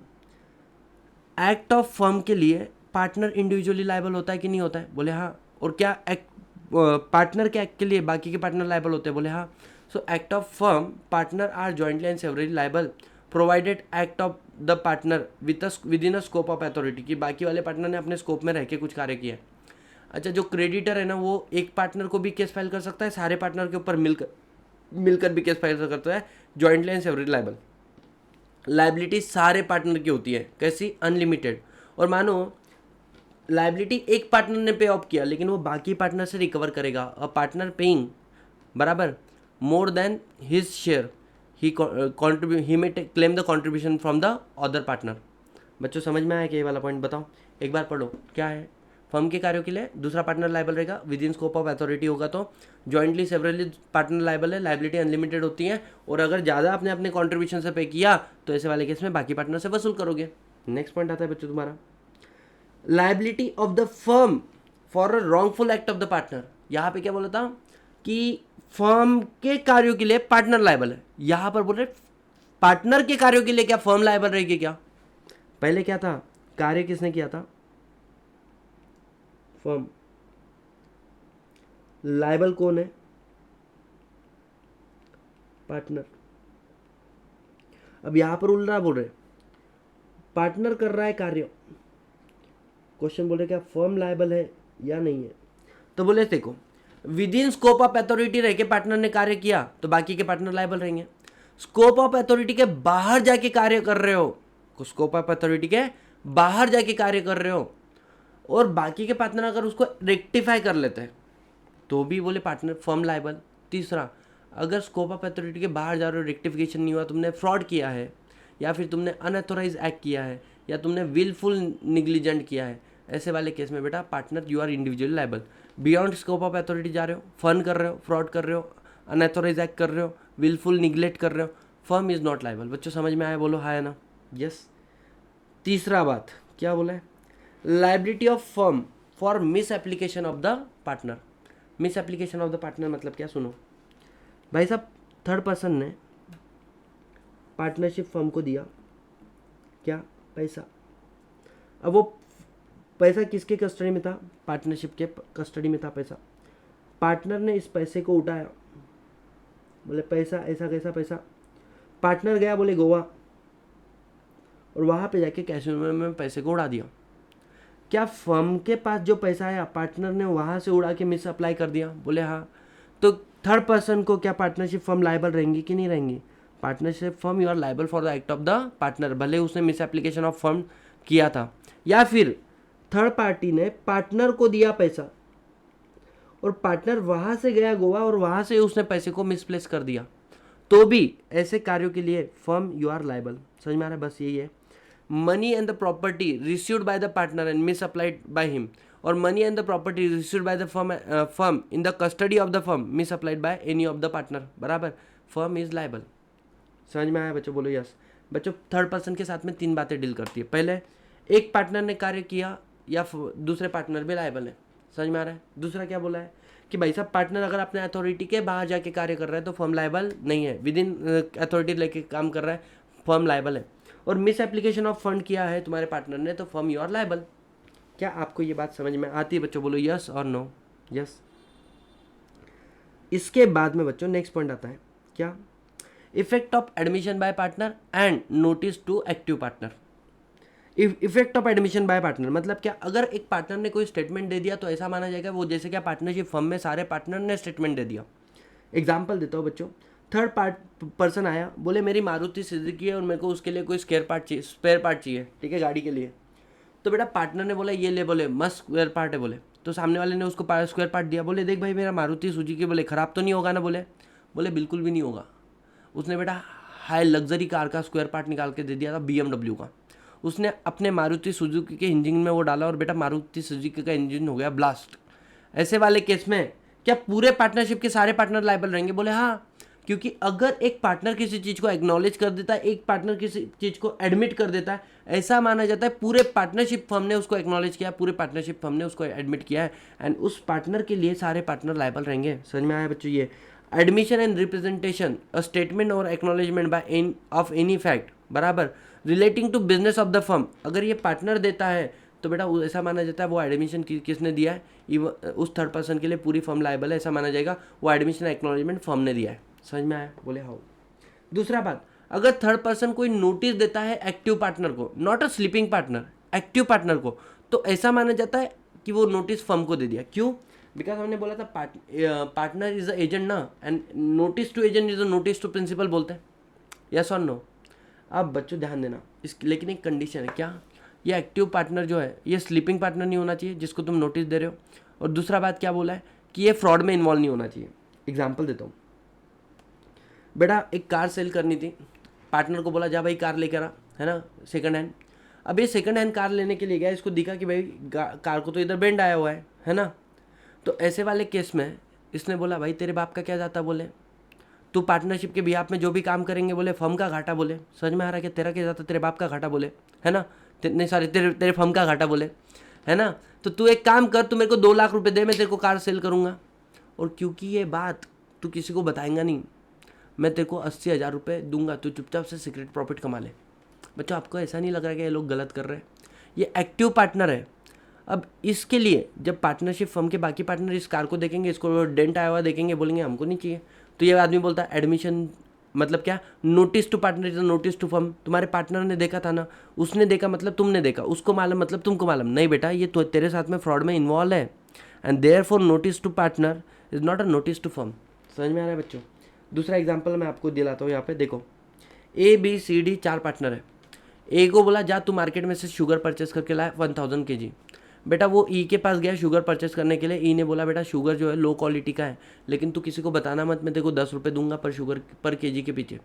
एक्ट ऑफ फर्म के लिए पार्टनर इंडिविजुअली लायबल होता है कि नहीं होता है? बोले हाँ। और क्या एक्ट पार्टनर के एक्ट के लिए बाकी के पार्टनर लायबल होते हैं? बोले हाँ। So act of firm partner are jointly and severally liable provided act of the partner within a scope of authority, कि बाकी वाले पार्टनर ने अपने स्कोप में रह के कुछ कार्य किया। अच्छा, जो क्रेडिटर है ना वो एक पार्टनर को भी केस फाइल कर सकता है, सारे पार्टनर के ऊपर मिलकर भी केस फाइल कर सकता है, jointly and severally liable. Liability सारे पार्टनर की होती है, कैसी, अनलिमिटेड। और मानो लाइबिलिटी एक पार्टनर ने पे ऑफ किया लेकिन वो बाकी पार्टनर से रिकवर करेगा। अ पार्टनर पेइंग बराबर more than his share he may claim the contribution from the other partner. बच्चों समझ में आया कि ये वाला पॉइंट बताओ, एक बार पढ़ो क्या है। फर्म के कार्यों के लिए दूसरा पार्टनर लाइबल रहेगा, with in scope of authority होगा तो जॉइंटली सेवरली पार्टनर लाइबल है, लाइबिलिटी अनलिमिटेड होती है। और अगर ज़्यादा आपने अपने कॉन्ट्रीब्यूशन से पे किया तो ऐसे वाले केस में बाकी पार्टनर से वसूल करोगे। नेक्स्ट पॉइंट आता है बच्चों तुम्हारा, liability of the firm for a wrongful act of the partner. यहाँ पे क्या बोला था कि फर्म के कार्यों के लिए पार्टनर लाइबल है, यहाँ पर बोल रहे पार्टनर के कार्यों के लिए क्या फर्म लाइबल रहेगी क्या। पहले क्या था, कार्य किसने किया था, फर्म, लाइबल कौन है, पार्टनर। अब यहां पर उल्टा बोल रहे पार्टनर कर रहा है कार्य, क्वेश्चन बोले क्या फर्म लाइबल है या नहीं है। तो बोले देखो with in scope of authority रह के पार्टनर ने कार्य किया तो बाकी के पार्टनर लाइबल रहेंगे। स्कोप ऑफ अथॉरिटी के बाहर जाके कार्य कर रहे हो, स्कोप ऑफ अथॉरिटी के बाहर जाके कार्य कर रहे हो और बाकी के पार्टनर अगर उसको रेक्टिफाई कर लेते हैं तो भी बोले पार्टनर फर्म लाइबल। तीसरा, अगर स्कोप ऑफ अथॉरिटी के बाहर जा रहे हो, रेक्टिफिकेशन नहीं हुआ, तुमने फ्रॉड किया है या फिर तुमने अनऑथोराइज एक्ट किया है या तुमने विलफुल निग्लिजेंट किया है, ऐसे वाले केस में बेटा partner you are individually liable. Beyond scope of authority जा रहे हो, फन कर रहे हो, फ्रॉड कर रहे हो, अनऑथोराइज एक्ट कर रहे हो, विलफुल निग्लेक्ट कर रहे हो, फर्म इज नॉट लाइबल। बच्चों समझ में आया, बोलो हाँ है ना, यस। तीसरा बात क्या बोला है, liability of firm for miss application of the partner. Miss application of the partner मतलब क्या, सुनो भाई साहब, थर्ड पर्सन ने पार्टनरशिप फर्म को दिया क्या, पैसा। अब वो पैसा किसके कस्टडी में था, पार्टनरशिप के कस्टडी में था पैसा। पार्टनर ने इस पैसे को उठाया, बोले पैसा ऐसा कैसा पैसा। पार्टनर गया बोले गोवा और वहाँ पे जाके कैसीनो में पैसे को उड़ा दिया। क्या फर्म के पास जो पैसा आया पार्टनर ने वहाँ से उड़ा के मिस अप्लाई कर दिया, बोले हाँ। तो थर्ड पर्सन को क्या पार्टनरशिप फर्म लाइबल रहेंगी कि नहीं रहेंगी, partnership firm you are liable for the act of the partner, भले उसने मिस एप्लीकेशन ऑफ फर्म किया था। या फिर थर्ड पार्टी ने पार्टनर को दिया पैसा और पार्टनर वहाँ से गया गोवा और वहाँ से उसने पैसे को मिसप्लेस कर दिया, तो भी ऐसे कार्यों के लिए फर्म यू आर लाइबल। समझ में आ रहा है, बस यही है। Money and the property received by the partner and misapplied by him, और money and the property received by the firm in the custody of the firm misapplied by any of the partner, बराबर firm is liable. समझ में आया बच्चों, बोलो yes. बच्चों third person के साथ में तीन बातें डील करती है, पहले एक पार्टनर ने कार्य किया या दूसरे पार्टनर भी लाइबल है। समझ में आ रहा है। दूसरा क्या बोला है कि भाई साहब पार्टनर अगर अपने अथॉरिटी के बाहर जाके कार्य कर रहा है तो फर्म लाइबल नहीं है, विद इन अथॉरिटी लेके काम कर रहा है, फर्म लाइबल है। और मिस एप्लीकेशन ऑफ फंड किया है तुम्हारे पार्टनर ने तो फर्म यू आर लाइबल। क्या आपको ये बात समझ में आती है बच्चों, बोलो यस और नो, यस। इसके बाद में बच्चों नेक्स्ट पॉइंट आता है क्या, effect of admission by partner and notice to active partner. Effect of admission by partner मतलब क्या, अगर एक पार्टनर ने कोई स्टेटमेंट दे दिया तो ऐसा माना जाएगा वो जैसे क्या पार्टनरशिप फर्म में सारे पार्टनर ने स्टेटमेंट दे दिया। एग्जाम्पल देता हूँ बच्चों, थर्ड पर्सन आया, बोले मेरी मारुति सुजुकी है और मेरे को उसके लिए कोई स्पेयर पार्ट चाहिए, ठीक है, गाड़ी के लिए। तो बेटा पार्टनर ने बोला ये ले, बोले मस्त स्क्वेयर पार्ट है, बोले तो सामने वाले ने उसको स्क्वेयर पार्ट दिया, बोले देख भाई मेरा मारुति सुजुकी, बोले ख़राब तो नहीं होगा ना, बोले बिल्कुल भी नहीं होगा। उसने बेटा हाई लग्जरी कार का स्क्वेयर पार्ट निकाल के दे दिया था, BMW का। उसने अपने मारुति सुजुकी के इंजन में वो डाला और बेटा मारुति सुजुकी का इंजन हो गया ब्लास्ट। ऐसे वाले केस में क्या पूरे पार्टनरशिप के सारे पार्टनर लाइबल रहेंगे, बोले हाँ, क्योंकि अगर एक पार्टनर किसी चीज़ को एक्नॉलेज कर देता है, एक पार्टनर किसी चीज़ को एडमिट कर देता है, ऐसा माना जाता है पूरे पार्टनरशिप फर्म ने उसको एक्नॉलेज किया, पूरे पार्टनरशिप फर्म ने उसको एडमिट किया है, एंड उस पार्टनर के लिए सारे पार्टनर लाइबल रहेंगे। समझ में आया बच्चों। ये admission and representation a statement और acknowledgement by of any fact, बराबर relating to business of the firm, अगर ये पार्टनर देता है तो बेटा ऐसा माना जाता है वो एडमिशन किसने दिया है, उस थर्ड पर्सन के लिए पूरी फर्म लाइबल है, ऐसा माना जाएगा वो एडमिशन एक्नॉलेजमेंट फर्म ने दिया है। समझ में आया, बोले हाँ। दूसरा बात, अगर थर्ड पर्सन कोई नोटिस देता है एक्टिव पार्टनर को, not a sleeping partner, active partner को, तो ऐसा माना जाता है कि वो नोटिस फर्म को दे दिया। क्यों, बिकॉज हमने बोला था पार्टनर इज अ एजेंट ना, and notice to agent is a notice to principal बोलते हैं, यस और नो। अब बच्चों ध्यान देना, इस लेकिन एक कंडीशन है, क्या? ये एक्टिव पार्टनर जो है ये स्लीपिंग पार्टनर नहीं होना चाहिए जिसको तुम नोटिस दे रहे हो, और दूसरा बात क्या बोला है कि ये फ्रॉड में इन्वॉल्व नहीं होना चाहिए। एग्जाम्पल देता हूँ, बेटा एक कार सेल करनी थी, पार्टनर को बोला जा भाई कार लेकर आ, है ना, सेकंड हैंड। अब ये सेकंड हैंड कार लेने के लिए गया, इसको दिखा कि भाई कार को तो इधर बेंड आया हुआ है ना। तो ऐसे वाले केस में इसने बोला भाई तेरे बाप का क्या जाता, बोले तू पार्टनरशिप के बिहाफ में जो भी काम करेंगे बोले फर्म का घाटा, बोले समझ में आ रहा है कि तेरा क्या जाता, तेरे बाप का घाटा, बोले है ना, नहीं सॉरी तेरे फर्म का घाटा, बोले है ना। तो तू एक काम कर, तू मेरे को 2 लाख रुपए दे, मैं तेरे को कार सेल करूँगा। और क्योंकि ये बात तू किसी को बताएंगा नहीं, मैं तेरे को 80,000 रुपये दूंगा, तू चुपचाप से सीक्रेट प्रॉफिट कमा ले। बच्चों आपको ऐसा नहीं लग रहा है कि ये लोग गलत कर रहे हैं? ये एक्टिव पार्टनर है। अब इसके लिए जब पार्टनरशिप फर्म के बाकी पार्टनर इस कार को देखेंगे, इसको डेंट आया हुआ देखेंगे, बोलेंगे हमको नहीं चाहिए, तो ये आदमी बोलता है एडमिशन मतलब क्या, notice to partner is notice to firm. तुम्हारे पार्टनर ने देखा था ना, उसने देखा मतलब तुमने देखा, उसको मालूम मतलब तुमको मालूम नहीं, बेटा ये तो तेरे साथ में फ्रॉड में इन्वॉल्व है, and therefore notice to partner is not a notice to firm. समझ में आ रहा है बच्चों? दूसरा एग्जाम्पल मैं आपको दिलाता हूँ, यहाँ पे देखो ABCD 4 पार्टनर है। ए को बोला जा तू मार्केट में से शुगर परचेस करके लाया 1000 kg। बेटा वो ई के पास गया शुगर परचेस करने के लिए, ई ने बोला बेटा शुगर जो है लो क्वालिटी का है, लेकिन तू किसी को बताना मत, मैं तेरे को 10 रुपये दूंगा पर शुगर पर केजी के पीछे।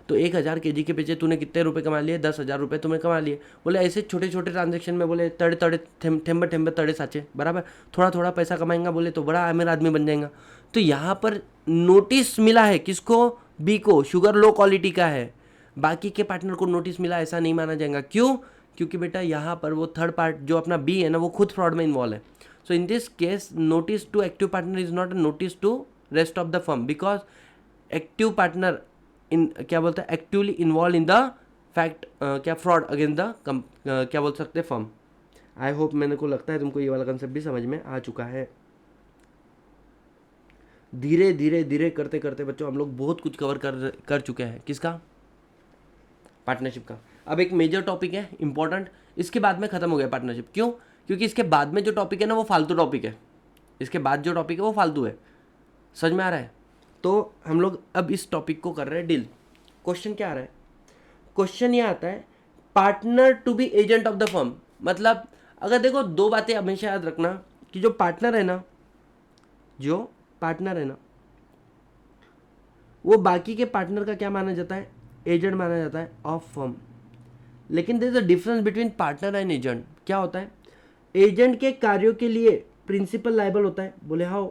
तो 1000 kg के पीछे तूने कितने रुपए कमा लिए? 10,000 रुपये तुमने कमा लिए। बोले ऐसे छोटे छोटे ट्रांजेक्शन में बोले तड़े तड़े ठेम्बे ठेम्बे तड़े साचे बराबर, थोड़ा थोड़ा पैसा कमाएंगा बोले तो बड़ा अमीर आदमी बन जाएगा। तो यहाँ पर नोटिस मिला है किसको? बी को, शुगर लो क्वालिटी का है, बाकी के पार्टनर को नोटिस मिला ऐसा नहीं माना जाएगा। क्यों? क्योंकि बेटा यहाँ पर वो थर्ड पार्ट जो अपना बी है ना वो खुद फ्रॉड में इन्वॉल्व है। So in this case notice to active partner is not a notice to rest of the firm, because active partner in क्या बोलते हैं actively involve in the fact क्या फ्रॉड अगेंस्ट द क्या बोल सकते firm. I hope, मैंने को लगता है तुमको ये वाला कंसेप्ट भी समझ में आ चुका है। धीरे धीरे धीरे करते करते बच्चों हम लोग बहुत कुछ कवर कर चुके हैं। किसका? पार्टनरशिप का। अब एक मेजर टॉपिक है इंपॉर्टेंट, इसके बाद में खत्म हो गया पार्टनरशिप। क्यों? क्योंकि इसके बाद में जो टॉपिक है ना वो फालतू टॉपिक है, इसके बाद जो टॉपिक है वो फालतू है। समझ में आ रहा है? तो हम लोग अब इस टॉपिक को कर रहे हैं डील। क्वेश्चन क्या आ रहा है? क्वेश्चन ये आता है partner to be agent of the firm. मतलब अगर देखो 2 बातें हमेशा याद रखना कि जो पार्टनर है ना वो बाकी के पार्टनर का क्या माना जाता है? एजेंट माना जाता है ऑफ फर्म। लेकिन there is a difference between partner and agent. क्या होता है? एजेंट के कार्यों के लिए प्रिंसिपल लायबल होता है। बोले हाउ?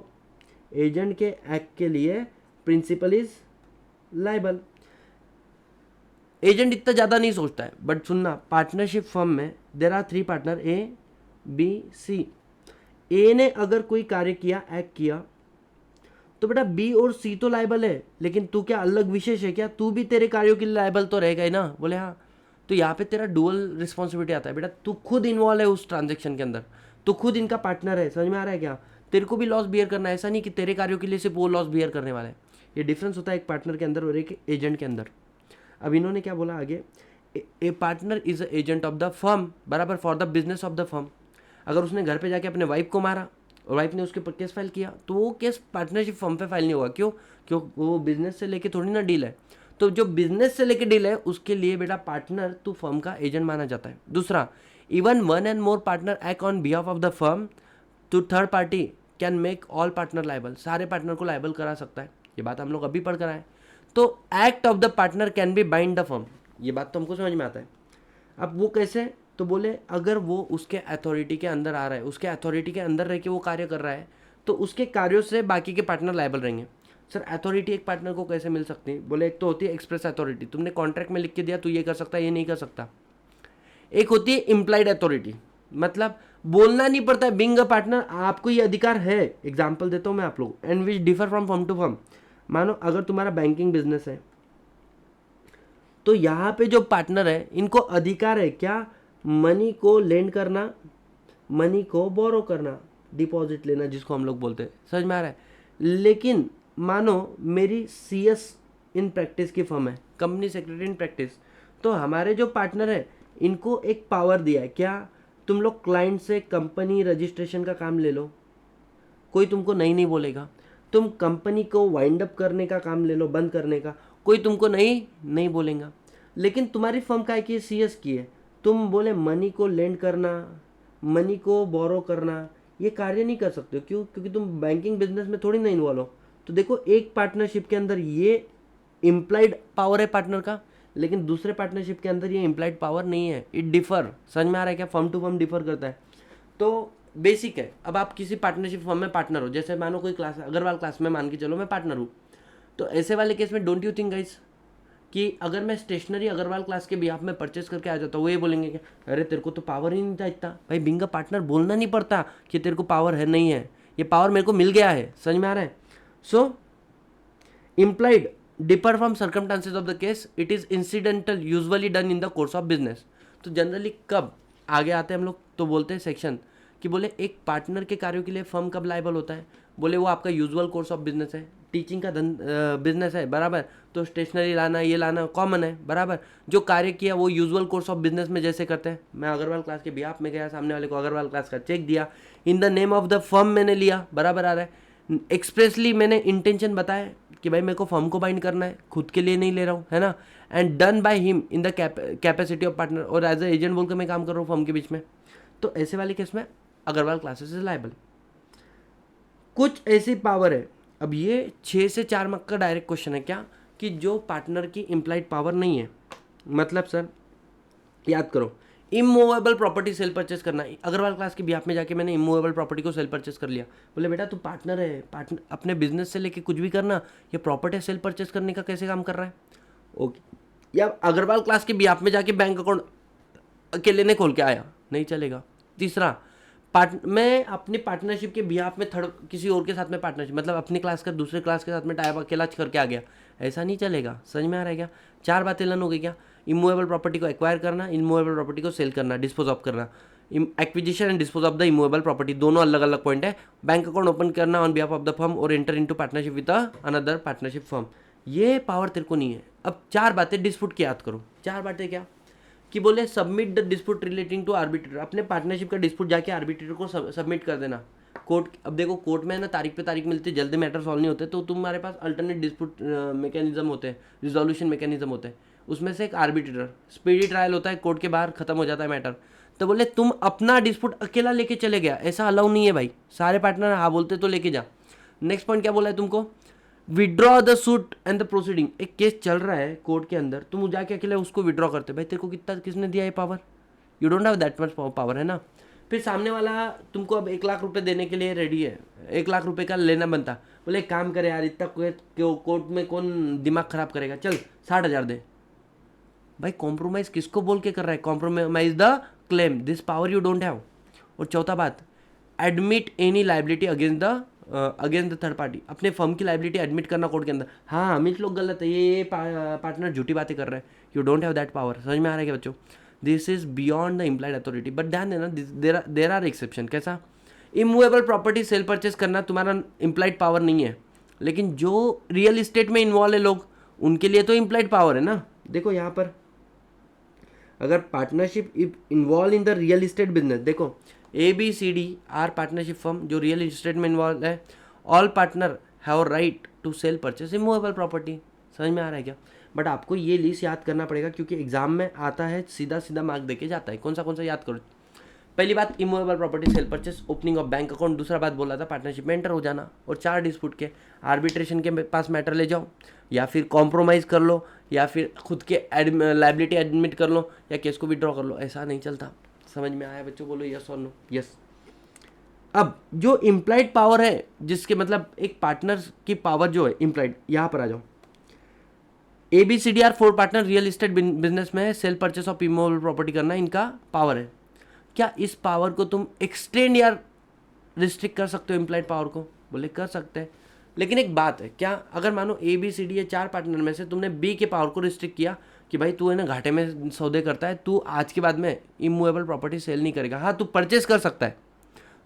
एजेंट के एक्ट के लिए प्रिंसिपल इज लायबल। एजेंट इतना ज़्यादा नहीं सोचता है, बट सुनना पार्टनरशिप फर्म में there are 3 partner A, B, C। A ने अगर कोई कार्य किया, एक्ट किया, तो बेटा बी और सी तो लायबल है, लेकिन तू क्या अलग विशेष है क्या? तू भी तेरे कार्यों के लिए लायबल तो रहेगा ही ना। बोले हाँ। तो यहाँ पे तेरा डुअल रिस्पॉन्सिबिलिटी आता है। बेटा तू खुद इन्वॉल्व है उस ट्रांजेक्शन के अंदर, तू खुद इनका पार्टनर है। समझ में आ रहा है क्या? तेरे को भी लॉस बियर करना है, ऐसा नहीं कि तेरे कार्यों के लिए सिर्फ वो लॉस बियर करने वाला है। ये डिफरेंस होता है एक पार्टनर के अंदर और एक एजेंट के अंदर। अब इन्होंने क्या बोला आगे? A partner is a agent of the firm बराबर for the business of the firm. अगर उसने घर पे जाके अपने वाइफ को मारा और वाइफ ने उसके ऊपर केस फाइल किया तो वो केस पार्टनरशिप फर्म पे फाइल नहीं होगा। क्यों? क्यों? वो बिजनेस से लेके थोड़ी ना डील है। तो जो बिजनेस से लेके डील है उसके लिए बेटा पार्टनर तो फर्म का एजेंट माना जाता है। दूसरा, even 1 and more partner act on behalf of the firm तो third party can make all partner liable. सारे पार्टनर को लायबल करा सकता है। ये बात हम लोग अभी पढ़ कर आए। तो act of the partner can be bind the firm, ये बात तो हमको समझ में आता है। अब वो कैसे? तो बोले अगर वो उसके अथॉरिटी के अंदर आ रहा है, उसके अथॉरिटी के अंदर रह के वो कार्य कर रहा है, तो उसके कार्यों से बाकी के पार्टनर लायबल रहेंगे। सर अथॉरिटी एक पार्टनर को कैसे मिल सकती है? बोले एक तो होती है एक्सप्रेस अथॉरिटी, तुमने कॉन्ट्रैक्ट में लिख के दिया तू ये कर सकता है, ये नहीं कर सकता। एक होती है इम्प्लाइड अथॉरिटी, मतलब बोलना नहीं पड़ता है, बिंग अ पार्टनर आपको ये अधिकार है। एग्जाम्पल देता हूँ मैं आप लोग, and which differ from firm to firm. मानो अगर तुम्हारा बैंकिंग बिजनेस है तो यहाँ पे जो पार्टनर है इनको अधिकार है क्या? मनी को लेंड करना, मनी को बोरो करना, डिपॉजिट लेना जिसको हम लोग बोलते हैं। समझ में आ रहा है? लेकिन मानो मेरी CS इन प्रैक्टिस की फर्म है, कंपनी सेक्रेटरी इन प्रैक्टिस, तो हमारे जो पार्टनर है इनको एक पावर दिया है क्या? तुम लोग क्लाइंट से कंपनी रजिस्ट्रेशन का काम ले लो, कोई तुमको नहीं बोलेगा। तुम कंपनी को वाइंड अप करने का काम ले लो, बंद करने का, कोई तुमको नहीं बोलेगा। लेकिन तुम्हारी फर्म का है कि CS की है, तुम बोले मनी को लेंड करना, मनी को बोरो करना, ये कार्य नहीं कर सकते हो। क्यों? क्योंकि तुम बैंकिंग बिजनेस में थोड़ी ना इन्वॉल्व हो। तो देखो, एक पार्टनरशिप के अंदर ये इम्प्लाइड पावर है पार्टनर का, लेकिन दूसरे पार्टनरशिप के अंदर ये इम्प्लाइड पावर नहीं है। It differ. समझ में आ रहा है क्या? फर्म टू फर्म डिफर करता है। तो बेसिक है। अब आप किसी पार्टनरशिप फर्म में पार्टनर हो, जैसे मानो कोई क्लास, अग्रवाल क्लास में मान के चलो मैं पार्टनर हूँ, तो ऐसे वाले केस में डोंट यू थिंक गाइस कि अगर मैं स्टेशनरी अग्रवाल क्लास के बिहाफ में परचेस करके आ जाता हूँ, वो ये बोलेंगे कि अरे तेरे को तो पावर ही नहीं था इतना। भाई बीइंग अ पार्टनर बोलना नहीं पड़ता कि तेरे को पावर है नहीं है, ये पावर मेरे को मिल गया है। समझ में आ रहा है? सो implied differ from circumstances of the case, it is incidental, usually done in the course of business। तो जनरली कब आगे आते हैं हम लोग, तो बोलते हैं सेक्शन कि बोले एक पार्टनर के कार्यों के लिए फर्म कब लाइबल होता है। बोले वो आपका यूजुअल कोर्स ऑफ बिजनेस है, टीचिंग का बिजनेस है, बराबर, तो स्टेशनरी लाना ये लाना कॉमन है, बराबर। जो कार्य किया वो यूजुअल कोर्स ऑफ बिजनेस में जैसे करते हैं, मैं अग्रवाल क्लास के बिहाफ में गया, सामने वाले को अग्रवाल क्लास का चेक दिया, इन the name of the firm मैंने लिया, बराबर आ रहा है। एक्सप्रेसली मैंने इंटेंशन बताया कि भाई मेरे को फर्म को बाइंड करना है, खुद के लिए नहीं ले रहा हूँ, है ना। And done by him in the capacity of partner, और एज ए एजेंट बोलकर मैं काम कर रहा हूँ फर्म के बीच में। तो ऐसे वाले केस में अग्रवाल क्लासेस इज लाइबल। कुछ ऐसी पावर है, अब ये 6 से 4 मार्क का डायरेक्ट क्वेश्चन है क्या, कि जो पार्टनर की इम्प्लाइड पावर नहीं है। मतलब सर याद करो, इमूवेबल प्रॉपर्टी सेल परचेस करना। अग्रवाल क्लास के बिहाफ में जाके मैंने इमूवेबल प्रॉपर्टी को सेल परचेस कर लिया। बोले बेटा तू पार्टनर है, पार्टनर अपने बिजनेस से लेके कुछ भी करना, ये प्रॉपर्टी सेल परचेस करने का कैसे काम कर रहा है? ओके। या अग्रवाल क्लास के बिहाफ में जाके बैंक अकाउंट अकेले ने खोल के आया, नहीं चलेगा। तीसरा, मैं अपनी पार्टनरशिप के बिहाफ में थर्ड किसी और के साथ में पार्टनरशिप, मतलब अपनी क्लास का दूसरे क्लास के साथ में टाइप अकेला करके आ गया, ऐसा नहीं चलेगा। समझ में आ रहा है क्या? 4 बातें लन हो गई क्या? इमूवेबल प्रॉपर्टी को एक्वायर करना, इमूवेबल प्रॉपर्टी को सेल करना, डिस्पोज ऑफ करना। Acquisition and dispose of the immovable property दोनों अलग अलग पॉइंट है। बैंक अकाउंट ओपन करना on behalf of the firm और enter into partnership with another partnership firm, ये पावर तेरे को नहीं है। अब 4 बातें डिस्प्यूट की याद करो। 4 बातें क्या कि बोले submit the dispute relating to arbitrator, अपने पार्टनरशिप का डिस्प्यूट जाके आर्बिट्रेटर को सबमिट कर देना। कोर्ट, अब देखो कोर्ट में ना तारीख पे तारीख मिलती है, जल्दी मैटर सॉल्व नहीं होते, तो तुम्हारे पास अल्टरनेट डिस्प्यूट मैकेनिज्म होते हैं, रिजोल्यूशन मैकेनिज्म होते हैं। उसमें से एक आर्बिट्रेटर, स्पीडी ट्रायल होता है, कोर्ट के बाहर खत्म हो जाता है मैटर। तो बोले तुम अपना डिस्प्यूट अकेला लेके चले गया, ऐसा अलाउ नहीं है भाई। सारे पार्टनर हाँ बोलते तो लेके जा। नेक्स्ट पॉइंट क्या बोला है तुमको? Withdraw the suit and the proceeding. एक केस चल रहा है कोर्ट के अंदर, तुम जाके अकेले उसको विड्रॉ करते, भाई तेरे को किसने दिया ये power? You don't have that much power, है ना। फिर सामने वाला तुमको अब 1 लाख रुपए देने के लिए रेडी है, 1 लाख रुपए का लेना बनता, बोले एक काम करे यार, इतना कोर्ट में कौन दिमाग खराब करेगा, चल 60,000 दे। भाई कॉम्प्रोमाइज किसको बोल के कर रहा है? Compromise the claim, this power you don't have. और चौथा बात, admit any liability against the third party, अपने फर्म की लाइबिलिटी एडमिट करना कोर्ट के अंदर। हाँ अमित लोग गलत है, ये पार्टनर झूठी बातें कर रहे हैं, you don't have that power. समझ में आ रहा है क्या बच्चों? This is beyond the implied authority, but ध्यान देना देर आर एक्सेप्शन। कैसा? इमूवेबल प्रॉपर्टी सेल परचेस करना तुम्हारा इम्प्लाइड पावर नहीं है, लेकिन जो रियल इस्टेट में इन्वॉल्व है लोग, उनके लिए तो इम्प्लाइड पावर है ना। देखो यहाँ पर अगर partnership involve in the real estate business, देखो ABCD आर पार्टनरशिप फर्म जो रियल इस्टेट में इन्वॉल्व है, all partner have right to sell purchase immovable property. समझ में आ रहा है क्या? बट आपको ये लिस्ट याद करना पड़ेगा, क्योंकि एग्जाम में आता है, सीधा सीधा मार्क देके जाता है। कौन सा याद करो। पहली बात, immovable property sale purchase, opening of bank account. दूसरा बात बोला था पार्टनरशिप में एंटर हो जाना। और 4 डिस्प्यूट के आर्बिट्रेशन के पास मैटर ले जाओ, या फिर कॉम्प्रोमाइज़ कर लो, या फिर खुद के लाइबिलिटी एडमिट कर लो, या केस को विड्रॉ कर लो। ऐसा नहीं चलता। समझ में आया बच्चों? बोलो यस और नो। यस। अब जो इम्प्लाइड पावर है, जिसके मतलब एक पार्टनर की पावर जो है इम्प्लाइड, यहाँ पर आ जाओ। ABCD are 4 partner real estate business में sale purchase of immovable property करना इनका पावर है। क्या इस पावर को तुम एक्सटेंड या रिस्ट्रिक्ट कर सकते हो इम्प्लाइड पावर को? बोले कर सकते हैं, लेकिन एक बात है, क्या अगर मानो ABCD ये 4 पार्टनर में से तुमने B के पावर को रिस्ट्रिक्ट किया कि भाई तू है ना घाटे में सौदे करता है, तू आज के बाद में इमूवेबल प्रॉपर्टी सेल नहीं करेगा। हाँ तू परचेस कर सकता है,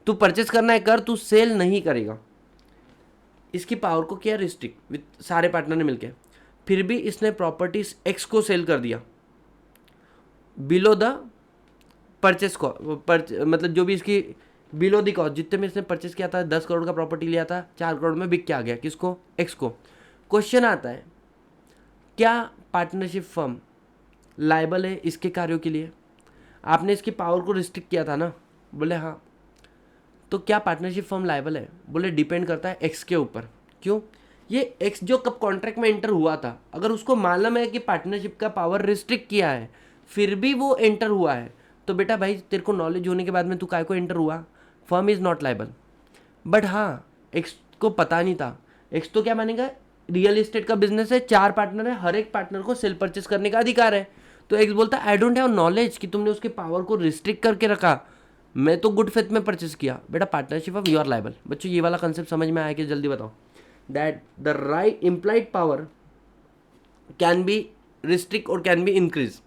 तू परचेस करना है कर, तू सेल नहीं करेगा। इसकी पावर को किया रिस्ट्रिक्ट विद सारे पार्टनर ने मिलकर। फिर भी इसने प्रॉपर्टीज X को सेल कर दिया बिलो द परचेस को, मतलब जो भी इसकी बिलो दी कॉस्ट, जितने में इसने परचेस किया था, 10 करोड़ का प्रॉपर्टी लिया था, 4 करोड़ में बिक के आ गया। किसको? X को। क्वेश्चन आता है, क्या पार्टनरशिप फर्म लायबल है इसके कार्यों के लिए। आपने इसकी पावर को रिस्ट्रिक्ट किया था ना, बोले हाँ। तो क्या पार्टनरशिप फर्म लायबल है? बोले डिपेंड करता है एक्स के ऊपर। क्यों? ये एक्स जो कब कॉन्ट्रैक्ट में एंटर हुआ था, अगर उसको मालूम है कि पार्टनरशिप का पावर रिस्ट्रिक्ट किया है फिर भी वो एंटर हुआ है, तो बेटा भाई तेरे को नॉलेज होने के बाद में तू काय को एंटर हुआ, firm is not liable. But हाँ, एक्स को पता नहीं था। एक्स तो क्या मानेगा, रियल एस्टेट का बिजनेस है, 4 पार्टनर है, हर एक पार्टनर को सेल परचेस करने का अधिकार है। तो एक्स बोलता है आई डोंट हैव नॉलेज कि तुमने उसके पावर को रिस्ट्रिक्ट करके रखा, मैं तो गुड फेथ में परचेस किया। बेटा partnership of you are liable. बच्चों ये वाला कंसेप्ट समझ में आया कि जल्दी बताओ। That the right implied power can be restrict और कैन बी इंक्रीज।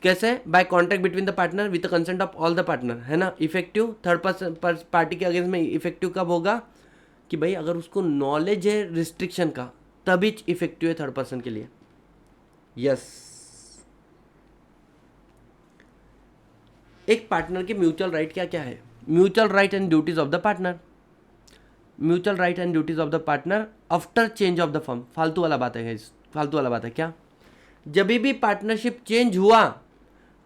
कैसे? By contract between the partner with the consent of all the partner, है ना। इफेक्टिव थर्ड पर्सन पार्टी के अगेंस्ट में इफेक्टिव कब होगा कि भाई अगर उसको नॉलेज है रिस्ट्रिक्शन का, तभी इफेक्टिव है थर्ड पर्सन के लिए। यस। एक पार्टनर के म्यूचुअल राइट क्या क्या है? Mutual right and duties of the partner. Mutual right and duties of the partner after change of the firm. फालतू वाला बात है गाइस, फालतू वाला बात है। क्या? जब भी पार्टनरशिप चेंज हुआ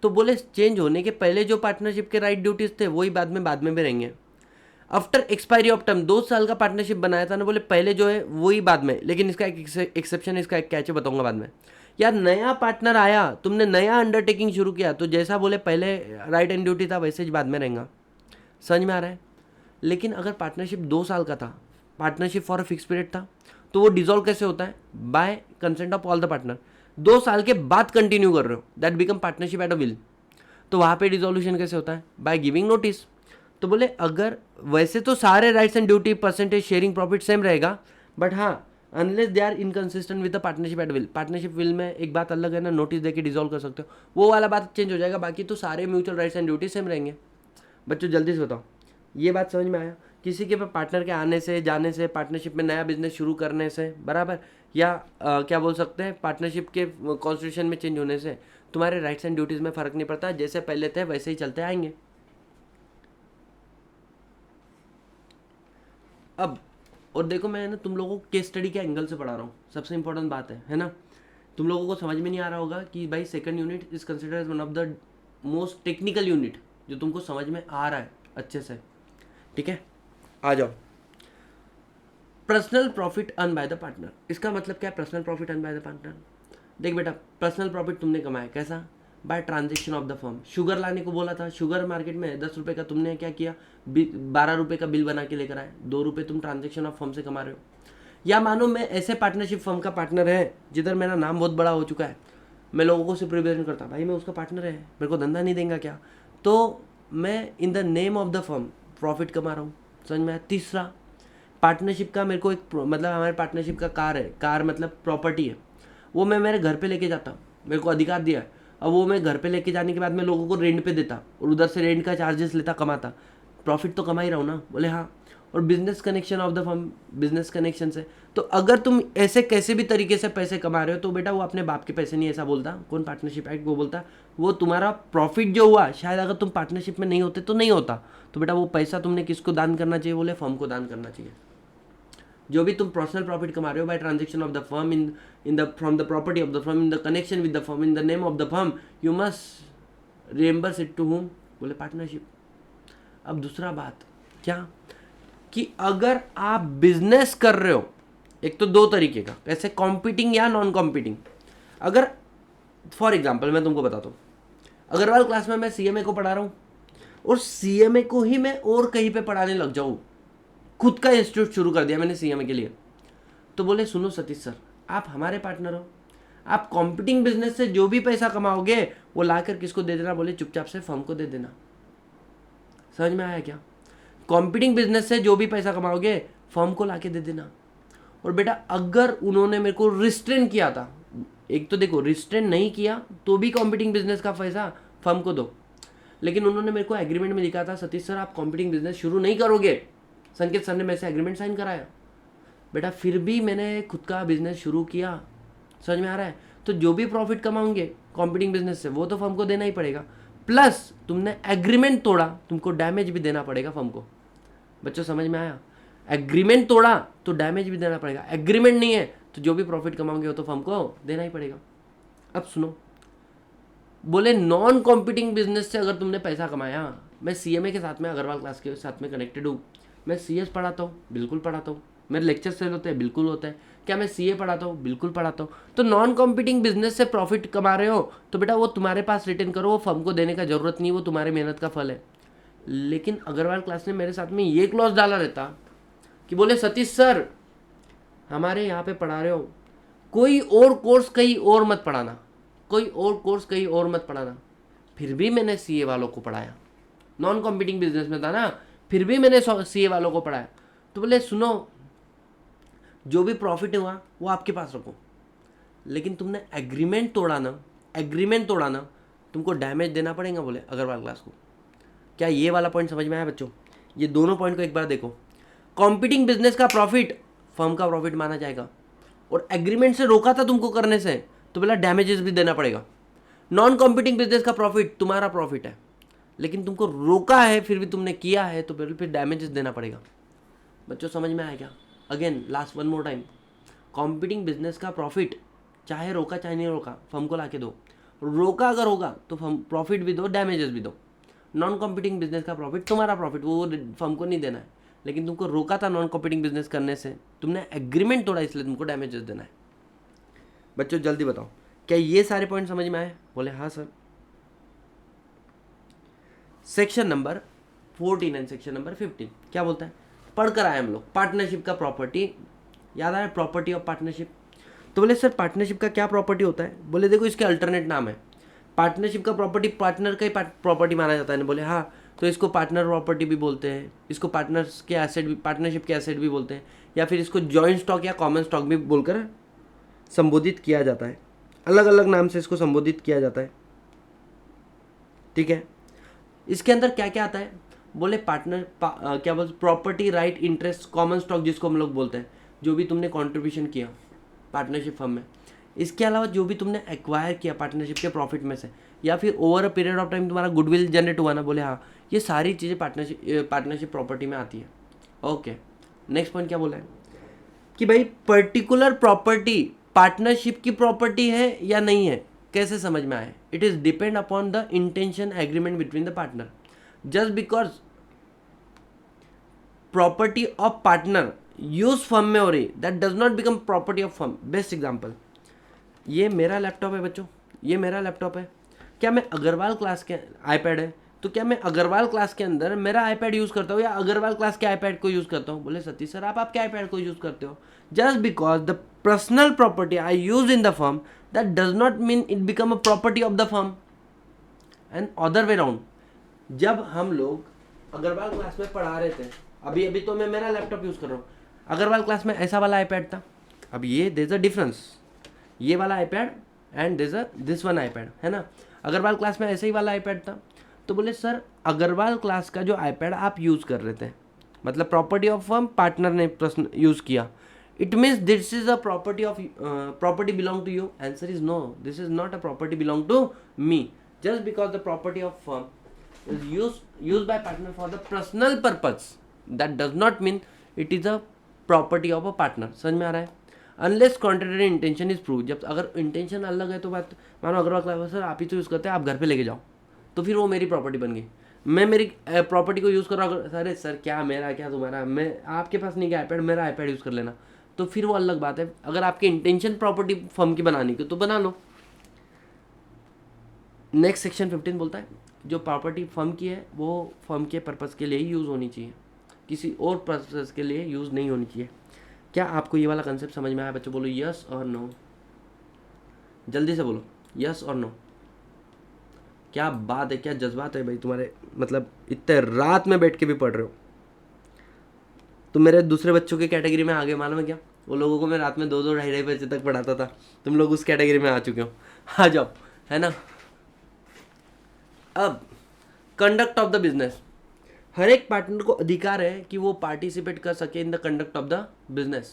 तो बोले चेंज होने के पहले जो पार्टनरशिप के राइट ड्यूटीज थे वही बाद में भी रहेंगे। आफ्टर एक्सपायरी ऑफ टर्म, 2 साल का पार्टनरशिप बनाया था ना, बोले पहले जो है वही बाद में, लेकिन इसका एक एक्सेप्शन, इसका एक कैच बताऊंगा बाद में। यार नया पार्टनर आया, तुमने नया अंडरटेकिंग शुरू किया, तो जैसा बोले पहले राइट एंड ड्यूटी था वैसे ही बाद में रहेगा। समझ में आ रहा है? लेकिन अगर पार्टनरशिप 2 साल का था, partnership for a fix period था, तो वो डिजोल्व कैसे होता है? By consent of all the partner. 2 साल के बाद कंटिन्यू कर रहे हो, that become partnership at a will. तो वहाँ पे डिसोल्यूशन कैसे होता है? By giving notice. तो बोले अगर वैसे तो सारे rights and duty percentage sharing profit same रहेगा, बट हाँ unless they are inconsistent with the partnership at will. Partnership will में एक बात अलग है ना, नोटिस देके डिसॉल्व कर सकते हो, वो वाला बात चेंज हो जाएगा, बाकी तो सारे mutual rights and duty same रहेंगे। बच्चों जल्दी से बताओ, ये बात समझ में आया? किसी के पार्टनर के आने से, जाने से, पार्टनरशिप में नया बिजनेस शुरू करने से, बराबर, या क्या बोल सकते हैं, पार्टनरशिप के कॉन्स्टिट्यूशन में चेंज होने से तुम्हारे राइट्स एंड ड्यूटीज़ में फ़र्क नहीं पड़ता, जैसे पहले थे वैसे ही चलते आएंगे। अब और देखो, मैं ना तुम लोगों को केस स्टडी के एंगल से पढ़ा रहा हूँ, सबसे इंपॉर्टेंट बात है ना। तुम लोगों को समझ में नहीं आ रहा होगा कि भाई second unit is consider as one of the most technical unit, जो तुमको समझ में आ रहा है अच्छे से। ठीक है, आ जाओ। Personal profit earn by the partner, इसका मतलब क्या है? Personal profit earn by the partner. देख बेटा, पर्सनल प्रॉफिट तुमने कमाया कैसा? By transaction of the firm. Sugar लाने को बोला था, शुगर मार्केट में 10 रुपये का, तुमने क्या किया? 12 रुपये का बिल बना के लेकर आए, 2 रुपये तुम ट्रांजेक्शन ऑफ फर्म से कमा रहे हो। या मानो मैं ऐसे पार्टनरशिप फर्म का पार्टनर है जिधर मेरा नाम बहुत बड़ा हो चुका है, मैं लोगों को सिर्फ रिप्रेजेंट करता, भाई मैं उसका पार्टनर है, मेरे को धंधा नहीं देगा क्या? तो मैं इन the name of the firm profit कमा रहा हूँ। समझ में आया? तीसरा, पार्टनरशिप का मेरे को एक मतलब हमारे पार्टनरशिप का कार है, कार मतलब प्रॉपर्टी है, वो मैं मेरे घर पे लेके जाता, मेरे को अधिकार दिया है। अब वो मैं घर पे लेके जाने के बाद मैं लोगों को रेंट पे देता और उधर से रेंट का चार्जेस लेता, कमाता, प्रॉफिट तो कमा ही रहा हूँ ना। बोले हाँ। और business connection of the firm, business connection से, तो अगर तुम ऐसे कैसे भी तरीके से पैसे कमा रहे हो तो बेटा वो अपने बाप के पैसे नहीं, ऐसा बोलता कौन? पार्टनरशिप एक्ट वो बोलता, वो तुम्हारा प्रॉफिट जो हुआ, शायद अगर तुम पार्टनरशिप में नहीं होते तो नहीं होता, तो बेटा वो पैसा तुमने किसको दान करना चाहिए? बोले फर्म को दान करना चाहिए। जो भी तुम पर्सनल प्रॉफिट कमा रहे हो by transaction of the firm in the from the property of the firm in the connection with the firm in the name of the firm, you must reimburse it to whom? बोले partnership. अब दूसरा बात क्या, कि अगर आप business कर रहे हो, एक तो 2 तरीके का, कैसे? कॉम्पिटिंग या नॉन कॉम्पिटिंग। अगर फॉर एग्जाम्पल मैं तुमको बताता हूँ, अग्रवाल क्लास में मैं सीएमए को पढ़ा रहा हूँ और सीएमए को ही मैं और कहीं पे पढ़ाने लग जाऊँ, खुद का इंस्टीट्यूट शुरू कर दिया मैंने सीएमए के लिए, तो बोले सुनो सतीश सर, आप हमारे पार्टनर हो, आप कॉम्पिटिंग बिजनेस से जो भी पैसा कमाओगे वो लाकर किसको दे देना? बोले चुपचाप से फर्म को दे देना। समझ में आया क्या? कॉम्पिटिंग बिजनेस से जो भी पैसा कमाओगे फर्म को लाके दे देना। और बेटा अगर उन्होंने मेरे को रिस्ट्रेन किया था, एक तो देखो रिस्ट्रेन नहीं किया तो भी कॉम्पिटिंग बिजनेस का पैसा फर्म को दो, लेकिन उन्होंने मेरे को एग्रीमेंट में लिखा था सतीश सर आप कॉम्पिटिंग बिजनेस शुरू नहीं करोगे, संकेत सर ने मेरे से एग्रीमेंट साइन कराया। बेटा फिर भी मैंने खुद का बिजनेस शुरू किया। समझ में आ रहा है? तो जो भी प्रॉफिट कमाओगे कॉम्पिटिंग बिजनेस से वो तो फर्म को देना ही पड़ेगा, प्लस तुमने एग्रीमेंट तोड़ा, तुमको डैमेज भी देना पड़ेगा फर्म को। बच्चों समझ में आया? एग्रीमेंट तोड़ा तो डैमेज भी देना पड़ेगा, एग्रीमेंट नहीं है तो जो भी प्रॉफिट कमाओगे वो तो फर्म को देना ही पड़ेगा। अब सुनो, बोले नॉन कॉम्पिटिंग बिजनेस से अगर तुमने पैसा कमाया, मैं सीएमए के साथ में अग्रवाल क्लास के साथ में कनेक्टेड हूँ, मैं सीएस पढ़ाता हूँ, बिल्कुल पढ़ाता हूँ, मेरे लेक्चर सेल होते हैं, बिल्कुल होता है, क्या मैं सीए पढ़ाता हूँ, बिल्कुल पढ़ाता हूँ। तो नॉन कॉम्पिटिंग बिजनेस से प्रॉफिट कमा रहे हो तो बेटा वो तुम्हारे पास रिटर्न करो, वो फर्म को देने का जरूरत नहीं, वो तुम्हारी मेहनत का फल है। लेकिन अग्रवाल क्लास ने मेरे साथ में ये क्लॉज डाला रहता कि बोले सतीश सर हमारे यहाँ पे पढ़ा रहे हो, कोई और कोर्स कहीं और मत पढ़ाना, कोई और कोर्स कहीं और मत पढ़ाना। फिर भी मैंने सीए वालों को पढ़ाया, नॉन कॉम्पिटिंग बिजनेस में था ना, फिर भी मैंने सीए वालों को पढ़ाया। तो बोले सुनो, जो भी प्रॉफिट हुआ वो आपके पास रखो, लेकिन तुमने एग्रीमेंट तोड़ा ना, एग्रीमेंट तोड़ा ना, तुमको डैमेज देना पड़ेगा, बोले अग्रवाल क्लास को। क्या ये वाला पॉइंट समझ में आया बच्चों? ये दोनों पॉइंट को एक बार देखो। कॉम्पिटिंग बिजनेस का प्रॉफिट फर्म का प्रॉफिट माना जाएगा, और एग्रीमेंट से रोका था तुमको करने से, तो बोला डैमेजेस भी देना पड़ेगा। नॉन कॉम्पिटिंग बिजनेस का प्रॉफिट तुम्हारा प्रॉफिट है, लेकिन तुमको रोका है फिर भी तुमने किया है, तो फिर डैमेजेस देना पड़ेगा। बच्चों समझ में आया क्या? Again last one more time, competing business का प्रॉफिट चाहे रोका चाहे नहीं रोका फर्म को लाके दो, रोका अगर होगा तो फर्म प्रॉफिट भी दो, डैमेजेस भी दो। नॉन कॉम्पिटिंग बिजनेस का प्रॉफिट तुम्हारा प्रॉफिट, वो फर्म को नहीं देना है, लेकिन तुमको रोका था नॉन कॉम्पिटिंग बिजनेस करने से, तुमने एग्रीमेंट तोड़ा इसलिए तुमको डैमेजेस देना है। बच्चों जल्दी बताओ, क्या ये सारे पॉइंट समझ में आए? बोले हाँ sir. Section number 14 and section number 15 क्या बोलता है, पढ़कर आए हम लोग। पार्टनरशिप का प्रॉपर्टी याद आया, प्रॉपर्टी ऑफ पार्टनरशिप। तो बोले सर पार्टनरशिप का क्या प्रॉपर्टी होता है? बोले देखो इसके अल्टरनेट नाम है। पार्टनरशिप का प्रॉपर्टी पार्टनर का ही प्रॉपर्टी माना जाता है। बोले हाँ, तो इसको पार्टनर प्रॉपर्टी भी बोलते हैं, इसको पार्टनर्स के एसेट भी, पार्टनरशिप के एसेट भी बोलते हैं, या फिर इसको जॉइंट स्टॉक या कॉमन स्टॉक भी बोलकर संबोधित किया जाता है। अलग अलग नाम से इसको संबोधित किया जाता है, ठीक है। इसके अंदर क्या क्या आता है? बोले क्या बोलते, property right interest common stock जिसको हम लोग बोलते हैं, जो भी तुमने कॉन्ट्रीब्यूशन किया पार्टनरशिप फर्म में, इसके अलावा जो भी तुमने एक्वायर किया पार्टनरशिप के प्रॉफिट में से, या फिर over a period of time तुम्हारा गुडविल जनरेट हुआ ना, बोले हाँ, ये सारी चीज़ें पार्टनरशिप प्रॉपर्टी में आती है। ओके, नेक्स्ट पॉइंट क्या बोला है कि भाई पर्टिकुलर प्रॉपर्टी पार्टनरशिप की प्रॉपर्टी है या नहीं है, कैसे समझ में आए? It is depend upon the intention agreement between the partner. Just because property of partner use firm में हो रही, that does not become property of firm. Best example, ये मेरा लैपटॉप है बच्चों, ये मेरा लैपटॉप है। क्या मैं अग्रवाल क्लास के आईपैड है, तो क्या मैं अग्रवाल क्लास के अंदर मेरा आईपैड यूज़ करता हूँ या अग्रवाल क्लास के आईपैड को यूज़ करता हूँ? बोले सतीश सर आप आपके आईपैड को यूज़ करते हो। Just because the personal property I use in the firm, that does not mean it become a property of the firm, and other way round. जब हम लोग अग्रवाल क्लास में पढ़ा रहे थे, अभी अभी तो मैं मेरा लैपटॉप यूज़ कर रहा हूँ, अग्रवाल क्लास में ऐसा वाला आईपैड था। अब ये देयर इज अ डिफरेंस, ये वाला iPad and there is this one iPad, है ना। अग्रवाल क्लास में ऐसे ही वाला आईपैड था। तो बोले सर अग्रवाल क्लास का जो आईपैड आप यूज़ कर रहे थे, मतलब प्रॉपर्टी ऑफ फर्म पार्टनर ने प्रश्न यूज़ किया, it means this is a property of property belong to you. Answer is no, this is not a property belong to me. Just because the property of firm is used by partner for the personal purpose, that does not mean it is a property of a partner। समझ में आ रहा है? Unless contrary intention is prove, जब अगर intention अलग है तो बात, मानो अग्रवाल क्लास सर आप ही तो यूज़ करते हैं, आप घर पे लेके जाओ, तो फिर वो मेरी प्रॉपर्टी बन गई। मैं मेरी प्रॉपर्टी को यूज़ कर रहा हूँ, अरे सर क्या मेरा क्या तुम्हारा, मैं आपके पास नहीं गया आईपैड, मेरा आईपैड यूज़ कर लेना, तो फिर वो अलग बात है। अगर आपकी इंटेंशन प्रॉपर्टी फर्म की बनाने की तो बना लो। नेक्स्ट सेक्शन 15 बोलता है जो प्रॉपर्टी फर्म की है वो फर्म के पर्पज़ के लिए ही यूज़ होनी चाहिए, किसी और पर्पज़ के लिए यूज़ नहीं होनी चाहिए। क्या आपको ये वाला कंसेप्ट समझ में आया बच्चों? बोलो यस और नो, जल्दी से बोलो यस और नो। क्या बात है, क्या जज्बात है भाई तुम्हारे, मतलब इतने रात में बैठ के भी पढ़ रहे हो। तुम मेरे दूसरे बच्चों के कैटेगरी में आ गए, मालूम है क्या? वो लोगों को मैं रात में 2-2 ढाई बजे तक पढ़ाता था, तुम लोग उस कैटेगरी में आ चुके हो। आ जाओ, है ना। अब कंडक्ट ऑफ द बिजनेस, हर एक पार्टनर को अधिकार है कि वो पार्टिसिपेट कर सके इन the conduct of the business.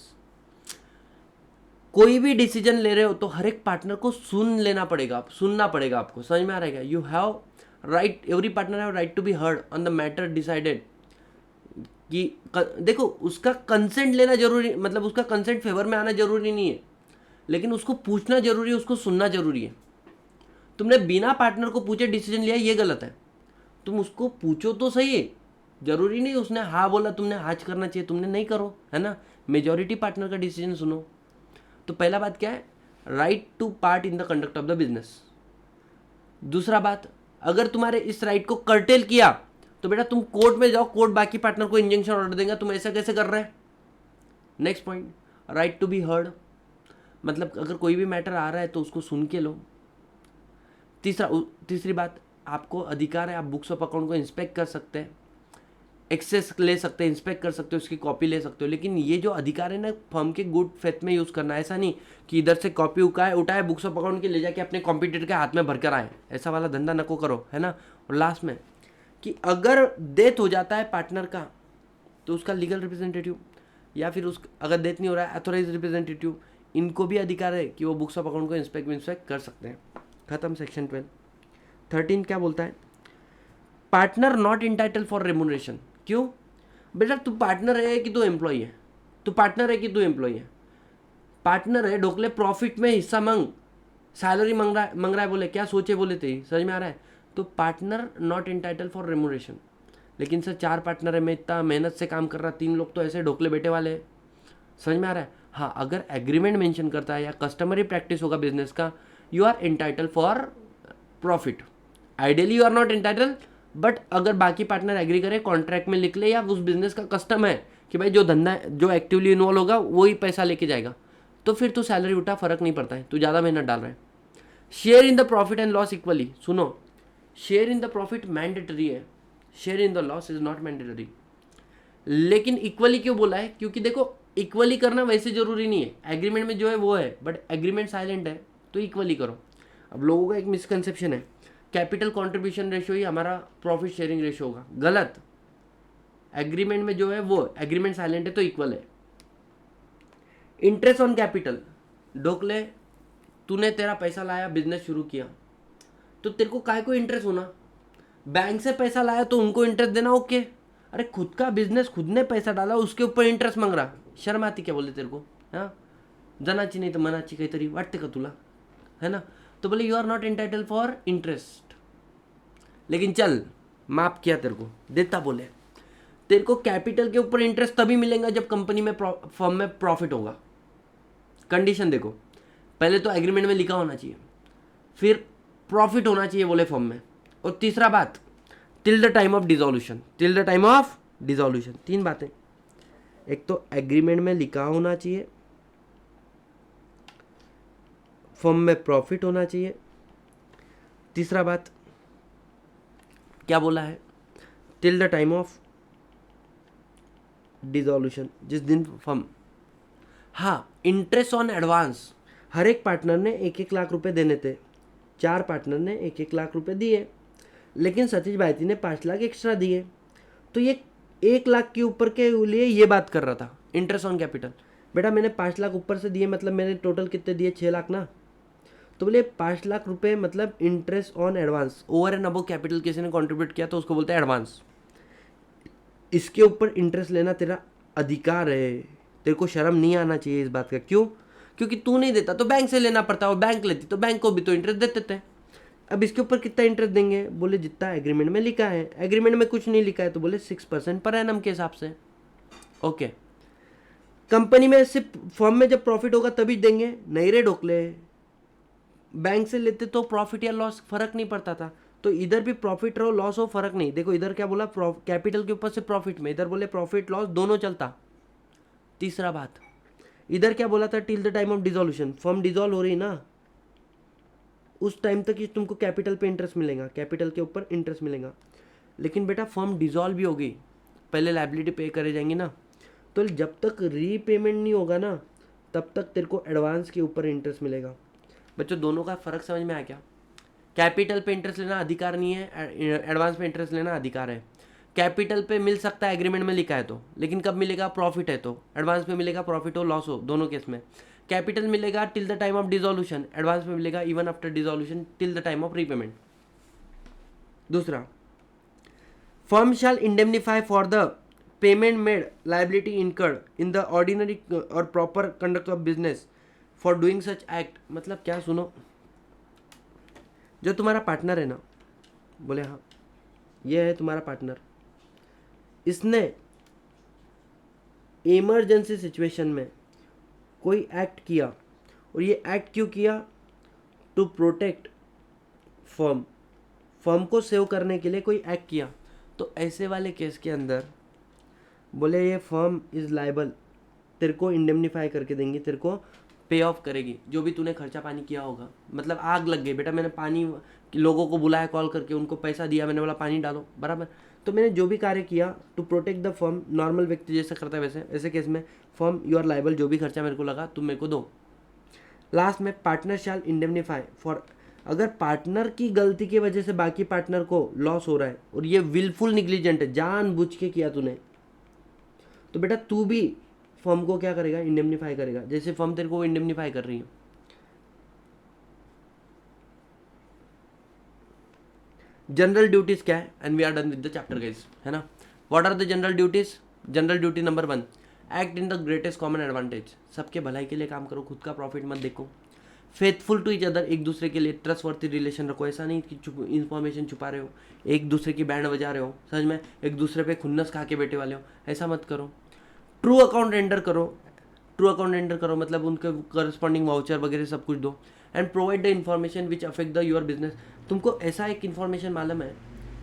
कोई भी डिसीजन ले रहे हो तो हर एक पार्टनर को सुनना पड़ेगा आपको। समझ में आ रहा है क्या? You have right, every partner have right to be heard on the matter decided. कि देखो उसका कंसेंट लेना जरूरी, मतलब उसका कंसेंट फेवर में आना जरूरी नहीं है, लेकिन उसको पूछना जरूरी है, उसको सुनना जरूरी है। तुमने बिना पार्टनर को पूछे डिसीजन लिया, ये गलत है। तुम उसको पूछो तो सही है, जरूरी नहीं उसने हाँ बोला तुमने आज करना चाहिए, तुमने नहीं करो, है ना। मेजॉरिटी पार्टनर का डिसीजन सुनो। तो पहला बात क्या है, right to part in the conduct of the business. दूसरा बात, अगर तुम्हारे इस राइट को कर्टेल किया तो बेटा तुम कोर्ट में जाओ, कोर्ट बाकी पार्टनर को इंजंक्शन ऑर्डर देगा, तुम ऐसा कैसे कर रहे हैं। Next point, right to be heard, मतलब अगर कोई भी मैटर आ रहा है तो उसको सुन के लो। तीसरी बात, आपको अधिकार है, आप बुक्स ऑफ अकाउंट को इंस्पेक्ट कर सकते हैं, एक्सेस ले सकते हैं, इंस्पेक्ट कर सकते हो, उसकी कॉपी ले सकते हो, लेकिन ये जो अधिकार है ना फर्म के गुड फेथ में यूज़ करना है। ऐसा नहीं कि इधर से कॉपी उठाए बुक्स ऑफ अकाउंट के ले जाके अपने कॉम्पिटिटर के हाथ में भर कर आए, ऐसा वाला धंधा नको करो, है ना। और लास्ट में कि अगर डेथ हो जाता है पार्टनर का तो उसका लीगल रिप्रेजेंटेटिव या फिर अगर डेथ नहीं हो रहा है अथोराइज रिप्रेजेंटेटिव, इनको भी अधिकार है कि वो बुक्स ऑफ अकाउंट को इंस्पेक्ट कर सकते हैं। खत्म सेक्शन 12। 13 क्या बोलता है, partner not entitle for remuneration. क्यों बेटा, तू पार्टनर है कि तू एम्प्लॉय है, तू पार्टनर है कि तू एम्प्लॉय है। पार्टनर है, ढोकले प्रॉफिट में हिस्सा मांग, सैलरी मांग रहा है बोले, क्या सोचे बोले थे, समझ में आ रहा है। तो partner not entitle for remuneration. लेकिन सर 4 पार्टनर है, मैं इतना मेहनत से काम कर रहा, 3 लोग तो ऐसे ढोकले बैठे वाले हैं, समझ में आ रहा है। हाँ, अगर एग्रीमेंट मेंशन करता है या कस्टमरी प्रैक्टिस होगा बिजनेस का, you are entitle for profit. Ideally you are not entitle, but अगर बाकी पार्टनर एग्री करे, कॉन्ट्रैक्ट में लिख ले, या उस बिजनेस का कस्टम है कि भाई जो धंधा जो एक्टिवली इन्वॉल्व होगा वही पैसा लेके जाएगा, तो फिर तू सैलरी उठा, फर्क नहीं पड़ता है, तू ज़्यादा मेहनत डाल रहा है। Share in the profit and loss equally. सुनो, share in the profit mandatory है, share in the loss is not mandatory. लेकिन इक्वली क्यों बोला है, क्योंकि देखो इक्वली करना वैसे जरूरी नहीं है, एग्रीमेंट में जो है वो है, बट एग्रीमेंट साइलेंट है तो इक्वली करो। अब लोगों का एक मिसकंसेप्शन है, कैपिटल कंट्रीब्यूशन रेशियो ही हमारा प्रॉफिट शेयरिंग रेशियो होगा, गलत। एग्रीमेंट में जो है वो एग्रीमेंट साइलेंट है तो इक्वल है। इंटरेस्ट ऑन कैपिटल, ढोकले तूने तेरा पैसा लाया, बिजनेस शुरू किया, तो तेरे को काय को इंटरेस्ट होना, बैंक से पैसा लाया तो उनको इंटरेस्ट देना, ओके। अरे खुद का बिजनेस, खुद ने पैसा डाला, उसके ऊपर इंटरेस्ट मांग रहा, शर्म आती क्या बोले तेरे को, हाँ। जनाची नाही तर मनाची काहीतरी वाटते का तुला, है ना। तो बोले you are not entitle for interest, लेकिन चल माफ किया तेरे को, देता बोले तेरे को कैपिटल के ऊपर इंटरेस्ट तभी मिलेगा जब कंपनी में फर्म में प्रॉफिट होगा। कंडीशन देखो, पहले तो एग्रीमेंट में लिखा होना चाहिए, फिर प्रॉफिट होना चाहिए बोले फर्म में, और तीसरा बात till the time of dissolution, till the time of dissolution. 3 बातें, एक तो एग्रीमेंट में लिखा होना चाहिए, फर्म में प्रॉफिट होना चाहिए, तीसरा बात क्या बोला है, till the time of dissolution, जिस दिन फर्म। हाँ, इंटरेस्ट ऑन एडवांस, हर एक पार्टनर ने 1-1 लाख रुपए देने थे, 4 पार्टनर ने 1-1 लाख रुपए दिए, लेकिन सतीश भाईती ने 5 लाख एक्स्ट्रा दिए, तो ये 1 लाख के ऊपर के लिए ये बात कर रहा था, इंटरेस्ट ऑन कैपिटल। बेटा मैंने 5 लाख ऊपर से दिए, मतलब मैंने टोटल कितने दिए, 6 लाख ना। तो बोले 5 लाख रुपए मतलब interest on advance, over and above capital किसी ने कंट्रीब्यूट किया तो उसको बोलते हैं एडवांस। इसके ऊपर इंटरेस्ट लेना तेरा अधिकार है, तेरे को शर्म नहीं आना चाहिए इस बात का। क्यों? क्योंकि तू नहीं देता तो बैंक से लेना पड़ता, और बैंक लेती तो बैंक को भी तो इंटरेस्ट देते थे। अब इसके ऊपर कितना इंटरेस्ट देंगे, बोले जितना एग्रीमेंट में लिखा है। एग्रीमेंट में कुछ नहीं लिखा है तो बोले 6% पर एनम के हिसाब से, ओके। कंपनी में सिर्फ फर्म में जब प्रॉफिट होगा तभी देंगे, नहीं रे ढोकले, बैंक से लेते तो प्रॉफिट या लॉस फर्क नहीं पड़ता था। तो इधर भी प्रॉफिट रहो लॉस हो फर्क नहीं, देखो इधर क्या बोला, कैपिटल के ऊपर से प्रॉफिट में, इधर बोले प्रॉफिट लॉस दोनों चलता। तीसरा बात, इधर क्या बोला था, till the time of dissolution, firm dissolve हो रही ना उस टाइम तक ही तुमको कैपिटल पे इंटरेस्ट मिलेगा, कैपिटल के ऊपर इंटरेस्ट मिलेगा। लेकिन बेटा फर्म डिसॉल्व भी होगी, पहले लायबिलिटी पे करे जाएंगी ना, तो जब तक रीपेमेंट नहीं होगा ना तब तक तेरे को एडवांस के ऊपर इंटरेस्ट मिलेगा। बच्चों दोनों का फर्क समझ में आया क्या? कैपिटल पे इंटरेस्ट लेना अधिकार नहीं है, एडवांस पे इंटरेस्ट लेना अधिकार है। कैपिटल पे मिल सकता है एग्रीमेंट में लिखा है तो, लेकिन कब मिलेगा, प्रॉफिट है तो। एडवांस पे मिलेगा प्रॉफिट हो लॉस हो, दोनों केस में। कैपिटल मिलेगा till the time of dissolution, advance में मिलेगा even after dissolution till the time of repayment. दूसरा, firm shall indemnify for the payment made liability incurred in the ordinary और proper conduct of business for doing such act. मतलब क्या, सुनो, जो तुम्हारा partner है ना, बोले हाँ ये है तुम्हारा पार्टनर, इसने इमरजेंसी सिचुएशन में कोई एक्ट किया, और ये एक्ट क्यों किया? टू प्रोटेक्ट फर्म, फर्म को सेव करने के लिए कोई एक्ट किया, तो ऐसे वाले केस के अंदर बोले ये फर्म इज़ लायबल, तेरे को इंडेमनीफाई करके देंगी, तेरे को पे ऑफ करेगी जो भी तूने खर्चा पानी किया होगा। मतलब आग लग गई बेटा, मैंने पानी लोगों को बुलाया कॉल करके, उनको पैसा दिया, मैंने बोला पानी डालो, बराबर, तो मैंने जो भी कार्य किया to protect the firm, normal व्यक्ति जैसे करता है वैसे, ऐसे केस में फर्म यू आर लायबल, जो भी खर्चा मेरे को लगा तुम मेरे को दो। लास्ट में पार्टनर शैल इंडेमनीफाई फॉर, अगर पार्टनर की गलती की वजह से बाकी पार्टनर को लॉस हो रहा है और ये विलफुल निग्लिजेंट है, जानबूझ के किया तूने, तो बेटा तू भी फर्म को क्या करेगा? इंडेमनीफाई करेगा, जैसे फर्म तेरे को इंडेमनीफाई कर रही है। जनरल ड्यूटीज क्या है? And we are done with the chapter guys, है ना। What are the general duties? General duty number 1, act in the greatest common advantage, सबके भलाई के लिए काम करो, खुद का प्रॉफिट मत देखो। फेथफुल टू ईच अदर, एक दूसरे के लिए ट्रस्टवर्थी रिलेशन रखो, ऐसा नहीं कि इन्फॉर्मेशन छुपा रहे हो, एक दूसरे की बैंड बजा रहे हो, समझ में, एक दूसरे पे खुन्नस खा के बैठे वाले हो, ऐसा मत करो। ट्रू अकाउंट एंटर करो, ट्रू अकाउंट एंटर करो मतलब उनके करस्पॉन्डिंग वाउचर वगैरह सब कुछ दो। And provide the information which affect the your business, तुमको ऐसा एक इन्फॉर्मेशन मालूम है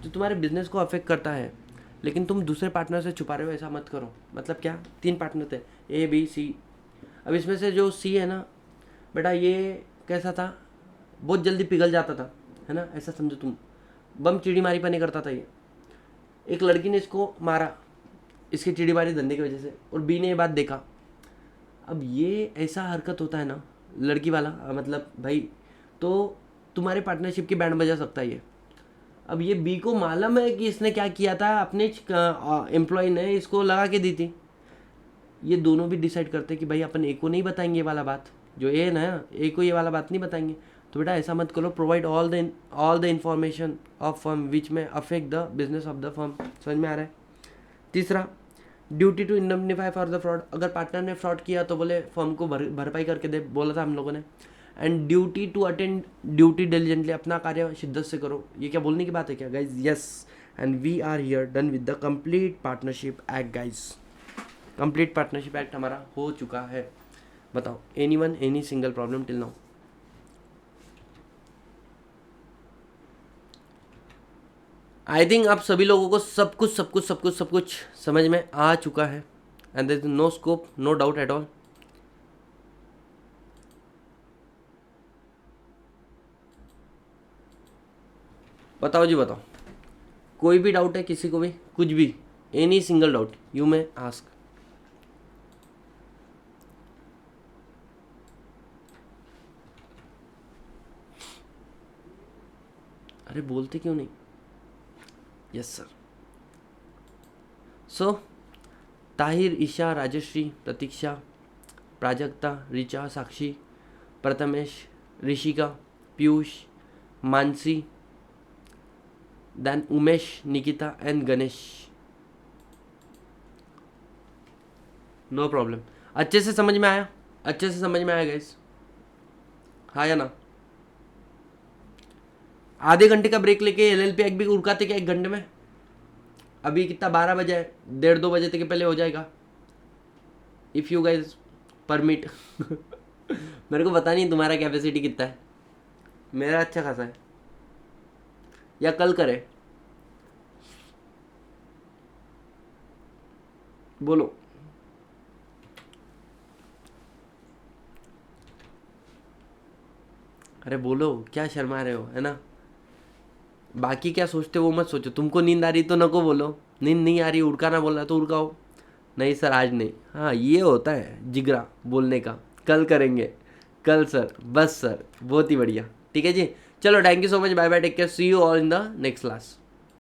जो तुम्हारे बिजनेस को अफेक्ट करता है, लेकिन तुम दूसरे पार्टनर से छुपा रहे हो, ऐसा मत करो। मतलब क्या? 3 पार्टनर थे, ए बी सी, अब इसमें से जो सी है ना बेटा, ये कैसा था, बहुत जल्दी पिघल जाता था, है ना, ऐसा समझो तुम, बम चिड़ी मारी पनी करता था ये। एक लड़की ने इसको मारा, इसकी चिड़ी मारी धंधे की वजह से, और बी ने ये बात देखा। अब ये ऐसा हरकत होता है ना लड़की वाला, मतलब भाई, तो तुम्हारे पार्टनरशिप की बैंड बजा सकता है ये। अब ये बी को मालूम है कि इसने क्या किया था, अपने एम्प्लॉय ने इसको लगा के दी थी। ये दोनों भी डिसाइड करते कि भाई अपन ए को नहीं बताएंगे ये वाला बात, जो ए ना, ए को ये वाला बात नहीं बताएंगे। तो बेटा ऐसा मत करो, provide all the information of firm which में affect the business of the firm. समझ में आ रहा है? तीसरा, duty to indemnify for the fraud, अगर पार्टनर ने फ्रॉड किया तो बोले फर्म को भरपाई करके दे, बोला था हम लोगों ने। And duty to attend duty diligently, अपना कार्य शिद्दत से करो। ये क्या बोलने की बात है क्या guys? Yes, and we are here done with the complete partnership act guys. Complete partnership act हमारा हो चुका है। बताओ, anyone, any single problem till now? I think आप सभी लोगों को सब कुछ समझ में आ चुका है, and there is no scope, no doubt at all. बताओ जी, बताओ, कोई भी डाउट है किसी को भी, कुछ भी, any single doubt you may ask. अरे बोलते क्यों नहीं? Yes sir. So Tahir, Isha, Rajshree, Pratiksha, Prajakta, Richa, Sakshi, Prathamesh, Rishika, Piyush, Mansi, then Umesh, Nikita and Ganesh. No problem, अच्छे से समझ में आया? अच्छे से समझ में आया गाइस? हाँ या ना? आधे घंटे का ब्रेक लेके एलएलपी एक्ट भी उड़काते क्या 1 घंटे में? अभी कितना 12 बजे है, 1:30-2 बजे तक के पहले हो जाएगा, इफ़ यू गाइज परमिट। मेरे को पता नहीं तुम्हारा कैपेसिटी कितना है, मेरा अच्छा खासा है। या कल करें? बोलो। अरे बोलो, क्या शर्मा रहे हो, है ना? बाकी क्या सोचते हो वो मत सोचो, तुमको नींद आ रही तो नको बोलो, नींद नहीं आ रही उड़काना बोलना तो उड़काओ, नहीं सर आज नहीं। हाँ, ये होता है जिगरा बोलने का, कल करेंगे, कल सर, बस सर, बहुत ही बढ़िया। ठीक है जी, चलो, thank you so much, bye bye, take care, see you all in the next class.